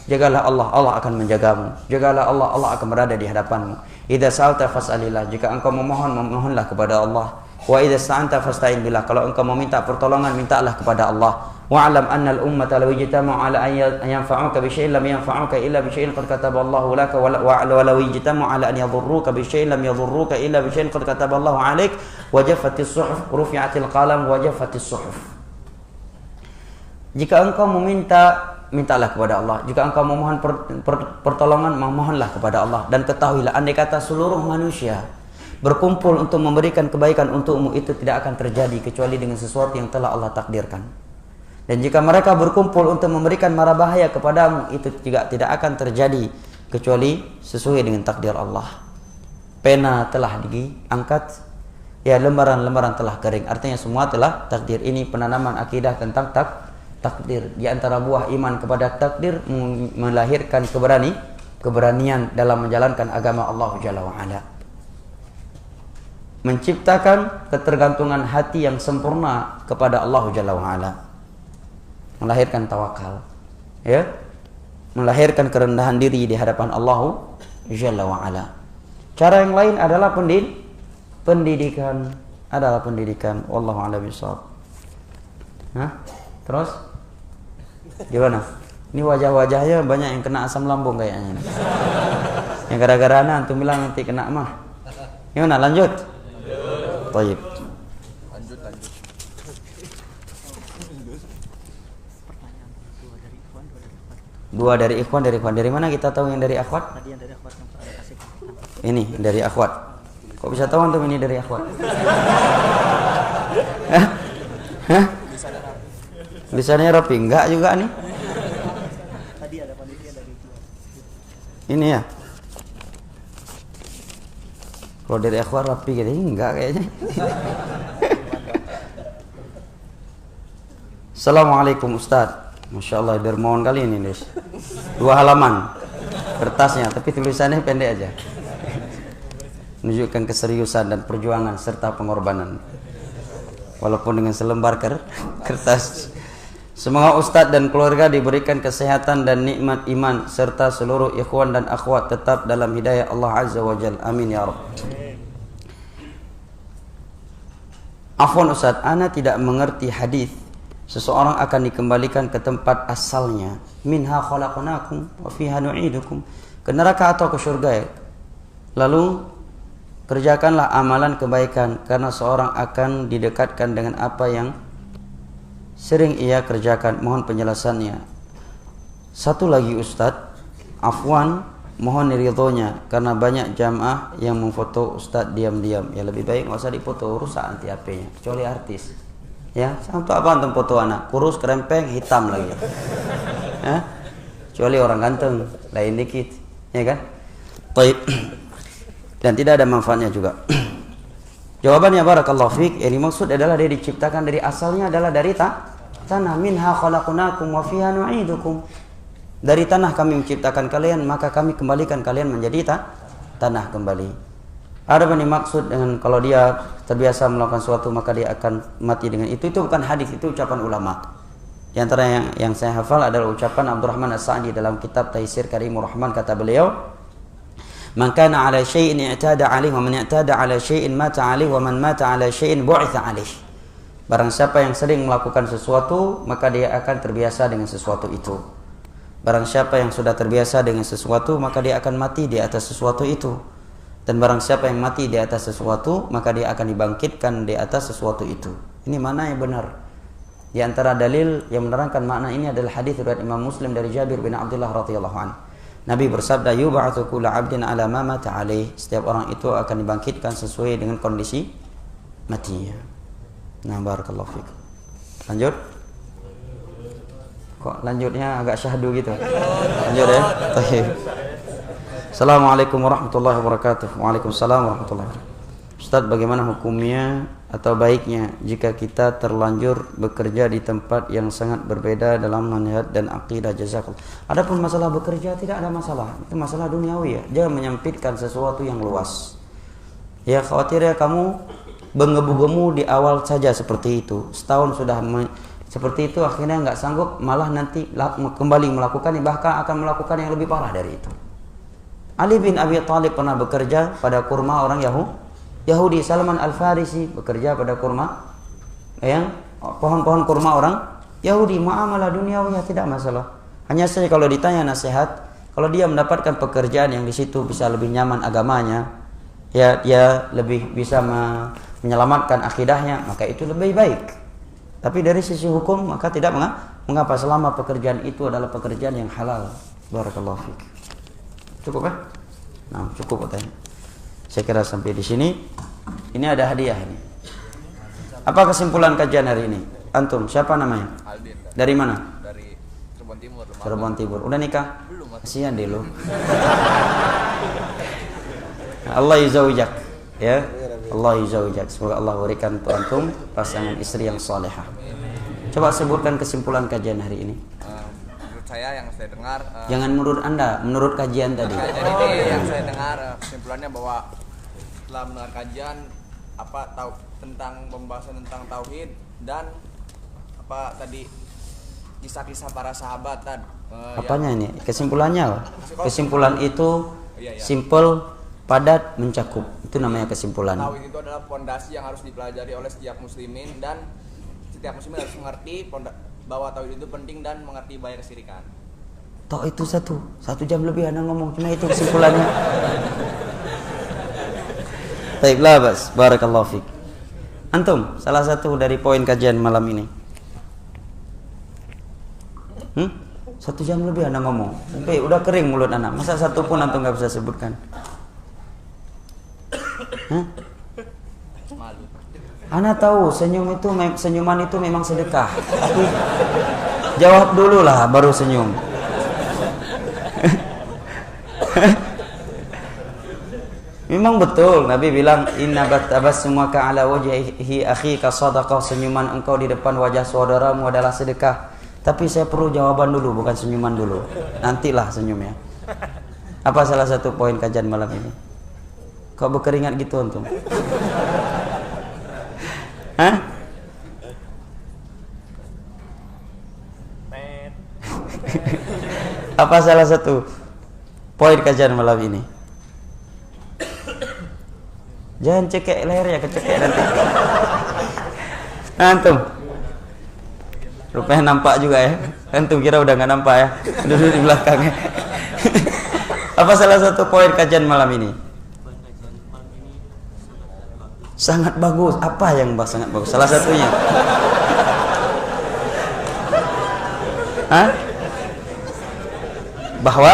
Jagalah Allah, Allah akan menjagamu. Jagalah Allah, Allah akan berada di hadapanmu. Idza sa'alta fas'alillah. Jika engkau memohon, memohonlah kepada Allah. Wa idza sta'anta fasta'in billah. Kalau engkau meminta pertolongan, mintalah kepada Allah. Wa'lam anna al-ummata law ijtama'u 'ala an yanfa'uka bi syai'in lam yanfa'uka illa bi syai'in qad kataballahu laka wa law ijtama'u 'ala an yadhurruka bi syai'in lam yadhurruka illa bi syai'in qad kataballahu 'alaik wa jaffatis suhuf rufi'atil qalam wa jaffatis suhuf. Jika engkau meminta, mintalah kepada Allah. Jika engkau memohon pertolongan, memohonlah kepada Allah. Dan ketahuilah, andai kata seluruh manusia berkumpul untuk memberikan kebaikan untukmu, itu tidak akan terjadi kecuali dengan sesuatu yang telah Allah takdirkan. Dan jika mereka berkumpul untuk memberikan mara bahaya kepadamu, itu juga tidak akan terjadi kecuali sesuai dengan takdir Allah. Pena telah diangkat, ya, lembaran-lembaran telah kering. Artinya semua telah takdir. Ini penanaman akidah tentang takdir. Di antara buah iman kepada takdir melahirkan keberanian dalam menjalankan agama Allah Jalla wa Ala. Menciptakan ketergantungan hati yang sempurna kepada Allah Jalla wa Ala. Melahirkan tawakal, ya, melahirkan kerendahan diri di hadapan Allah Jalla wa Ala. Cara yang lain adalah pendidikan, wallahu a'lam bishawab. Terus gimana? Ini wajah-wajahnya banyak yang kena asam lambung kayaknya. Yang gara-gara antum bilang nanti kena mah. Gimana, lanjut? Baik. Dua dari ikhwan. Dari mana kita tahu yang dari akhwat? Tadi yang dari akhwat yang pernah kasih. Ini dari akhwat. Kok bisa tahu antum ini dari akhwat? Lisannya rapi? Enggak juga nih. Tadi ada panitia dari itu. Ini ya. Kalau dari akhwat rapi gitu, enggak kayaknya. Assalamualaikum Ustaz. Masya Allah, dermawan kali ini, Des. 2 halaman kertasnya, tapi tulisannya pendek aja. Menunjukkan keseriusan dan perjuangan serta pengorbanan. Walaupun dengan selembar kertas. Semoga Ustadz dan keluarga diberikan kesehatan dan nikmat iman serta seluruh ikhwan dan akhwat tetap dalam hidayah Allah Azza wa Jalla. Amin ya Rabb. Afwan Ustadz, ana tidak mengerti hadis seseorang akan dikembalikan ke tempat asalnya. Minha khalaqnakum wa fiha nu'idukum. Ke neraka atau ke surga ya? Lalu kerjakanlah amalan kebaikan karena seorang akan didekatkan dengan apa yang sering ia kerjakan. Mohon penjelasannya. Satu lagi Ustadz, afwan, mohon ridhonya karena banyak jamaah yang memfoto Ustadz diam-diam. Ya lebih baik nggak usah difoto, rusak nanti HP-nya, kecuali artis. Ya, untuk apa antum foto anak? Kurus, kerempeng, hitam lagi. Kecuali orang ganteng, lain dikit, ya kan? Baik. Dan tidak ada manfaatnya juga. Jawabannya barakallahu fiik, yang dimaksud adalah dia diciptakan dari asalnya adalah dari tanah. Minha khalaqnakum wa fiha nu'idukum. Dari tanah kami menciptakan kalian, maka kami kembalikan kalian menjadi tanah kembali. Ada apa nih maksud dengan kalau dia terbiasa melakukan sesuatu maka dia akan mati dengan itu? Itu bukan hadis, itu ucapan ulama. Di antara yang saya hafal adalah ucapan Abdurrahman As-Sa'di dalam kitab Taisir Karimur Rahman, kata beliau, "Man kana 'ala syai'in i'tada 'alaihi wa man i'tada 'ala syai'in mata 'alaihi wa man mata 'ala syai'in bu'itsa 'alaihi." Barang siapa yang sering melakukan sesuatu, maka dia akan terbiasa dengan sesuatu itu. Barang siapa yang sudah terbiasa dengan sesuatu, maka dia akan mati di atas sesuatu itu. Dan barang siapa yang mati di atas sesuatu, maka dia akan dibangkitkan di atas sesuatu itu. Ini mana yang benar? Di antara dalil yang menerangkan makna ini adalah hadis riwayat Imam Muslim dari Jabir bin Abdullah radhiyallahu anhu. Nabi bersabda, "Yub'atsu kullu 'abdin 'ala ma mata 'alaihi." Setiap orang itu akan dibangkitkan sesuai dengan kondisi matinya. Nah, barakallahu fiik. Lanjut. Kok lanjutnya agak syahdu gitu? Lanjut ya. Baik. Assalamualaikum warahmatullahi wabarakatuh. Waalaikumsalam warahmatullahi wabarakatuh. Ustaz, bagaimana hukumnya atau baiknya jika kita terlanjur bekerja di tempat yang sangat berbeda dalam manhaj dan akidah? Jazakallah. Adapun masalah bekerja tidak ada masalah. Itu masalah duniawi ya. Jangan menyempitkan sesuatu yang luas. Ya, khawatir ya kamu bergebu-gemu di awal saja seperti itu. Setahun sudah seperti itu, akhirnya nggak sanggup, malah nanti kembali melakukan, bahkan akan melakukan yang lebih parah dari itu. Ali bin Abi Thalib pernah bekerja pada kurma orang Yahudi. Salman Al-Farisi bekerja pada kurma yang pohon-pohon kurma orang Yahudi. Muamalah duniawi tidak masalah. Hanya saja kalau ditanya nasihat, kalau dia mendapatkan pekerjaan yang di situ bisa lebih nyaman agamanya, ya dia lebih bisa menyelamatkan akidahnya, maka itu lebih baik. Tapi dari sisi hukum maka tidak mengapa selama pekerjaan itu adalah pekerjaan yang halal. Barakallahu fiik. Cukup ya? Nah, cukup katanya. Saya kira sampai di sini. Ini ada hadiah ini. Apa kesimpulan kajian hari ini? Antum, siapa namanya? Aldin. Dari mana? Dari Cirebon Timur. Cirebon Timur. Udah nikah? Belum. Kasihan deh lu. Allah yuzawijak, ya. Allah yuzawijak. Semoga Allah berikan untuk antum pasangan istri yang salehah. Coba sebutkan kesimpulan kajian hari ini. Menurut saya yang saya dengar, jangan menurut Anda, menurut kajian tadi. kajian ini yang saya dengar kesimpulannya bahwa setelah mendengar kajian tahu tentang pembahasan tentang tauhid dan tadi kisah-kisah para sahabat dan apanya ini? Kesimpulannya apa? Kesimpulan itu iya. simple, padat, mencakup. Itu namanya kesimpulan. Tauhid itu adalah fondasi yang harus dipelajari oleh setiap muslimin dan setiap muslimin harus mengerti bahwa tauhid itu penting dan mengerti bahaya kesyirikan. Toh itu satu jam lebih Anda ngomong, cuma itu kesimpulannya. Baiklah, Bas. Barakallahu fiik. Antum, salah satu dari poin kajian malam ini. 1 jam lebih Anda ngomong. Sampai udah kering mulut Anda. Masa satu pun antum enggak bisa sebutkan? Malu. Ana tahu senyuman itu memang sedekah. Tapi jawab dulu lah baru senyum. Memang betul Nabi bilang inna tabassumaka ala wajhi akhika sadaqah. Senyuman engkau di depan wajah saudaramu adalah sedekah. Tapi saya perlu jawaban dulu, bukan senyuman dulu. Nantilah senyumnya. Apa salah satu poin kajian malam ini? Kok berkeringat gitu antum? Hah? Apa salah satu poin kajian malam ini? Jangan cekek leher ya, kecekek nanti. Antum, rupanya nampak juga ya. Antum kira udah nggak nampak ya? Duduk di belakangnya. Apa salah satu poin kajian malam ini? Sangat bagus. Apa yang sangat bagus? Salah satunya. Hah? Bahwa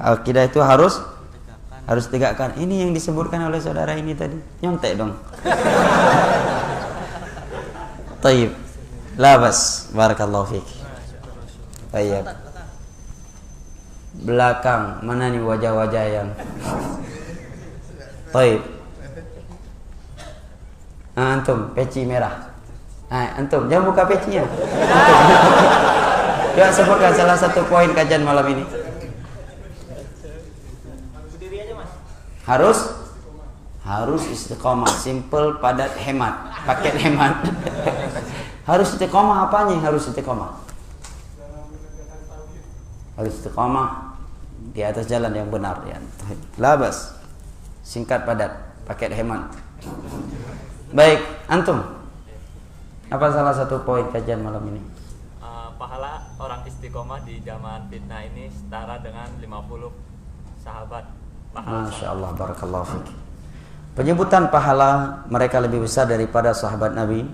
akidah itu harus tegakkan. Ini yang disebutkan oleh saudara ini tadi. Nyontek dong. Taib. Labas. Barakallahu fiik. Taib. Belakang. Mana nih wajah-wajah yang Taib. Antum peci merah. Antum jangan buka pecinya. Coba sebutkan salah satu poin kajian malam ini. Harus istiqomah, simple, padat, hemat, paket hemat. Harus istiqomah apanya? Harus istiqomah. Harus istiqomah di atas jalan yang benar ya. Labas, singkat, padat, paket hemat. Baik, antum. Apa salah satu poin kajian malam ini? Pahala orang istiqomah di zaman fitnah ini setara dengan 50 sahabat. Masya Allah, barakallahu fiik. Penyebutan pahala mereka lebih besar daripada sahabat Nabi.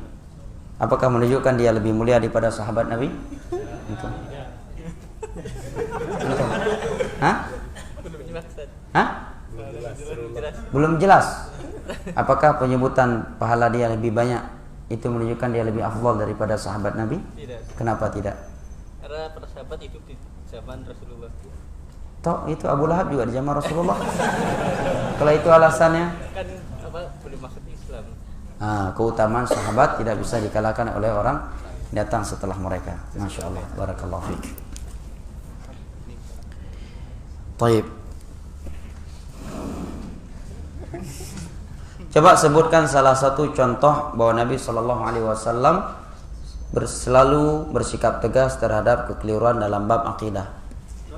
Apakah menunjukkan dia lebih mulia daripada sahabat Nabi? Itu. Hah? Hah? Belum jelas. Apakah penyebutan pahala dia lebih banyak itu menunjukkan dia lebih afdal daripada sahabat Nabi? Tidak. Kenapa tidak? Karena para sahabat hidup di zaman Rasulullah. Toh itu Abu Lahab juga di zaman Rasulullah. Kalau itu alasannya, Kan belum masuk Islam. keutamaan sahabat tidak bisa dikalahkan oleh orang datang setelah mereka. Masya Allah, barakallahu fiik. Taib. Coba sebutkan salah satu contoh bahwa Nabi Shallallahu Alaihi Wasallam selalu bersikap tegas terhadap kekeliruan dalam bab akidah.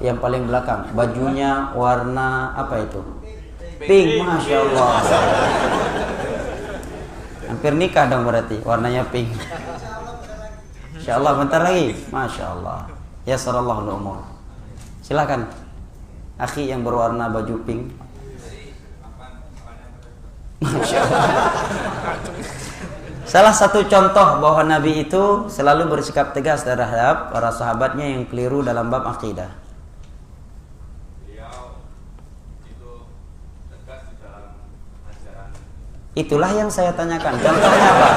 Yang paling belakang, bajunya warna apa itu? Pink, masya Allah. Hampir nikah dong berarti, warnanya pink. Insya Allah bentar lagi, masya Allah. Ya sarallahu al-umur. Silakan, akhi yang berwarna baju pink. Masya Allah. Salah satu contoh bahwa Nabi itu selalu bersikap tegas terhadap para sahabatnya yang keliru dalam bab akidah. Itulah yang saya tanyakan. Contohnya apa?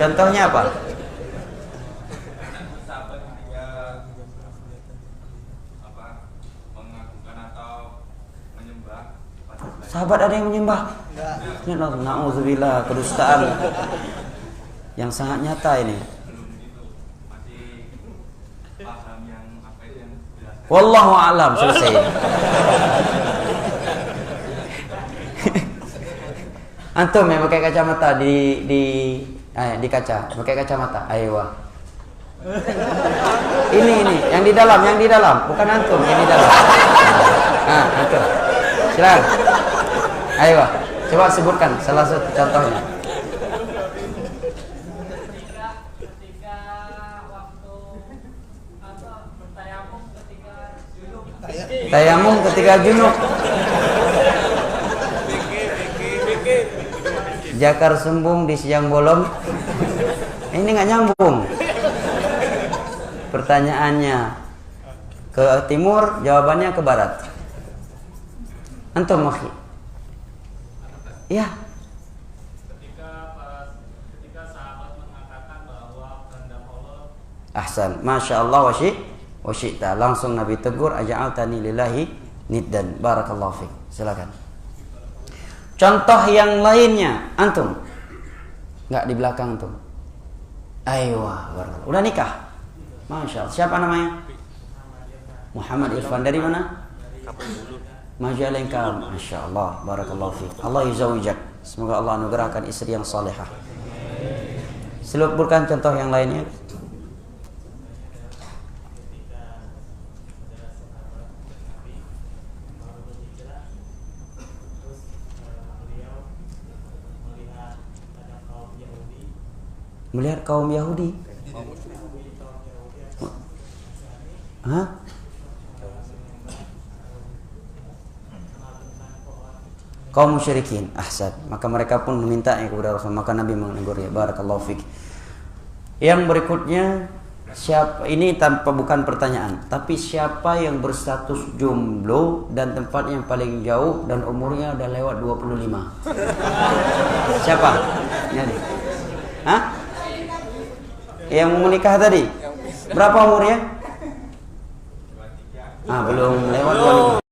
Contohnya apa? Sahabat ada yang menyembah? Na'udzubillah, kedustaan yang sangat nyata ini. Wallahu a'lam, selesai. Antum yang pakai kacamata di kaca, pakai kacamata. Ayo. Ini yang di dalam, bukan antum yang di dalam. Antum. Silakan. Ayo, coba sebutkan salah satu contohnya. Tayamum ketika junub. Jakar sumbung di siang bolong. Ini nggak nyambung. Pertanyaannya ke timur, jawabannya ke barat. Antum akhi. Ya. Ketika sahabat mengatakan bahwa kehendak Allah. Ahsan, masya Allah wa syi'ta. Langsung Nabi tegur, aja'altani lillahi niddan. Barakallahu fiik. Silakan. Contoh yang lainnya, antum. Enggak di belakang antum. Aywa, udah nikah? Masya Allah. Siapa namanya? Muhammad Irfan. Dari mana? Majalengka. Masya Allah. Barakallahu fiik. Allah yuzawijak. Semoga Allah anugerahkan istri yang salihah. Sebutkan contoh yang lainnya. Melihat kaum Yahudi. Hah? Kaum musyrikin. Ahsan. Maka mereka pun meminta kepada Rasul. Maka Nabi menegurnya. Barakallahu fiik. Yang berikutnya, siapa ini tanpa bukan pertanyaan, tapi siapa yang berstatus jomblo dan tempat yang paling jauh dan umurnya udah lewat 25? Siapa? Ini. Hah? Yang mau menikah tadi? Berapa umurnya? Belum lewat 25.